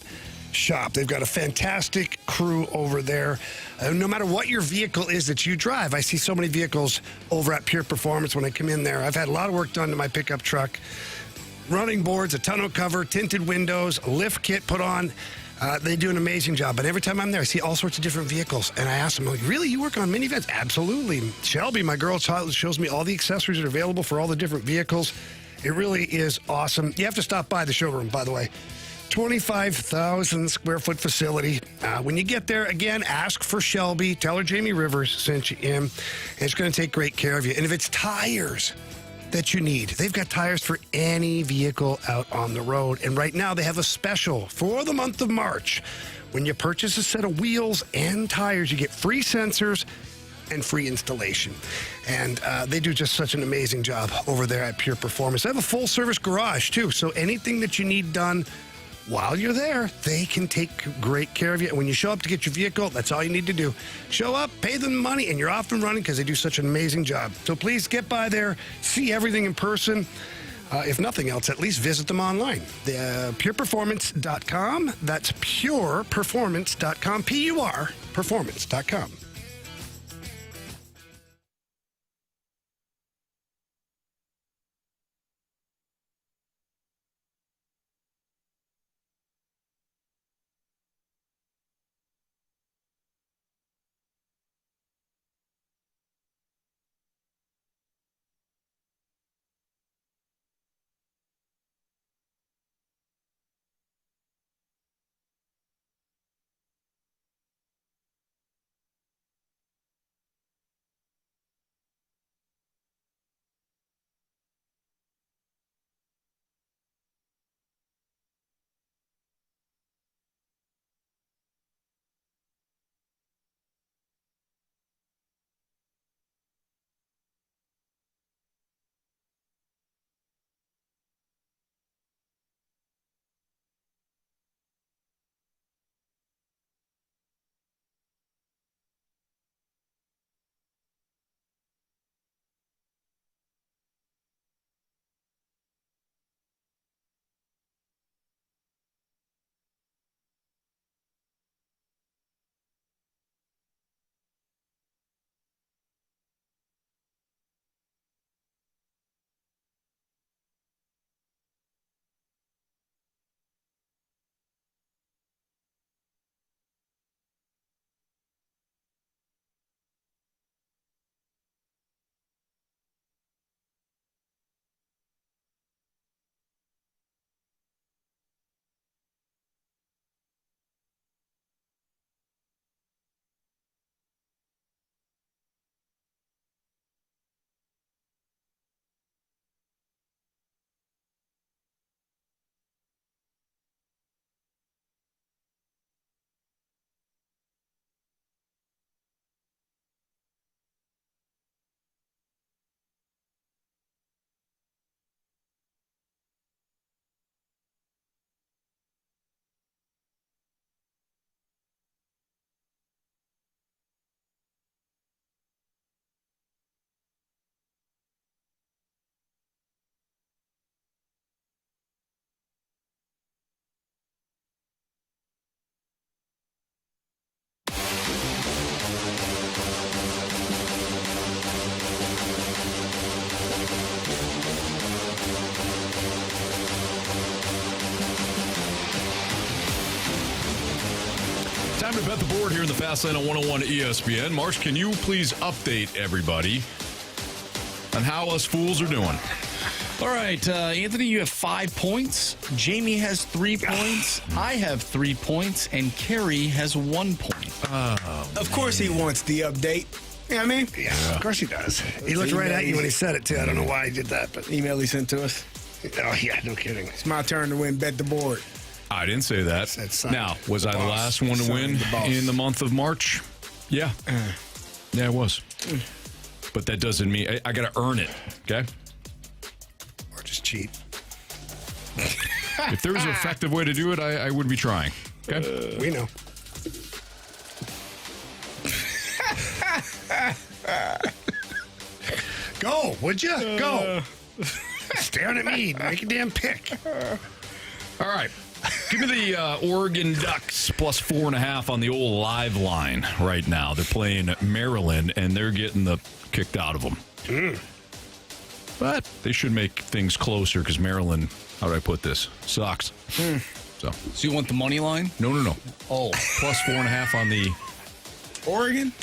shop. They've got a fantastic crew over there. No matter what your vehicle is that you drive, I see so many vehicles over at Pure Performance when I come in there. I've had a lot of work done to my pickup truck. Running boards, a tonneau cover, tinted windows, a lift kit put on. They do an amazing job. But every time I'm there, I see all sorts of different vehicles. And I ask them, like, really, you work on minivans? Absolutely. Shelby, my girl, shows me all the accessories that are available for all the different vehicles. It really is awesome. You have to stop by the showroom, by the way. 25,000 square foot facility. When you get there, again, ask for Shelby. Tell her Jamie Rivers sent you in. And it's going to take great care of you. And if it's tires that you need, they've got tires for any vehicle out on the road. And right now they have a special for the month of March. When you purchase a set of wheels and tires, you get free sensors and free installation. And they do just such an amazing job over there at Pure Performance. They have a full service garage too. So anything that you need done while you're there, they can take great care of you. And when you show up to get your vehicle, that's all you need to do. Show up, pay them money, and you're off and running because they do such an amazing job. So please get by there, see everything in person. If nothing else, at least visit them online. Pureperformance.com. That's pureperformance.com. P-U-R, performance.com. Time to bet the board here in the Fast Lane on 101 ESPN. Marsh, can you please update everybody on how us fools are doing? All right, Anthony, you have 5 points. Jamie has 3 points. I have 3 points. And Carey has 1 point. Of course he wants the update. You know what I mean? Yeah, of course he does. He looked right at you when he said it, too. I don't know why he did that, but email he sent to us. Oh, yeah, no kidding. It's my turn to win. Bet the board. I didn't say that. Now, was I the last one to win in the month of March? Yeah. Yeah, it was. But that doesn't mean I got to earn it, okay? Or just cheat. If there was an effective way to do it, I would be trying. Okay? We know. Go, would you? Go. Staring at me. Make a damn pick. All right. Give me the Oregon Ducks plus 4.5 on the old live line right now. They're playing Maryland, and they're getting the kicked out of them. But they should make things closer because Maryland, how do I put this, sucks. So you want the money line? No. Oh, plus 4.5 on the Oregon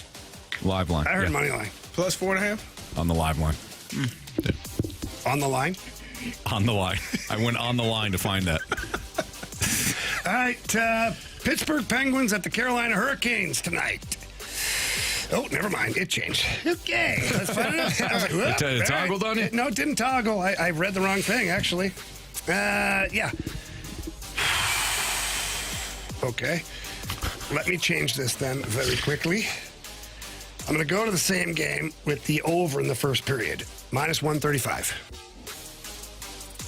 live line. I heard money line. Plus 4.5? On the live line. On the line? On the line. I went on the line to find that. All right, Pittsburgh Penguins at the Carolina Hurricanes tonight. Oh, never mind. It changed. Okay, let's find it out. I was like, It toggled on you? No, it didn't toggle. I read the wrong thing, actually. Yeah. Okay. Let me change this then very quickly. I'm going to go to the same game with the over in the first period. Minus 135.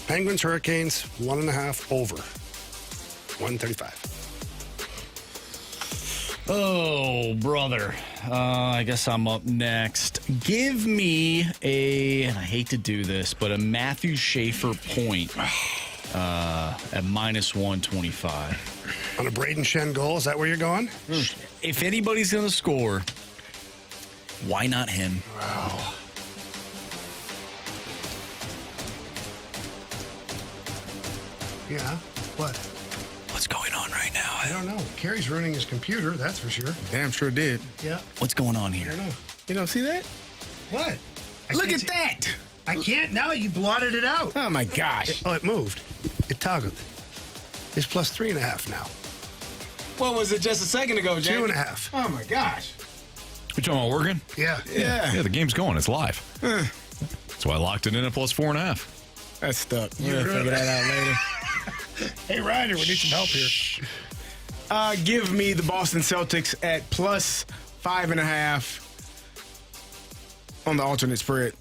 Penguins, Hurricanes, 1.5 over. 135. Oh, brother. I guess I'm up next. Give me and I hate to do this, but a Matthew Schaefer point at minus 125. On a Brayden Schenn goal, is that where you're going? If anybody's going to score, why not him? Wow. Yeah. What? What's going on right now? I don't know. Carey's ruining his computer, that's for sure. Damn sure did. Yeah. What's going on I here? don't know. You don't see that? What? Look at that. I can't now. You blotted it out. Oh, my gosh. It moved. It toggled. It's plus 3.5 now. What was it just a second ago, Jay? 2.5. Oh, my gosh. You talking about Oregon? Yeah. Yeah, the game's going. It's live. That's why I locked it in at plus 4.5. That's stuck. We'll figure that out later. Hey, Ryder, we need some help here. Give me the Boston Celtics at plus 5.5 on the alternate spread.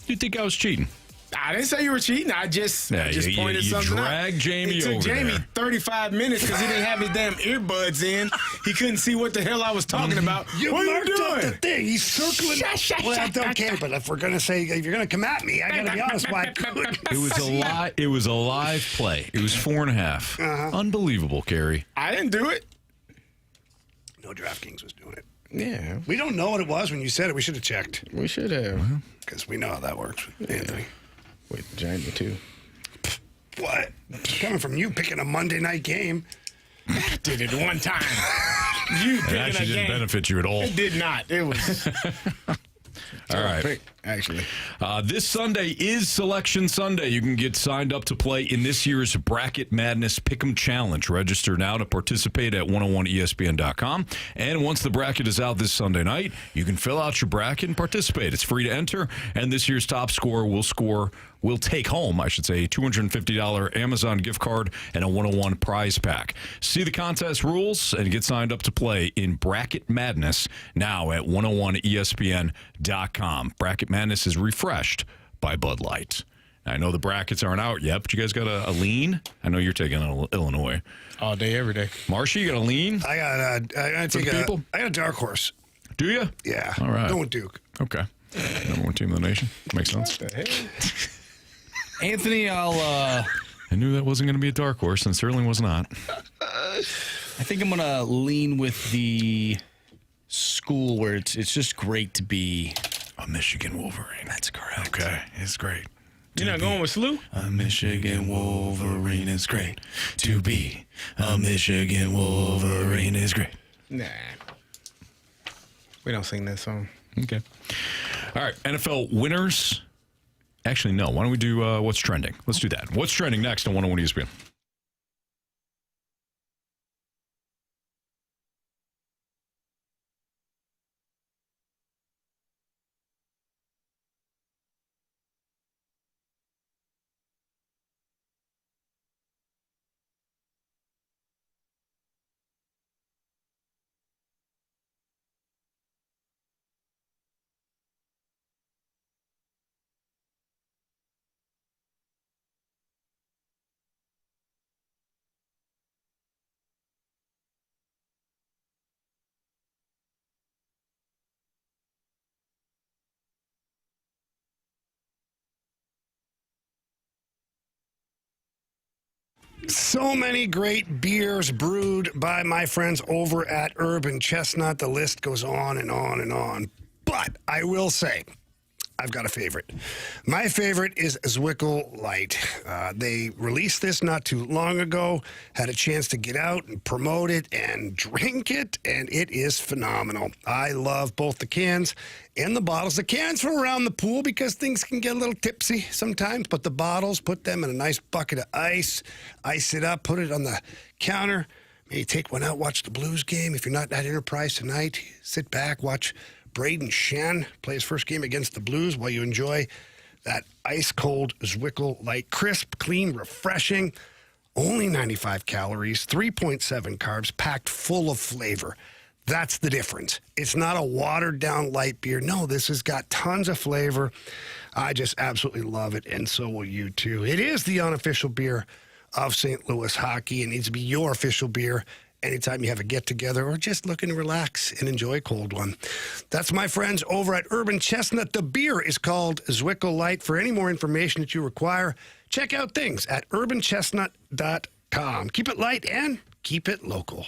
You think I was cheating? I didn't say you were cheating. I just pointed something out. You dragged Jamie over It took Jamie there. 35 minutes because he didn't have his damn earbuds in. He couldn't see what the hell I was talking about. You what are marked you doing? up the thing. He's circling. Well, okay, but if we're gonna say if you're gonna come at me, I gotta be honest. Why? It was a live play. It was 4.5. Unbelievable, Carey. I didn't do it. No, DraftKings was doing it. Yeah. We don't know what it was when you said it. We should have checked. We should have. Because we know how that works with Anthony. Wait, Jamie, too. What? Coming from you picking a Monday night game. I did it one time. You It picking actually a didn't game. benefit you at all. It did not. It was... All right. Pick, actually. This Sunday is Selection Sunday. You can get signed up to play in this year's Bracket Madness Pick'em Challenge. Register now to participate at 101ESPN.com. And once the bracket is out this Sunday night, you can fill out your bracket and participate. It's free to enter, and this year's top scorer will take home, a $250 Amazon gift card and a 101 prize pack. See the contest rules and get signed up to play in Bracket Madness now at 101ESPN.com. Bracket Madness is refreshed by Bud Light. I know the brackets aren't out yet, but you guys got a lean? I know you're taking Illinois. All day, every day. Marsha, you got a lean? I got a dark horse. Do you? Yeah. All right. Going with Duke. Okay. Number one team in the nation. Makes sense. What the hell? Anthony, I knew that wasn't going to be a dark horse, and certainly was not. I think I'm going to lean with the school where it's just great to be a Michigan Wolverine. That's correct. Okay, it's great. You're not going with SLU? A Michigan Wolverine is great. To be a Michigan Wolverine is great. Nah. We don't sing that song. Okay. All right, NFL winners. Actually, no. Why don't we do what's trending? Let's do that. What's trending next on 101 ESPN? So many great beers brewed by my friends over at Urban Chestnut. The list goes on and on and on. But I will say, I've got a favorite. My favorite is Zwickle Light. They released this not too long ago, had a chance to get out and promote it and drink it, and it is phenomenal. I love both the cans and the bottles. The cans for around the pool because things can get a little tipsy sometimes, but the bottles, put them in a nice bucket of ice it up, put it on the counter, maybe take one out, watch the Blues game. If you're not at Enterprise tonight, sit back, watch Brayden Schenn play his first game against the Blues while you enjoy that ice-cold Zwickle Light. Crisp, clean, refreshing, only 95 calories, 3.7 carbs, packed full of flavor. That's the difference. It's not a watered-down light beer. No, this has got tons of flavor. I just absolutely love it, and so will you, too. It is the unofficial beer of St. Louis hockey. It needs to be your official beer anytime you have a get-together or just looking to relax and enjoy a cold one. That's my friends over at Urban Chestnut. The beer is called Zwickle Light. For any more information that you require, check out things at urbanchestnut.com. Keep it light and keep it local.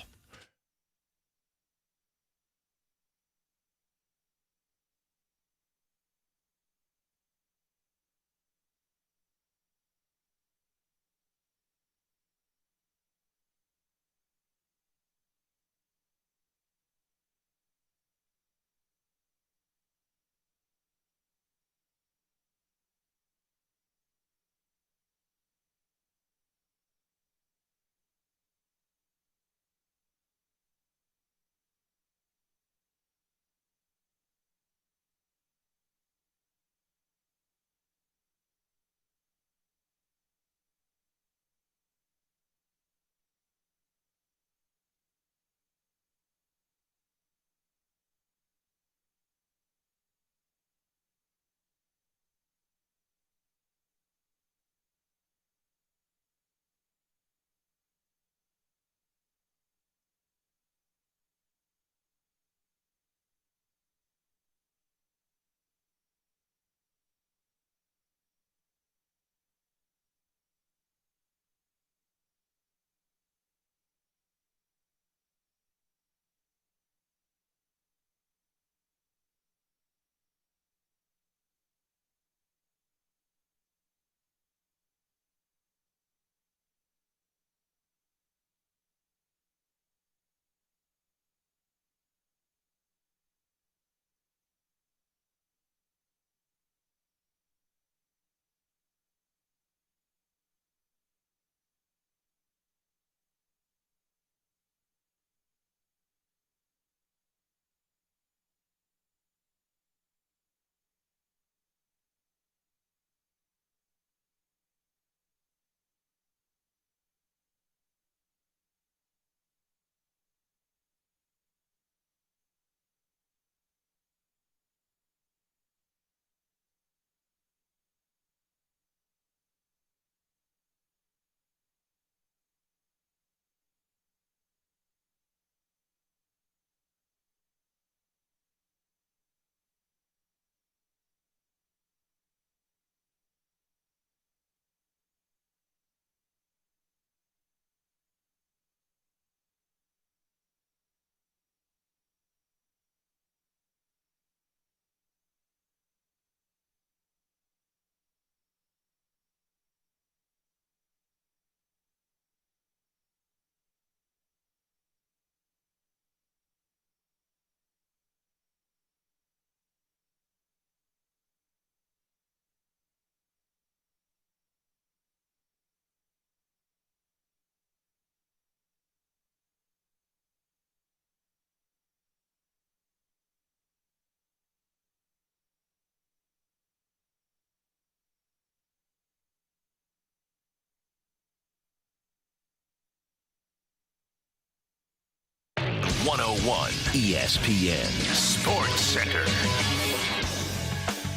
ESPN Sports Center.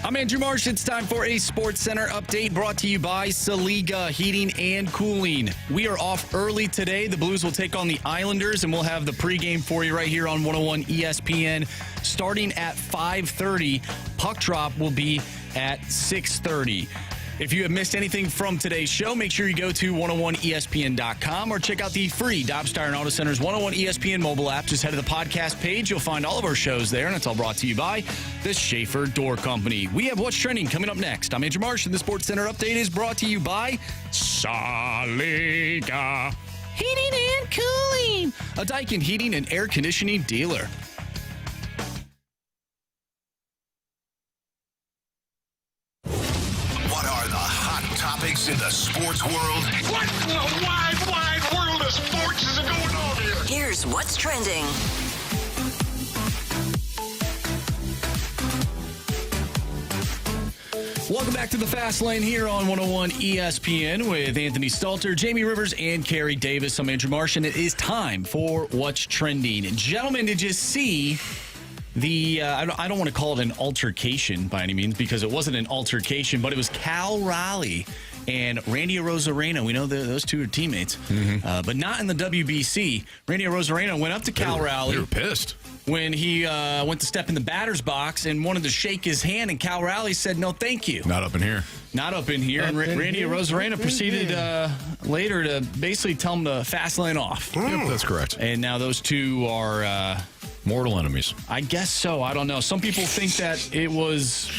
I'm Andrew Marsh. It's time for a Sports Center update brought to you by Saliga Heating and Cooling. We are off early today. The Blues will take on the Islanders, and we'll have the pregame for you right here on 101 ESPN starting at 5:30. Puck drop will be at 6:30. If you have missed anything from today's show, make sure you go to 101ESPN.com or check out the free Dobbs Tire and Auto Center's 101 ESPN mobile app. Just head to the podcast page. You'll find all of our shows there, and it's all brought to you by the Schaefer Door Company. We have What's Trending coming up next. I'm Andrew Marsh, and the Sports Center update is brought to you by Saliga Heating and Cooling, a Daikin heating and air conditioning dealer. What are the hot topics in the sports world? What in the wide, wide world of sports is going on here? Here's what's trending. Welcome back to the Fast Lane here on 101 ESPN with Anthony Stalter, Jamie Rivers, and Carey Davis. I'm Andrew Marsh, and it is time for What's Trending. Gentlemen, did you see the, I don't want to call it an altercation by any means because it wasn't an altercation, but it was Cal Raleigh and Randy Arozarena. We know those two are teammates, but not in the WBC. Randy Arozarena went up to Cal Raleigh. They were pissed. When he went to step in the batter's box and wanted to shake his hand, and Cal Raleigh said, no, thank you. Not up in here. Not up in here. And Randy Arozarena proceeded later to basically tell him to fast lane off. Yep, that's correct. And now those two are mortal enemies. I guess so. I don't know. Some people think that it was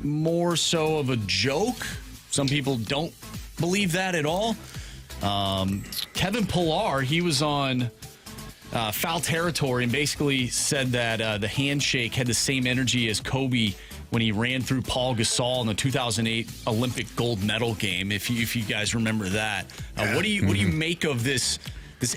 more so of a joke. Some people don't believe that at all. Kevin Pillar, he was on Foul Territory and basically said that the handshake had the same energy as Kobe when he ran through Paul Gasol in the 2008 Olympic gold medal game. If you guys remember that, what do you make of this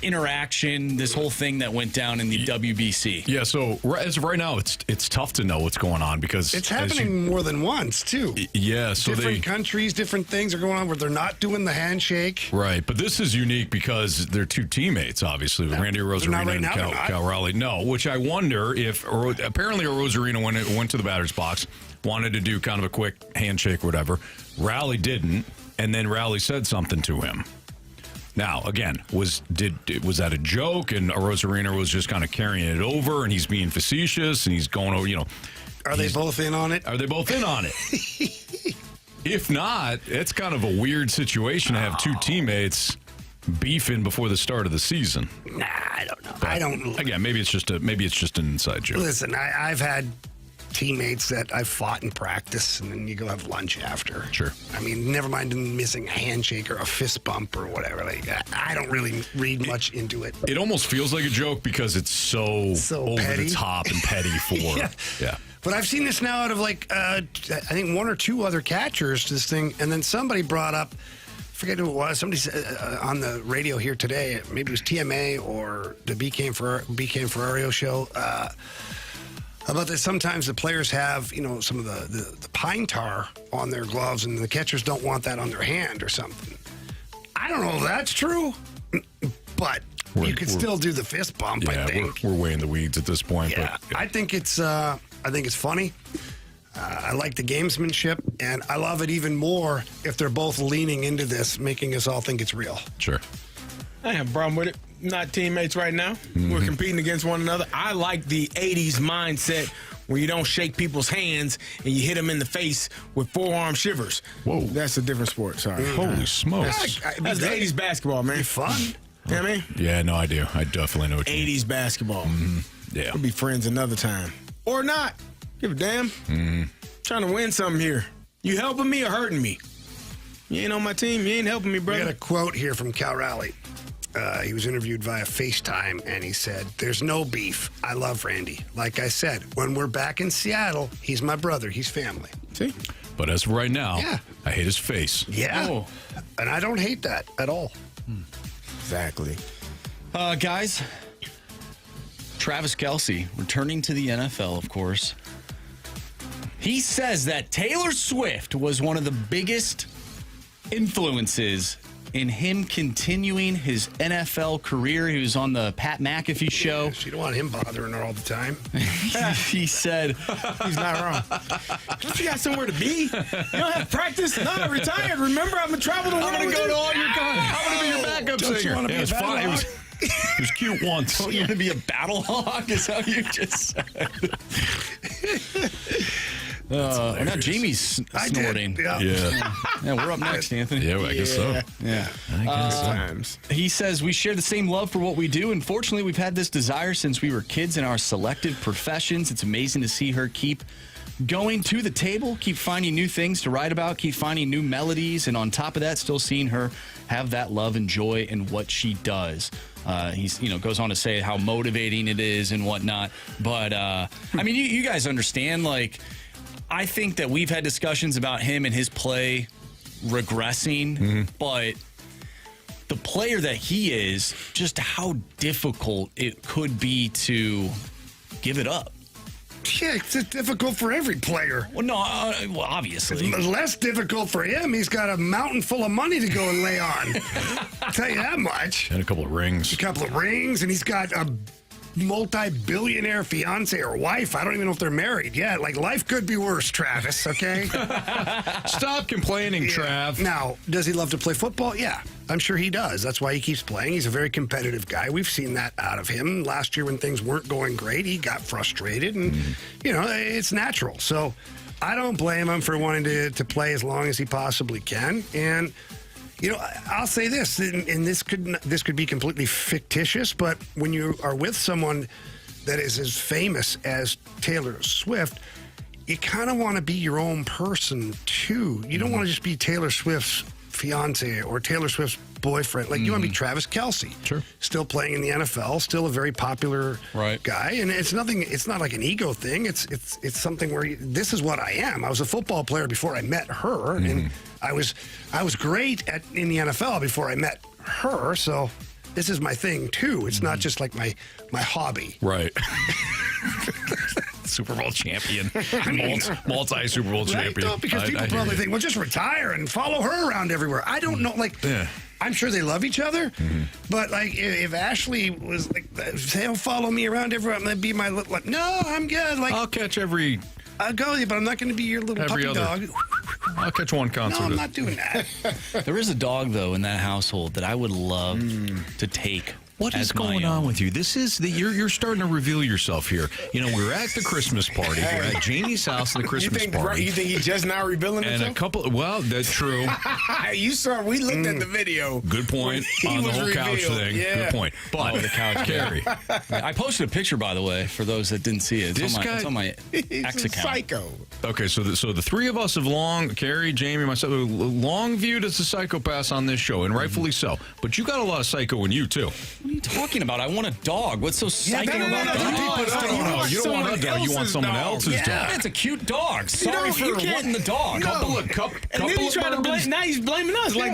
interaction, this whole thing that went down in the WBC? Yeah, so as of right now, it's tough to know what's going on because it's happening more than once too. Yeah, so different countries, different things are going on where they're not doing the handshake. Right, but this is unique because they're two teammates, obviously, with Randy Arozarena and Cal Raleigh. No, which I wonder if apparently Arozarena went to the batter's box, wanted to do kind of a quick handshake, or whatever. Raleigh didn't, and then Raleigh said something to him. Now, again, was that a joke and Arozarena was just kind of carrying it over and he's being facetious and he's going over, Are they both in on it? Are they both in on it? If not, it's kind of a weird situation to have two teammates beefing before the start of the season. Nah, I don't know. But again, maybe it's just an inside joke. Listen, I've had teammates that I've fought in practice, and then you go have lunch after. Sure. I mean, never mind missing a handshake or a fist bump or whatever. Like, I don't really read much into it. It almost feels like a joke because it's so over petty. the top and petty for. yeah. But I've seen this now out of I think one or two other catchers to this thing, and then somebody brought up, forget who it was, somebody said on the radio here today, maybe it was TMA or the BK Ferrario show, about that sometimes the players have, some of the pine tar on their gloves and the catchers don't want that on their hand or something. I don't know if that's true, but you could still do the fist bump, I think. We're way in the weeds at this point. Yeah, but, I think it's funny. I like the gamesmanship, and I love it even more if they're both leaning into this, making us all think it's real. Sure. I have a problem with it. Not teammates right now. We're competing against one another. I like the 80s mindset where you don't shake people's hands and you hit them in the face with forearm shivers. Whoa. That's a different sport. Sorry. Holy smokes. That's the 80s basketball, man. Be fun. You know what I mean? Yeah, no, I do. I definitely know what you mean. 80s basketball. Yeah. We'll be friends another time. Or not. Give a damn. Trying to win something here. You helping me or hurting me? You ain't on my team. You ain't helping me, brother. We got a quote here from Cal Raleigh. He was interviewed via FaceTime, and he said, "There's no beef. I love Randy. Like I said, when we're back in Seattle, he's my brother. He's family." See? But as of right now, I hate his face. Yeah. Oh. And I don't hate that at all. Exactly. Guys, Travis Kelce returning to the NFL, of course. He says that Taylor Swift was one of the biggest influences in him continuing his NFL career. He was on the Pat McAfee show. Yeah, you don't want him bothering her all the time. He said, he's not wrong. Don't you got somewhere to be? You don't have practice? No, I retired. Remember, I'm going to travel the world. I'm going to go to all your concerts. I'm going to be your backup Don't singer. you want to be a battle hog? It was cute once. Don't you want to be a battle hog? Is how you just said. Now Jamie's snorting. Yeah. Yeah, we're up next, Anthony. Yeah, I guess so. Yeah. I guess so. He says, we share the same love for what we do. Unfortunately, we've had this desire since we were kids in our selective professions. It's amazing to see her keep going to the table, keep finding new things to write about, keep finding new melodies, and on top of that, still seeing her have that love and joy in what she does. He's goes on to say how motivating it is and whatnot. But I mean, you guys understand. Like, I think that we've had discussions about him and his play regressing, but the player that he is, just how difficult it could be to give it up. Yeah, it's difficult for every player. Well, no, obviously. It's less difficult for him. He's got a mountain full of money to go and lay on. I'll tell you that much. And a couple of rings. And he's got a multi-billionaire fiance or wife. I don't even know if they're married yet. Like, life could be worse, Travis, okay? Stop complaining, Trav. Now, does he love to play football? Yeah, I'm sure he does. That's why he keeps playing. He's a very competitive guy. We've seen that out of him. Last year when things weren't going great, he got frustrated, and, it's natural. So I don't blame him for wanting to play as long as he possibly can. And I'll say this, and this could be completely fictitious, but when you are with someone that is as famous as Taylor Swift, you kind of want to be your own person too. You don't want to just be Taylor Swift's fiance or Taylor Swift's boyfriend. Like, you want to be Travis Kelce. Sure. Still playing in the NFL, still a very popular guy. And it's not like an ego thing. It's something where this is what I am. I was a football player before I met her. And I was great in the NFL before I met her. So this is my thing too. It's not just like my hobby. Right. Super Bowl champion. Multi Super Bowl champion. No, because people probably think, well, just retire and follow her around everywhere. I don't know. Like, I'm sure they love each other, but like, if Ashley was like, say, "Oh, follow me around everywhere," I'm gonna be my little. Like, no, I'm good. Like, I'll catch I'll go with you, but I'm not going to be your little puppy dog. I'll catch one concert. No, I'm not doing that. There is a dog, though, in that household that I would love to take. What is going on with you? This is you're starting to reveal yourself here. We're at the Christmas party. We're at Jamie's house at the Christmas party. You think he's just now revealing himself? Well, that's true. You saw, we looked at the video. Good point on the whole couch thing. Yeah. Good point. But the couch, Carey. I posted a picture, by the way, for those that didn't see it. It's on my ex account. Psycho. Okay, so the three of us have Carey, Jamie, myself, long viewed as a psychopath on this show, and rightfully so. But you got a lot of psycho in you, too. What are you talking about? I want a dog. What's so psycho about dogs? No, you don't want a dog. You want someone else's dog. It's a cute dog. Sorry for wanting the dog. And then he's trying to blame. Now he's blaming us. Like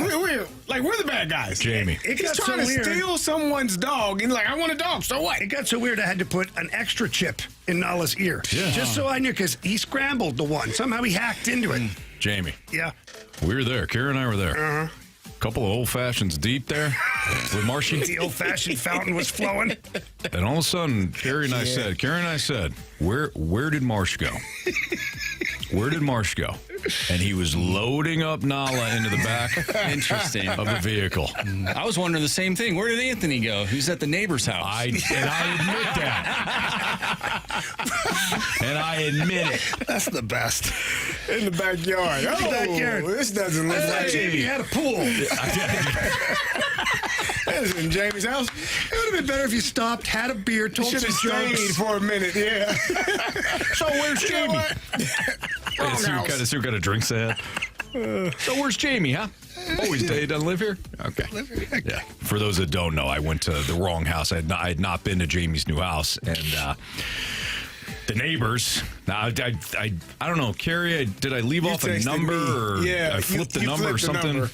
we're the bad guys. Jamie, he's trying to steal someone's dog, and I want a dog. So what? It got so weird. I had to put an extra chip in Nala's ear, just so I knew, because he scrambled the one. Somehow he hacked into it. Jamie. Yeah. We were there. Carey and I were there. Couple of old fashions deep there with Marshy. The old fashioned fountain was flowing. And all of a sudden, Carey and I said, where did Marsh go? Where did Marsh go? And he was loading up Nala into the back of the vehicle. I was wondering the same thing. Where did Anthony go? He's at the neighbor's house. I admit that. And I admit it. That's the best. In the backyard. This doesn't look like Jamie had a pool. That was in Jamie's house. It would have been better if you stopped, had a beer, told some jokes for a minute. Yeah. So where's Jamie? See what kind of drinks they had. So where's Jamie, huh? Oh, he doesn't live here? Okay. Yeah. For those that don't know, I went to the wrong house. I had not been to Jamie's new house. And the neighbors, now, I don't know, Carey, did I leave off a number? Or I flipped the number or something?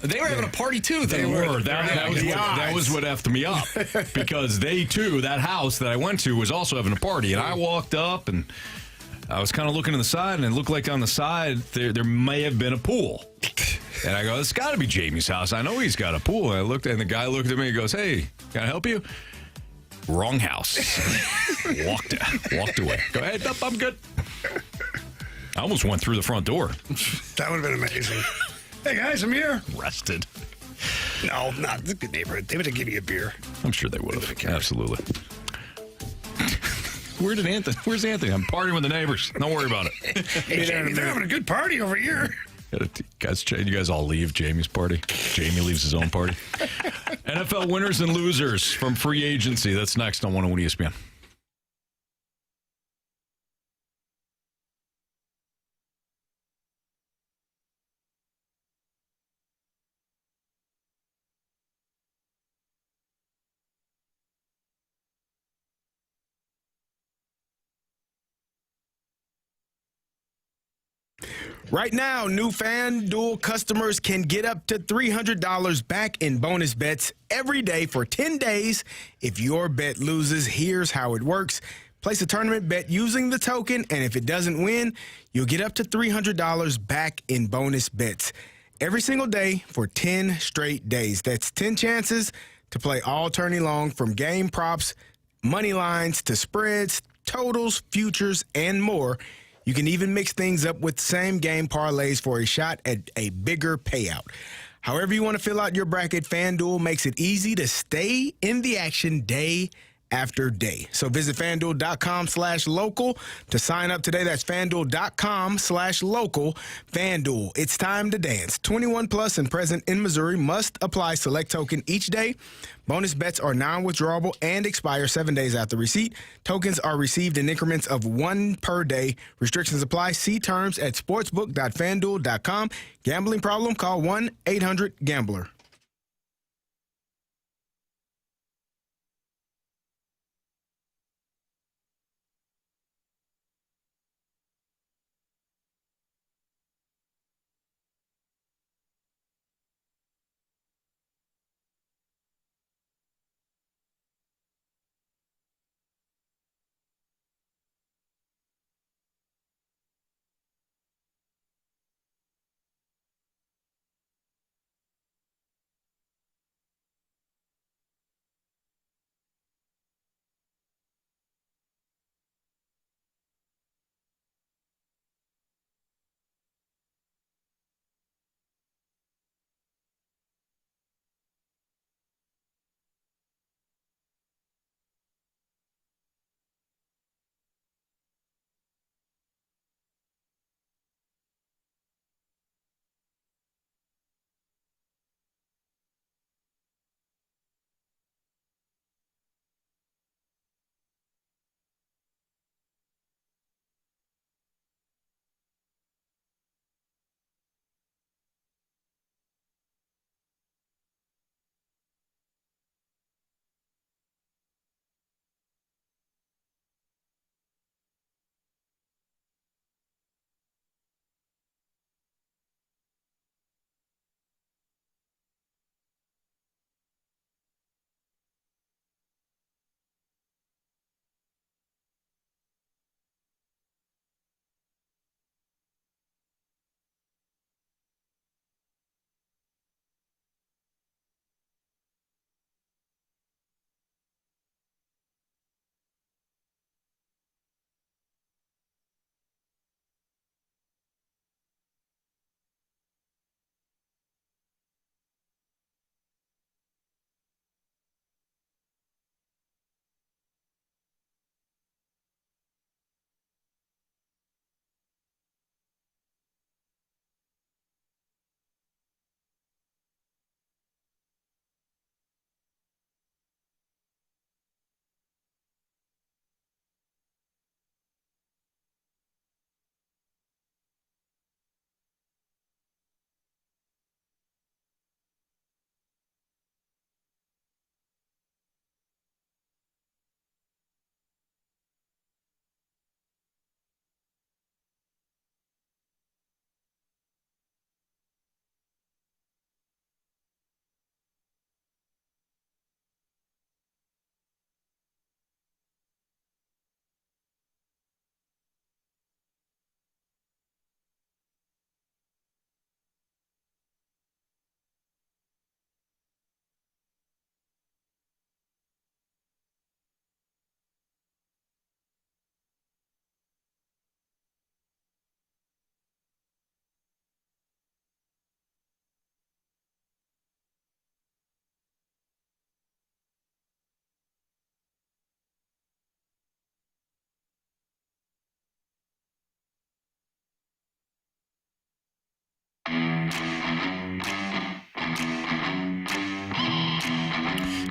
They were having a party, too. They were. That was what effed me up. Because they, too, that house that I went to was also having a party. And I walked up, and I was kind of looking to the side, and it looked like on the side there may have been a pool. And I go, it's got to be Jamie's house. I know he's got a pool. And the guy looked at me and goes, hey, can I help you? Wrong house. Walked away. Go ahead. Nope, I'm good. I almost went through the front door. That would have been amazing. Hey, guys, I'm here. Arrested. No, not the neighborhood. They would have given you a beer. I'm sure they would have. Absolutely. Where's Anthony? I'm partying with the neighbors. Don't worry about it. Hey, Jamie, they're having a good party over here. You guys all leave Jamie's party. Jamie leaves his own party. NFL winners and losers from free agency. That's next on 101 ESPN. Right now, new FanDuel customers can get up to $300 back in bonus bets every day for 10 days. If your bet loses, here's how it works. Place a tournament bet using the token, and if it doesn't win, you'll get up to $300 back in bonus bets every single day for 10 straight days. That's 10 chances to play all tourney long, from game props, money lines, to spreads, totals, futures, and more. You can even mix things up with same-game parlays for a shot at a bigger payout. However you want to fill out your bracket, FanDuel makes it easy to stay in the action day after day. So visit FanDuel.com/local to sign up today. That's FanDuel.com/local. FanDuel, it's time to dance. 21 plus and present in Missouri. Must apply select token each day. Bonus bets are non-withdrawable and expire 7 days after receipt. Tokens are received in increments of 1 per day. Restrictions apply. See terms at sportsbook.fanduel.com. Gambling problem? Call 1-800-GAMBLER.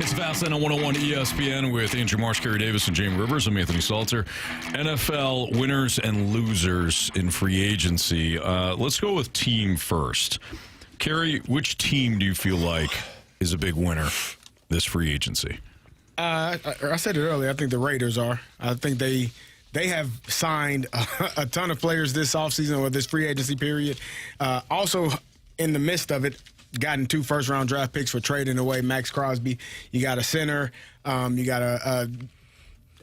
It's Fastlane on 101 ESPN with Andrew Marsh, Carey Davis, and Jamie Rivers. I'm Anthony Stalter. NFL winners and losers in free agency. Let's go with team first. Carey, which team do you feel like is a big winner this free agency? I said it earlier. I think the Raiders are. I think they have signed a ton of players this offseason or this free agency period. Also, in the midst of it, gotten 2 first-round draft picks for trading away Max Crosby. You got a center. You got a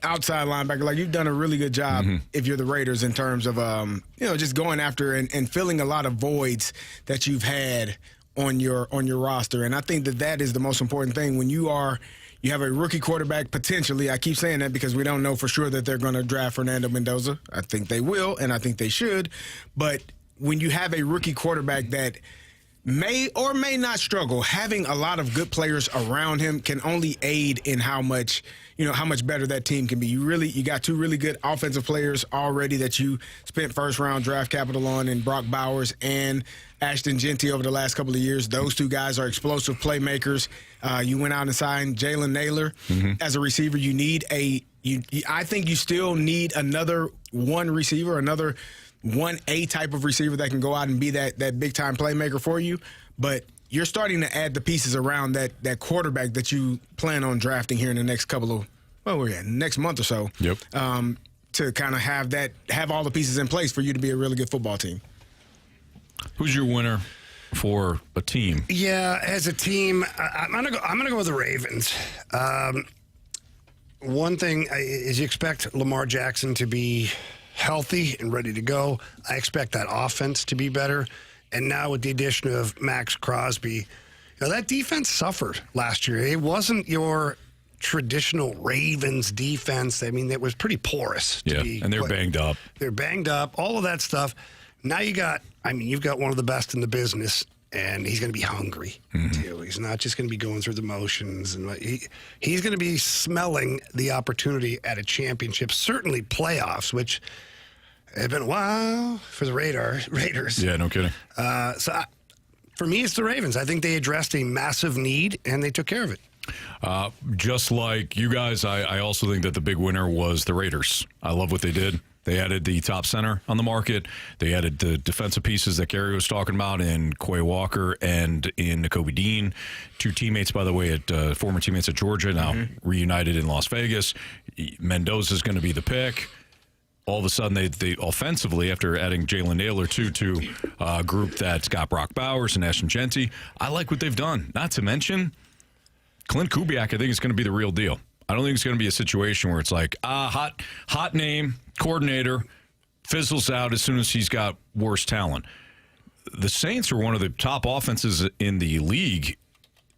outside linebacker. Like, you've done a really good job if you're the Raiders in terms of, just going after and filling a lot of voids that you've had on your roster. And I think that is the most important thing when you have a rookie quarterback potentially. I keep saying that because we don't know for sure that they're going to draft Fernando Mendoza. I think they will, and I think they should. But when you have a rookie quarterback that may or may not struggle, having a lot of good players around him can only aid in how much better that team can be. You got 2 really good offensive players already that you spent first-round draft capital on in Brock Bowers and Ashton Genty over the last couple of years. Those 2 guys are explosive playmakers. You went out and signed Jalen Naylor as a receiver. You need I think you still need another one receiver, another 1A type of receiver that can go out and be that big-time playmaker for you. But you're starting to add the pieces around that quarterback that you plan on drafting here in the next next month or so. Yep. To kind of have all the pieces in place for you to be a really good football team. Who's your winner for a team? Yeah, as a team, I'm gonna go with the Ravens. One thing is you expect Lamar Jackson to be healthy and ready to go. I expect that offense to be better. And now with the addition of Max Crosby, that defense suffered last year. It wasn't your traditional Ravens defense. I mean, it was pretty porous. And they're banged up. They're banged up, all of that stuff. Now you've got one of the best in the business, and he's going to be hungry, too. He's not just going to be going through the motions. And he's going to be smelling the opportunity at a championship, certainly playoffs, which have been a while for the Raiders. Yeah, no kidding. For me, it's the Ravens. I think they addressed a massive need, and they took care of it. Just like you guys, I also think that the big winner was the Raiders. I love what they did. They added the top center on the market. They added the defensive pieces that Carey was talking about in Quay Walker and in Nakobe Dean. 2 teammates, by the way, former teammates at Georgia, now reunited in Las Vegas. Mendoza's going to be the pick. All of a sudden, they offensively, after adding Jalen Naylor to a group that's got Brock Bowers and Ashton Genty, I like what they've done. Not to mention, Clint Kubiak, I think, is going to be the real deal. I don't think it's going to be a situation where it's like, hot name, coordinator, fizzles out as soon as he's got worse talent. The Saints were one of the top offenses in the league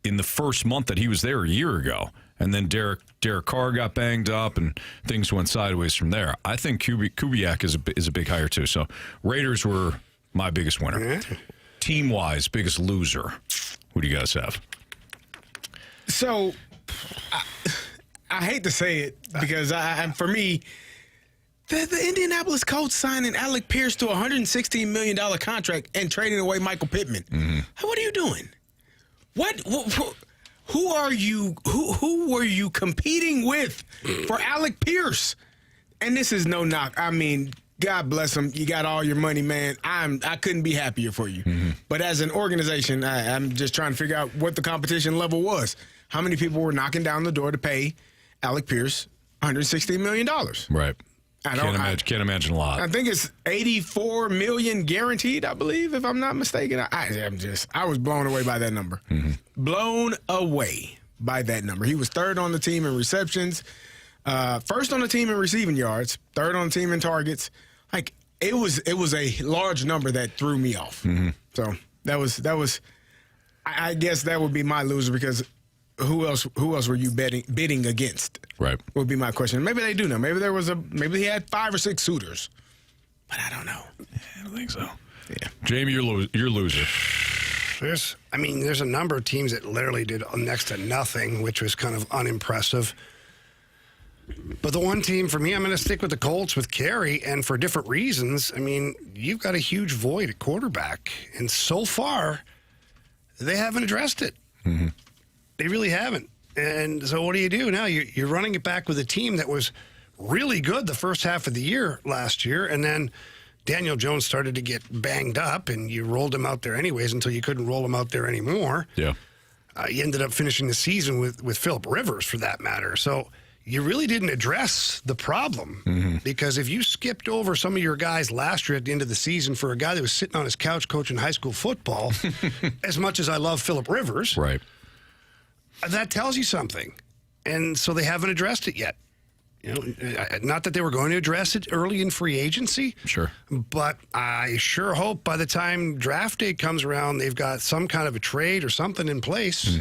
in the first month that he was there a year ago. And then Derek Carr got banged up, and things went sideways from there. I think Kubiak is a big hire, too. So Raiders were my biggest winner. Team-wise, biggest loser. Who do you guys have? So I hate to say it because for me, the Indianapolis Colts signing Alec Pierce to a $116 million contract and trading away Michael Pittman. What are you doing? Who are you? Who were you competing with for Alec Pierce? And this is no knock. I mean, God bless him. You got all your money, man. I couldn't be happier for you. But as an organization, I'm just trying to figure out what the competition level was. How many people were knocking down the door to pay Alec Pierce $116 million? Right. Can't imagine a lot. I think it's $84 million guaranteed, I believe, if I'm not mistaken. I was blown away by that number. Blown away by that number. He was 3rd on the team in receptions, 1st on the team in receiving yards, 3rd on the team in targets. Like, it was a large number that threw me off. So that was I guess that would be my loser because who else were you bidding against? Right. Would be my question. Maybe they do know. Maybe he had 5 or 6 suitors. But I don't know. I don't think so. Yeah. Jamie, you're loser. There's a number of teams that literally did next to nothing, which was kind of unimpressive. But the one team, for me, I'm going to stick with the Colts with Carey, and for different reasons. I mean, you've got a huge void at quarterback, and so far, they haven't addressed it. They really haven't. And so what do? Now you're running it back with a team that was really good the first half of the year last year, and then Daniel Jones started to get banged up, and you rolled him out there anyways until you couldn't roll him out there anymore. Yeah. You ended up finishing the season with Phillip Rivers, for that matter. So you really didn't address the problem, because if you skipped over some of your guys last year at the end of the season for a guy that was sitting on his couch coaching high school football, as much as I love Phillip Rivers, right, that tells you something. And so they haven't addressed it yet. Not that they were going to address it early in free agency. Sure. But I sure hope by the time draft day comes around, they've got some kind of a trade or something in place.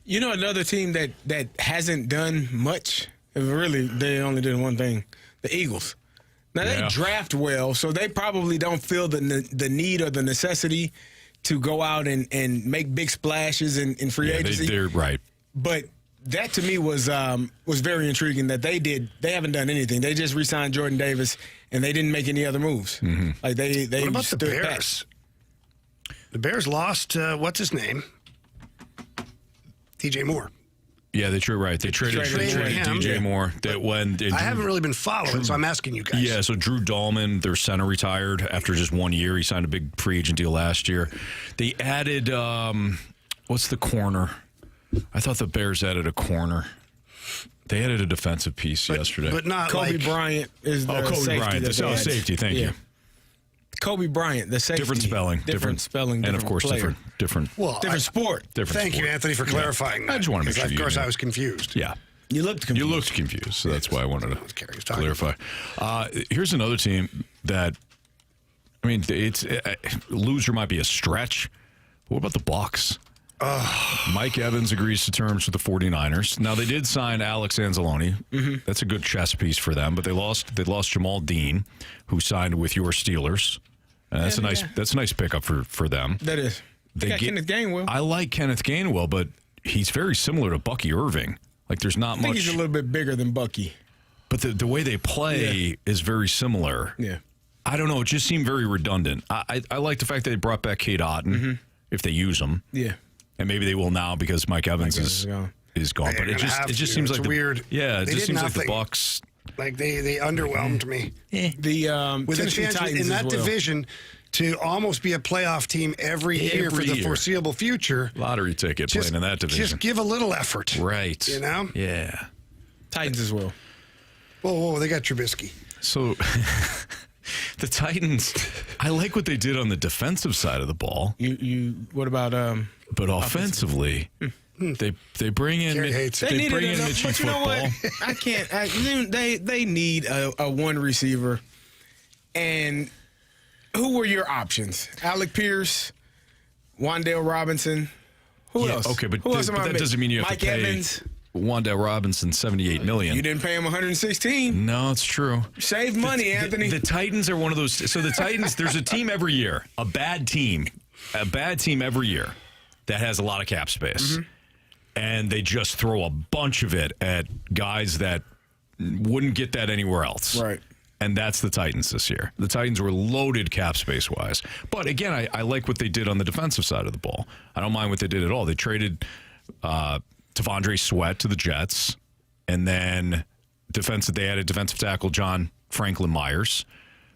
Another team that hasn't done much, really, they only did one thing, the Eagles. Now, they draft well, so they probably don't feel the need or the necessity to go out and make big splashes in free agency. They're right. But that to me was very intriguing that they haven't done anything. They just re-signed Jordan Davis, and they didn't make any other moves. Like they what about the stood Bears? Back. The Bears lost, what's his name? DJ Moore. Yeah, they traded him. DJ Moore. I haven't really been following, so I'm asking you guys. Yeah, so Drew Dahlman, their center, retired after just 1 year. He signed a big free agent deal last year. They added, what's the corner? I thought the Bears added a corner. They added a defensive piece yesterday. But not Kobe Bryant is the Kobe safety. Bryant, the safety, thank you. Kobe Bryant, the safety. Different spelling. Different spelling. And, of course, player. different sport. Thank you, Anthony, for clarifying that. I just want to make sure Of course, I was confused. Yeah. You looked confused. So that's why I wanted to clarify. Here's another team that, it's loser might be a stretch. What about the Bucs? Mike Evans agrees to terms with the 49ers. Now, they did sign Alex Anzalone. That's a good chess piece for them, but they lost Jamal Dean, who signed with your Steelers. And that's a nice pickup for them. That is. They got Kenneth Gainwell. I like Kenneth Gainwell, but he's very similar to Bucky Irving. Like, there's not much. I think he's a little bit bigger than Bucky. But the way they play is very similar. Yeah. I don't know. It just seemed very redundant. I like the fact that they brought back Cade Otton, if they use him. Yeah. And maybe they will now because Mike Evans is gone. But it just seems like weird. Yeah, it they just seems nothing. like the Bucs. Like they underwhelmed me. The with Tennessee a chance Titans in that as well. division to almost be a playoff team every year for the foreseeable future. Lottery ticket playing in that division. Just give a little effort. Right. Yeah. Titans as well. Whoa, they got Trubisky. So the Titans, I like what they did on the defensive side of the ball. What about but offensively, they bring in Mitchie but you know football. what? I can't. They need a one receiver. And who were your options? Alec Pierce, Wan'Dale Robinson. Who else? Okay, but who else that doesn't mean you have Mike to pay Evans. Wan'Dale Robinson $78 million. You didn't pay him $116. No, it's true. Save money, Anthony. The Titans are one of those. So the Titans, there's a team every year, a bad team every year that has a lot of cap space. And they just throw a bunch of it at guys that wouldn't get that anywhere else. Right. And that's the Titans this year. The Titans were loaded cap space wise. But again, I like what they did on the defensive side of the ball. I don't mind what they did at all. They traded T'Vondre Sweat to the Jets, and then they added defensive tackle John Franklin Myers.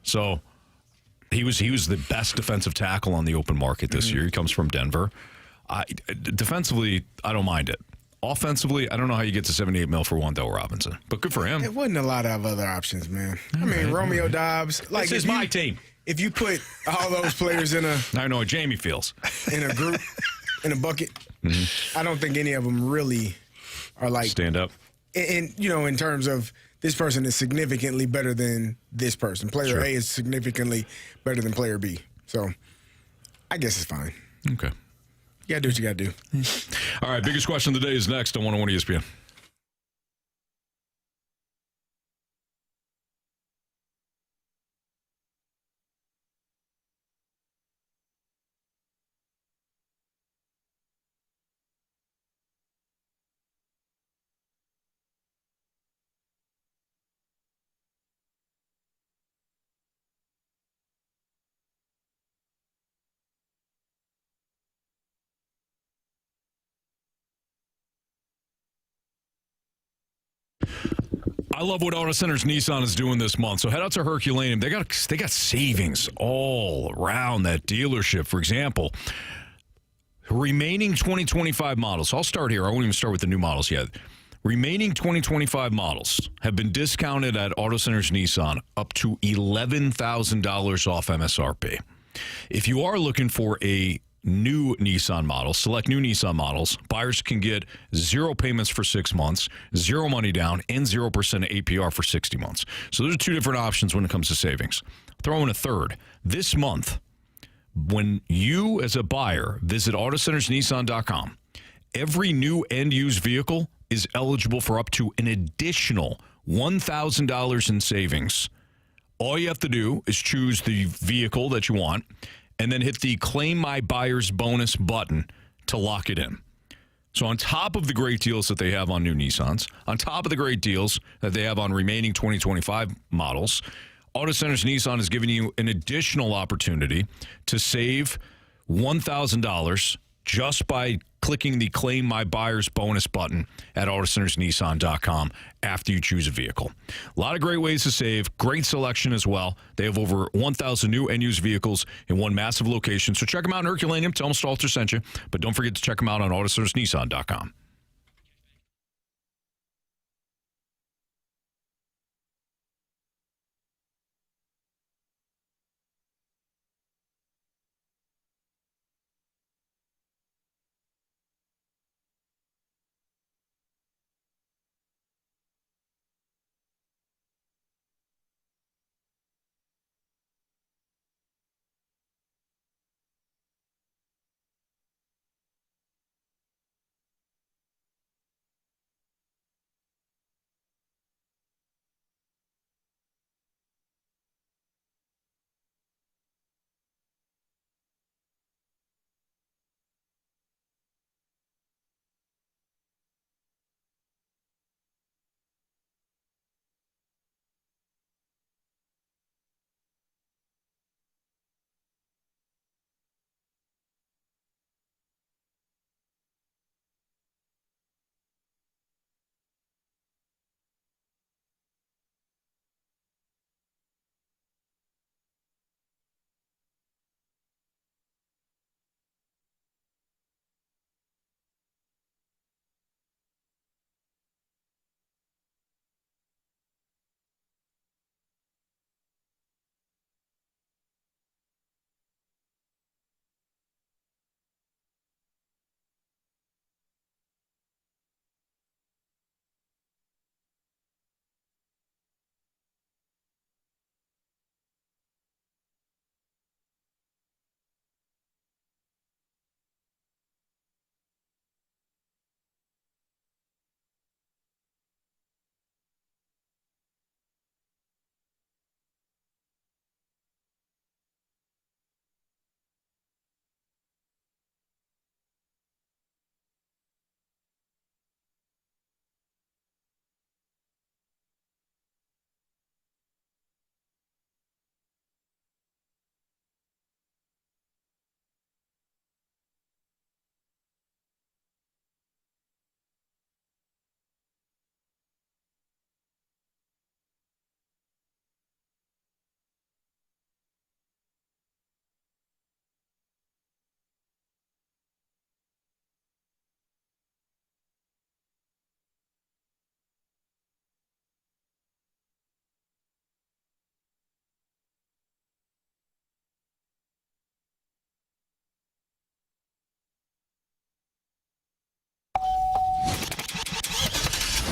So he was the best defensive tackle on the open market this year. He comes from Denver. Defensively, I don't mind it. Offensively, I don't know how you get to $78 million for Wan'Dale Robinson, but good for him. It wasn't a lot of other options, man. Romeo Dobbs. This is my team. If you put all those players in I know how Jamie feels. In a group, in a bucket, I don't think any of them really are like stand up. And in terms of this person is significantly better than this person. Player A is significantly better than player B. So I guess it's fine. Okay. You got to do what you got to do. All right, biggest question of the day is next on 101 ESPN. I love what Auto Centers Nissan is doing this month. So head out to Herculaneum. They got savings all around that dealership. For example, remaining 2025 models. I'll start here. I won't even start with the new models yet. Remaining 2025 models have been discounted at Auto Centers Nissan up to $11,000 off MSRP. If you are looking for a new Nissan model, select new Nissan models, buyers can get 0 payments for 6 months, 0 money down, and 0% APR for 60 months. So there's 2 different options when it comes to savings. Throw in a third. This month, when you as a buyer visit AutoCentersNissan.com, every new and used vehicle is eligible for up to an additional $1,000 in savings. All you have to do is choose the vehicle that you want and then hit the Claim My Buyer's Bonus button to lock it in. So on top of the great deals that they have on new Nissans, on top of the great deals that they have on remaining 2025 models, Auto Centers Nissan is giving you an additional opportunity to save $1,000 just by clicking the Claim My Buyer's Bonus button at AutoCentersNissan.com after you choose a vehicle. A lot of great ways to save. Great selection as well. They have over 1,000 new and used vehicles in one massive location. So check them out in Herculaneum. Tell them Stalter sent you. But don't forget to check them out on AutoCentersNissan.com.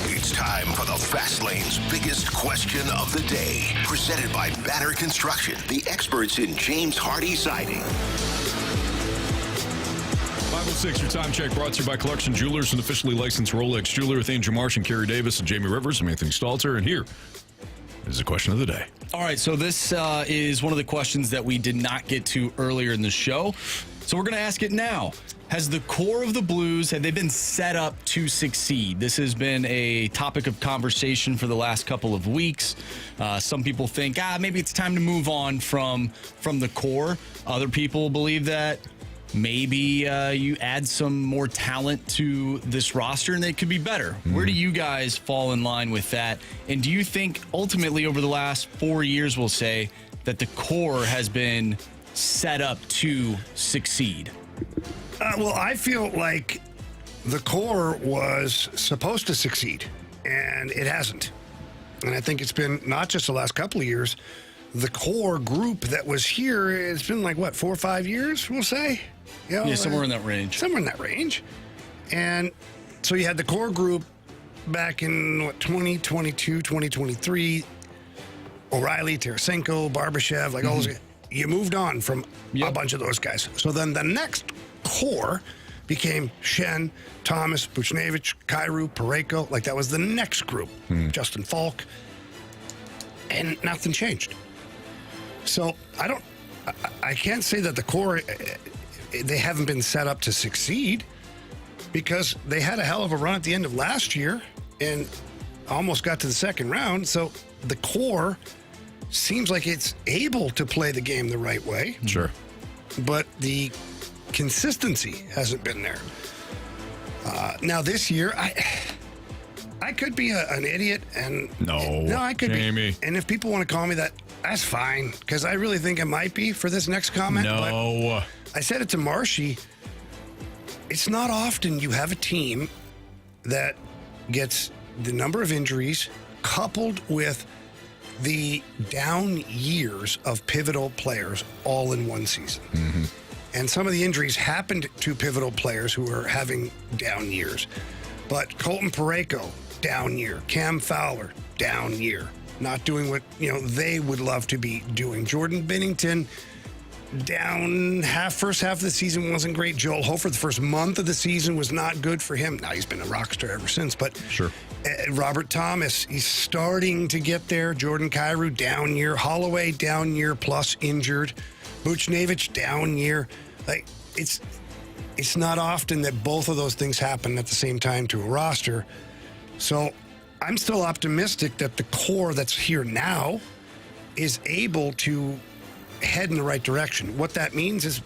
It's time for the Fast Lane's biggest question of the day. Presented by Banner Construction, the experts in James Hardy Siding. 506, your time check brought to you by Collection Jewelers, an officially licensed Rolex jeweler with Andrew Marsh and Carey Davis and Jamie Rivers. I'm Anthony Stalter, and here is the question of the day. All right, so this is one of the questions that we did not get to earlier in the show. So we're going to ask it now. Has the core of the Blues, have they been set up to succeed? This has been a topic of conversation for the last couple of weeks. Some people think, maybe it's time to move on from the core. Other people believe that maybe you add some more talent to this roster and they could be better. Where do you guys fall in line with that? And do you think ultimately over the last 4 years, we'll say, that the core has been set up to succeed? Well, I feel like the core was supposed to succeed, and it hasn't. And I think it's been not just the last couple of years. The core group that was here, it's been like, 4 or 5 years, we'll say? Somewhere in that range. Somewhere in that range. And so you had the core group back in, 2022, 2023, O'Reilly, Tarasenko, Barbashev, all those guys. You moved on from a bunch of those guys. So then the next core became Schenn, Thomas, Buchnevich, Kyrou, Parayko. That was the next group. Justin Falk. And nothing changed. So I can't say that the core, they haven't been set up to succeed, because they had a hell of a run at the end of last year and almost got to the second round. So the core seems like it's able to play the game the right way. Sure. But the consistency hasn't been there. Now this year, I could be an idiot, and no, I could Jamie. be. And if people want to call me that, that's fine, because I really think it might be for this next comment. No. But I said it to Marshy. It's not often you have a team that gets the number of injuries coupled with the down years of pivotal players all in one season. And some of the injuries happened to pivotal players who are having down years. But Colton Parayko, down year. Cam Fowler, down year. Not doing what, they would love to be doing. Jordan Binnington, down first half of the season wasn't great. Joel Hofer, the first month of the season was not good for him. Now he's been a rock star ever since. But sure. Robert Thomas, he's starting to get there. Jordan Kyrou, down year. Holloway, down year plus injured. Buchnevich, down year. It's not often that both of those things happen at the same time to a roster. So I'm still optimistic that the core that's here now is able to head in the right direction. What that means is,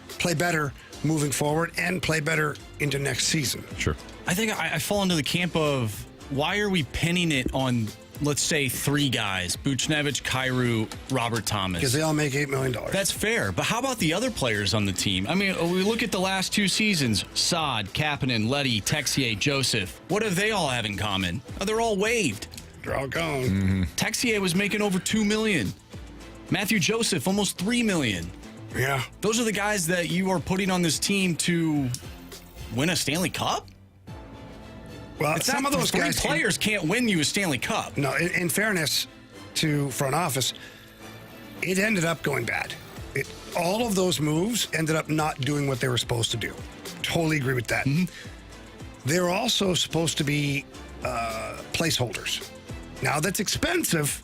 play better moving forward and play better into next season. Sure. I think I fall into the camp of, why are we pinning it on, let's say, 3 guys, Buchnevich, Kyrou, Robert Thomas? Because they all make $8 million. That's fair. But how about the other players on the team? I mean, we look at the last 2 seasons, Saad, Kapanen, Leddy, Texier, Joseph. What do they all have in common? They're all waived. They're all gone. Texier was making over $2 million. Matthew Joseph, almost $3 million. Yeah. Those are the guys that you are putting on this team to win a Stanley Cup? Well, some of those guys players can't win you a Stanley Cup. No, in fairness to front office, it ended up going bad. All of those moves ended up not doing what they were supposed to do. Totally agree with that. They're also supposed to be placeholders. Now, that's expensive.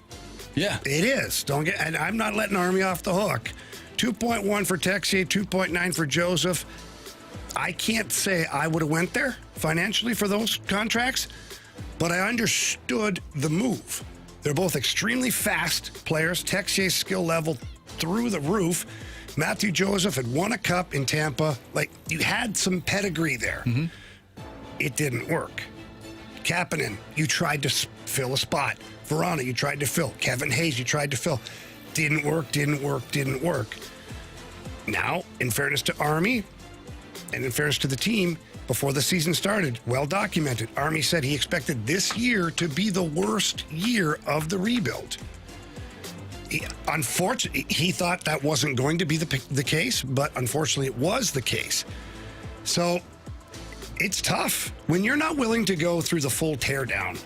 Yeah. It is. And I'm not letting Army off the hook. 2.1 for Texier, 2.9 for Joseph. I can't say I would have went there financially for those contracts, but I understood the move. They're both extremely fast players. Texier's skill level through the roof. Matthew Joseph had won a cup in Tampa. You had some pedigree there. It didn't work. Kapanen, you tried to fill a spot. Verona, you tried to fill. Kevin Hayes, you tried to fill. Didn't work. Now, in fairness to Army, and in fairness to the team, before the season started, well documented, Army said he expected this year to be the worst year of the rebuild. Unfortunately, he thought that wasn't going to be the case, but unfortunately it was the case. So it's tough when you're not willing to go through the full teardown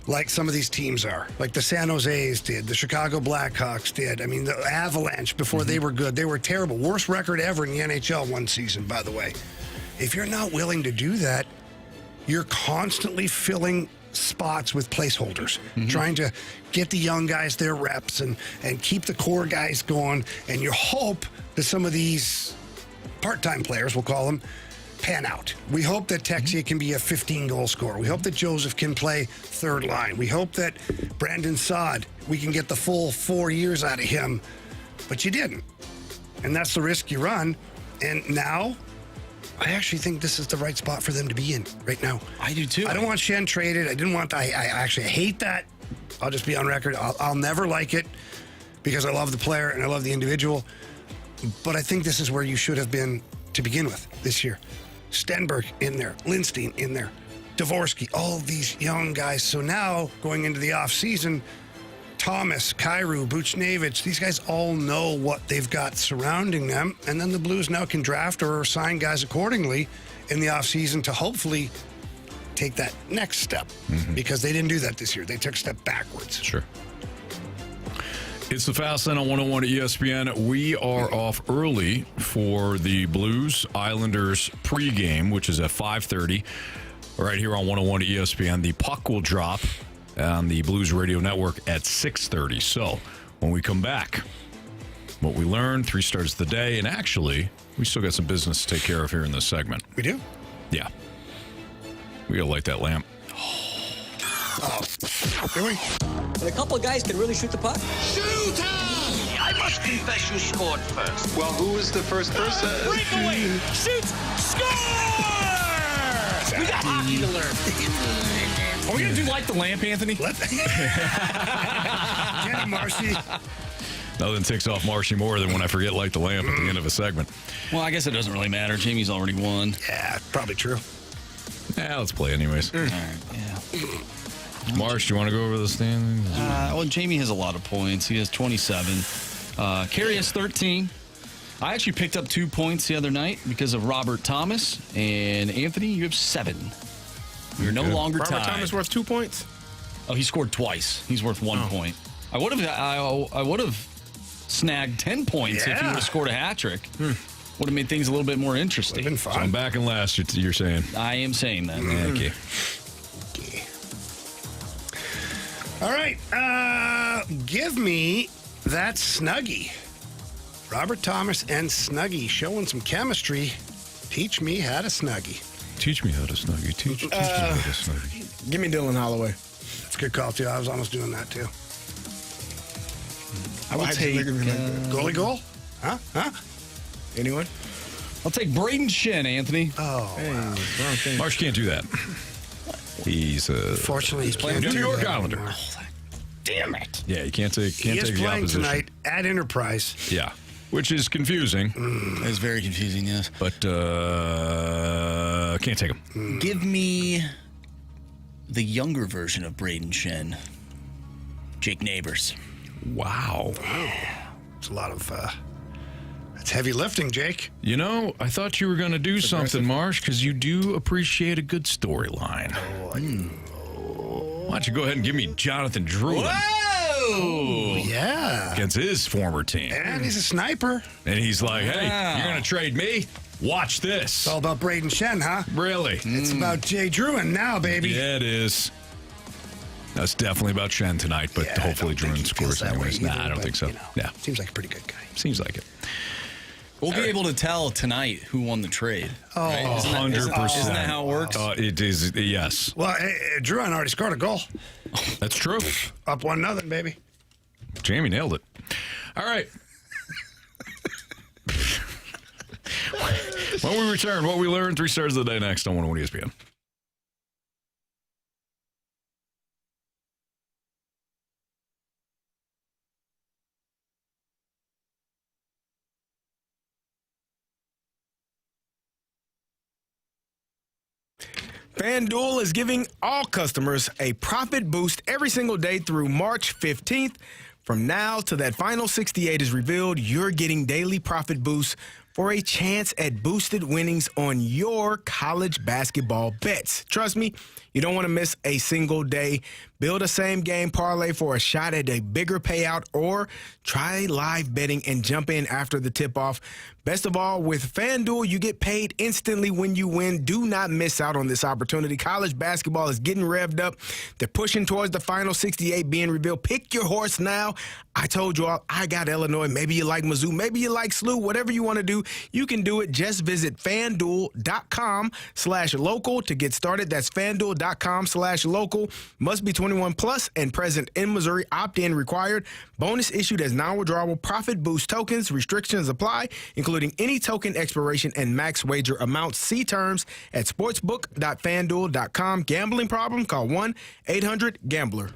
like some of these teams are, like the San Jose's did, the Chicago Blackhawks did. I mean, the Avalanche, before they were good, they were terrible. Worst record ever in the NHL one season, by the way. If you're not willing to do that, you're constantly filling spots with placeholders, trying to get the young guys their reps and keep the core guys going. And you hope that some of these part-time players, we'll call them, pan out. We hope that Texier can be a 15-goal scorer. We hope that Joseph can play third line. We hope that Brandon Saad, we can get the full 4 years out of him. But you didn't. And that's the risk you run. And now, I actually think this is the right spot for them to be in right now. I do too. I don't want Schenn traded. I didn't want. I actually hate that. I'll just be on record. I'll never like it because I love the player and I love the individual. But I think this is where you should have been to begin with this year. Stenberg in there, Lindstein in there, Dvorsky, all of these young guys. So now going into the offseason, Thomas, Kyrou, Buchnevich, these guys all know what they've got surrounding them. And then the Blues now can draft or sign guys accordingly in the offseason to hopefully take that next step. Because they didn't do that this year. They took a step backwards. Sure. It's the Fast Lane on 101 at ESPN. We are off early for the Blues Islanders pregame, which is at 5:30 right here on 101 at ESPN. The puck will drop on the Blues Radio Network at 6:30. So when we come back, what we learned, 3 stars of the day, and actually, we still got some business to take care of here in this segment. We do? Yeah. We got to light that lamp. Do we? And a couple of guys can really shoot the puck. Shoot! I must confess you scored first. Well, who was the first person? Breakaway! Shoot! Score! We got hockey to learn. Are we going to do Light the Lamp, Anthony? Jenny Marcy. Nothing ticks off Marshy more than when I forget light the lamp at the end of a segment. Well, I guess it doesn't really matter. Jamie's already won. Yeah, probably true. Yeah, let's play anyways. All right, yeah. Marsh, do you want to go over the standings? Well, Jamie has a lot of points. He has 27. Carey has 13. I actually picked up 2 points the other night because of Robert Thomas. And Anthony, you have 7. You're no longer tied. Robert Thomas worth 2 points? Oh, he scored twice. He's worth 1 point. I would have snagged 10 points if he would have scored a hat trick. Would have made things a little bit more interesting. Been fun. So I'm back in last, you're saying. I am saying that. Thank you. All right. Give me that Snuggie. Robert Thomas and Snuggie showing some chemistry. Teach me how to Snuggie. Teach me how to Snuggie. Teach me how to Snuggie. Give me Dylan Holloway. That's a good call, too. I was almost doing that, too. I would take goalie goal? Huh? Anyone? I'll take Brayden Schenn, Anthony. Oh, wow. Marsh can't do that. He's fortunately he's playing New York Islander. Oh, damn it! Yeah, you can't take. He is take playing the opposition tonight at Enterprise. Yeah, which is confusing. It's very confusing, yes. But can't take him. Give me the younger version of Brayden Schenn, Jake Neighbors. Wow. It's a lot of. It's heavy lifting, Jake. You know, I thought you were going to do something, Marsh, because you do appreciate a good storyline. Why don't you go ahead and give me Jonathan Drew? Whoa! Yeah. Against his former team. And he's a sniper. And he's like, hey, you're going to trade me? Watch this. It's all about Brayden Schenn, huh? Really? It's about Jay Druin now, baby. Yeah, it is. That's definitely about Schenn tonight, but hopefully Druin scores anyways. Nah, I don't think so. Yeah. Seems like a pretty good guy. Seems like it. We'll be able to tell tonight who won the trade. Oh, right? 100%. Isn't that how it works? It is, yes. Well, Druin already scored a goal. That's true. Up 1-0, baby. Jamie nailed it. All right. When we return, what we learned, 3 stars of the day next on 101 ESPN. FanDuel is giving all customers a profit boost every single day through March 15th. From now till that final 68 is revealed, you're getting daily profit boosts for a chance at boosted winnings on your college basketball bets. Trust me, you don't want to miss a single day. Build a same-game parlay for a shot at a bigger payout, or try live betting and jump in after the tip-off. Best of all, with FanDuel, you get paid instantly when you win. Do not miss out on this opportunity. College basketball is getting revved up. They're pushing towards the final 68 being revealed. Pick your horse now. I told you all, I got Illinois. Maybe you like Mizzou. Maybe you like SLU. Whatever you want to do, you can do it. Just visit FanDuel.com/local to get started. That's FanDuel.com/local. Must be 21 21 plus and present in Missouri. Opt-in required. Bonus issued as non-withdrawable profit boost tokens. Restrictions apply, including any token expiration and max wager amounts. See terms at sportsbook.fanduel.com. Gambling problem? Call 1-800-GAMBLER.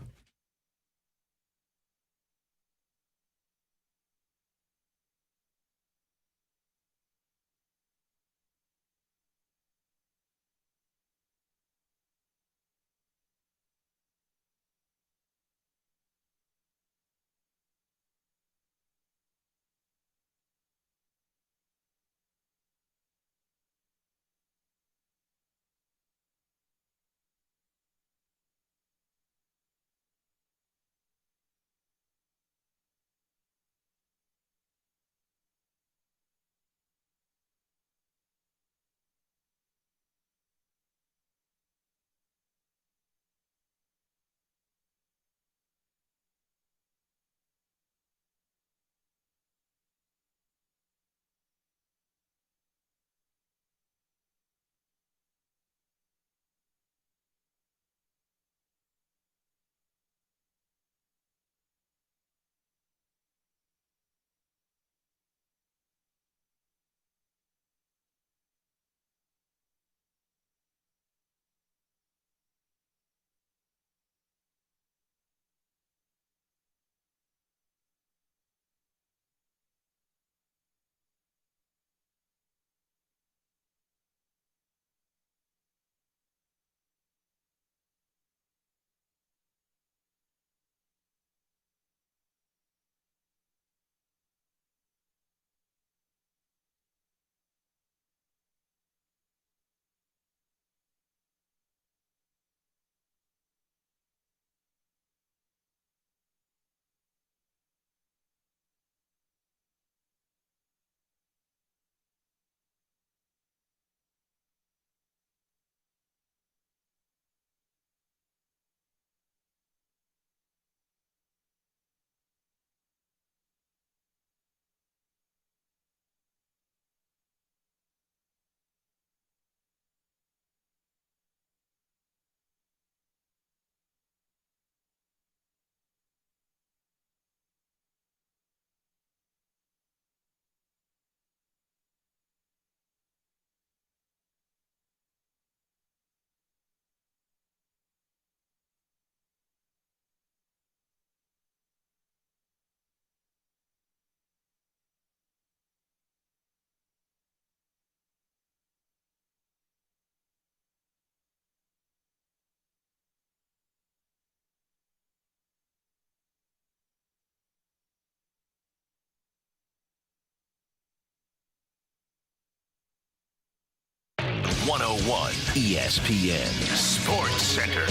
ESPN Sports Center.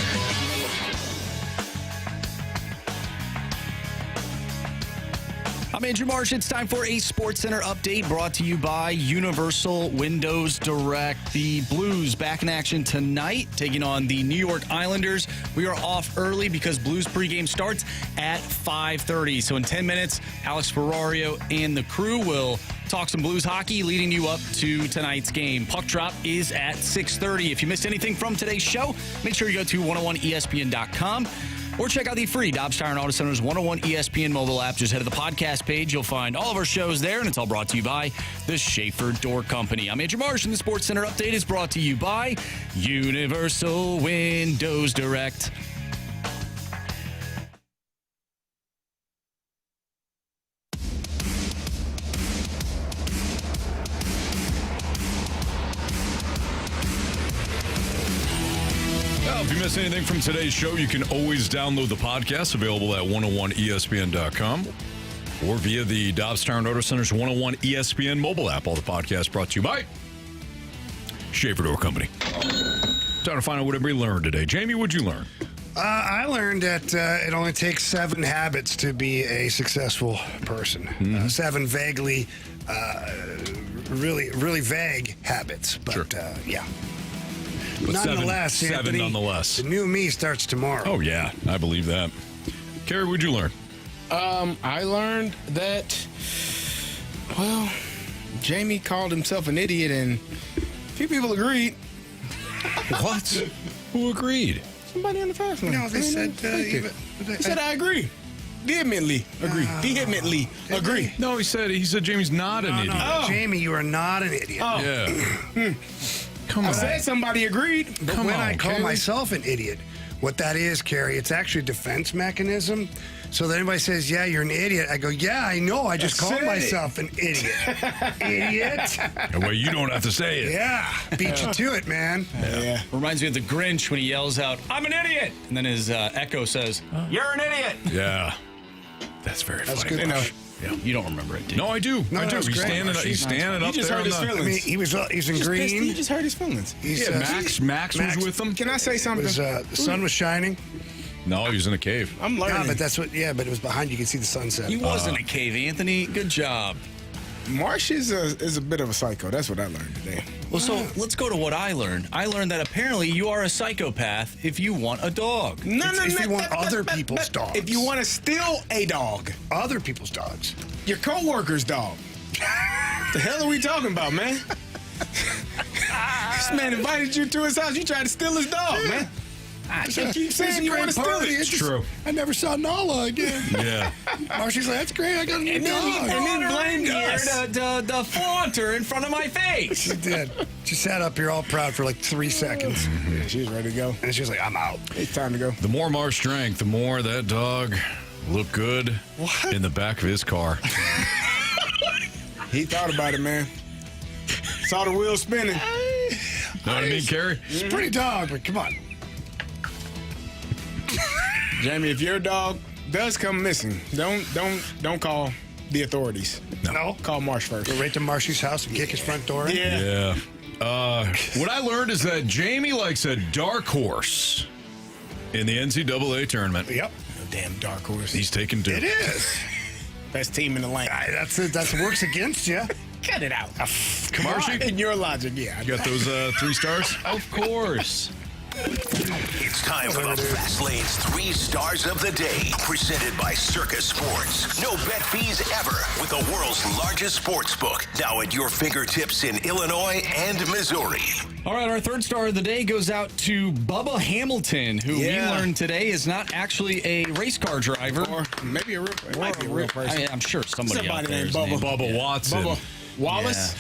I'm Andrew Marsh. It's time for a Sports Center update brought to you by Universal Windows Direct. The Blues back in action tonight, taking on the New York Islanders. We are off early because Blues pregame starts at 5:30. So in 10 minutes, Alex Ferrario and the crew will talk some Blues hockey, leading you up to tonight's game. Puck drop is at 6:30. If you missed anything from today's show, make sure you go to 101ESPN.com. or check out the free Dobbs Tire and Auto Center's 101 ESPN mobile app. Just head to the podcast page. You'll find all of our shows there, and it's all brought to you by the Schaefer Door Company. I'm Andrew Marsh, and the Sports Center update is brought to you by Universal Windows Direct. If you miss anything from today's show, you can always download the podcast, available at 101ESPN.com or via the Dobbs Tire and Auto Center's 101 ESPN mobile app. All the podcasts brought to you by Schaefer Door Company. Time to find out what everybody learned today. Jamie, what'd you learn? I learned that it only takes 7 habits to be a successful person. 7 vaguely, really vague habits. But, yeah. But nonetheless, seven Anthony, nonetheless. The new me starts tomorrow. Oh, yeah. I believe that. Carey, what'd you learn? I learned that, well, Jamie called himself an idiot, and a few people agreed. What? Who agreed? Somebody on the fast lane. No, they said. He said I agree. Vehemently agree. Vehemently agree. No, he said Jamie's not an idiot. No, Jamie, you are not an idiot. Oh. Yeah. Come I on. said somebody agreed. But when I call myself an idiot, what that is, Carey, it's actually a defense mechanism. So that anybody says, yeah, you're an idiot, I go, yeah, I know. I just called myself an idiot. Idiot. Well, you don't have to say it. Yeah. Beat you to it, man. Yeah. Reminds me of the Grinch when he yells out, I'm an idiot. And then his echo says, you're an idiot. Yeah. That's very That's funny. good. Yeah. You don't remember it, do you? No, I do. No, I do. that was He's great. standing, standing up just there. hurt his feelings. I mean, he's in green. He just hurt his feelings. Yeah, Max was with him. Can I say something? The sun was shining. No, he was in a cave. I'm learning. Yeah, but that's what. Yeah, but it was behind you. You could see the sunset. He was in a cave, Anthony. Good job. Marsh is a bit of a psycho. That's what I learned today. Well, so let's go to what I learned. I learned that apparently you are a psychopath if you want a dog. If you want other people's dogs. If you want to steal a dog. Other people's dogs. Your coworker's dog. The hell are we talking about, man? This man invited you to his house. You tried to steal his dog, man. I just keep saying you want to steal it. It's true. I never saw Nala again. Yeah. Marcy's like, that's great. I got a new dog. And then blamed us. The flaunter in front of my face. She did. She sat up here all proud for like 3 seconds. Yeah, she was ready to go. And she was like, I'm out. It's time to go. The more Marsh drank, the more that dog looked good in the back of his car. He thought about it, man. Saw the wheel spinning. Know what I mean, Carey? It's a pretty dog, but come on. Jamie, if your dog does come missing, don't call the authorities. No. Call Marsh first. Go right to Marcy's house and kick his front door in. Yeah. What I learned is that Jamie likes a dark horse in the NCAA tournament. Yep. No damn dark horse. He's taking Duke. It is. Best team in the land. That's it. That works against you. Cut it out. Come on. In your logic, yeah. You got those 3 stars? Of course. It's time for the Fast Lane's 3 Stars of the Day, presented by Circus Sports. No bet fees ever with the world's largest sports book, now at your fingertips in Illinois and Missouri. All right, our 3rd star of the day goes out to Bubba Hamilton, who we learned today is not actually a race car driver. Or maybe a real person. I'm sure somebody out there named is Bubba. named Bubba Watson. Bubba Wallace.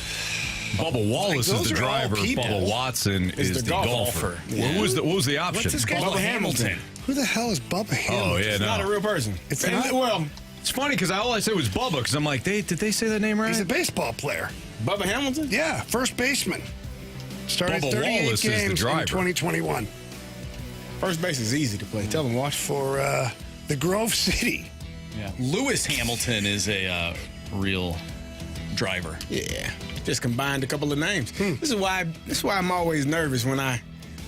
Bubba Wallace Those is the are all driver. people. Bubba Watson is the golfer. Yeah. What was the option? What's this guy? Bubba Hamilton. Who the hell is Bubba Hamilton? Oh, yeah, It's not a real person. It's not? Well, It's funny because all I said was Bubba because I'm like, did they say that name right? He's a baseball player. Bubba Hamilton? Yeah, first baseman. Started Bubba 38 Wallace is the games driver. in 2021 First base is easy to play. Tell him, watch. for the Grove City. Yeah. Lewis Hamilton is a real driver. Yeah. Just combined a couple of names. This is why I'm always nervous when I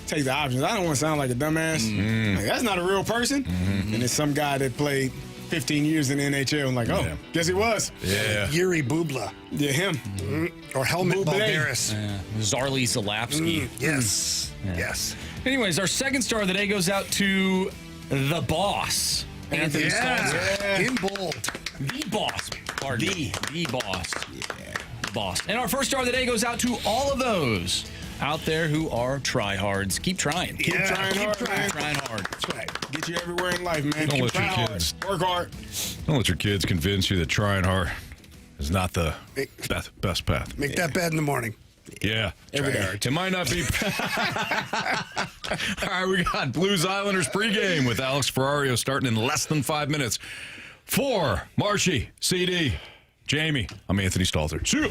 take the options. I don't want to sound like a dumbass. Like, that's not a real person. And it's some guy that played 15 years in the NHL. I'm like, guess he was. Yeah. Yuri Bubla. Yeah, him. Or Helmut Buble. Balderas. Zarly Zalapsky. Yes. Yes. Anyways, our 2nd star of the day goes out to the boss, Anthony Stalter. In bold. The boss. Pardon me. The boss. Yeah. Boss. And our 1st star of the day goes out to all of those out there who are tryhards. Keep trying. Keep trying hard. Keep trying hard. That's right. Get you everywhere in life, man. Don't Keep let your trying kids- hard. Work hard. Don't let your kids convince you that trying hard is not the best path. Make that bed in the morning. Yeah. Every day. It might not be. All right, we got Blues Islanders pregame with Alex Ferrario starting in less than 5 minutes. For Marshy, CD, Jamie, I'm Anthony Stalter. See you.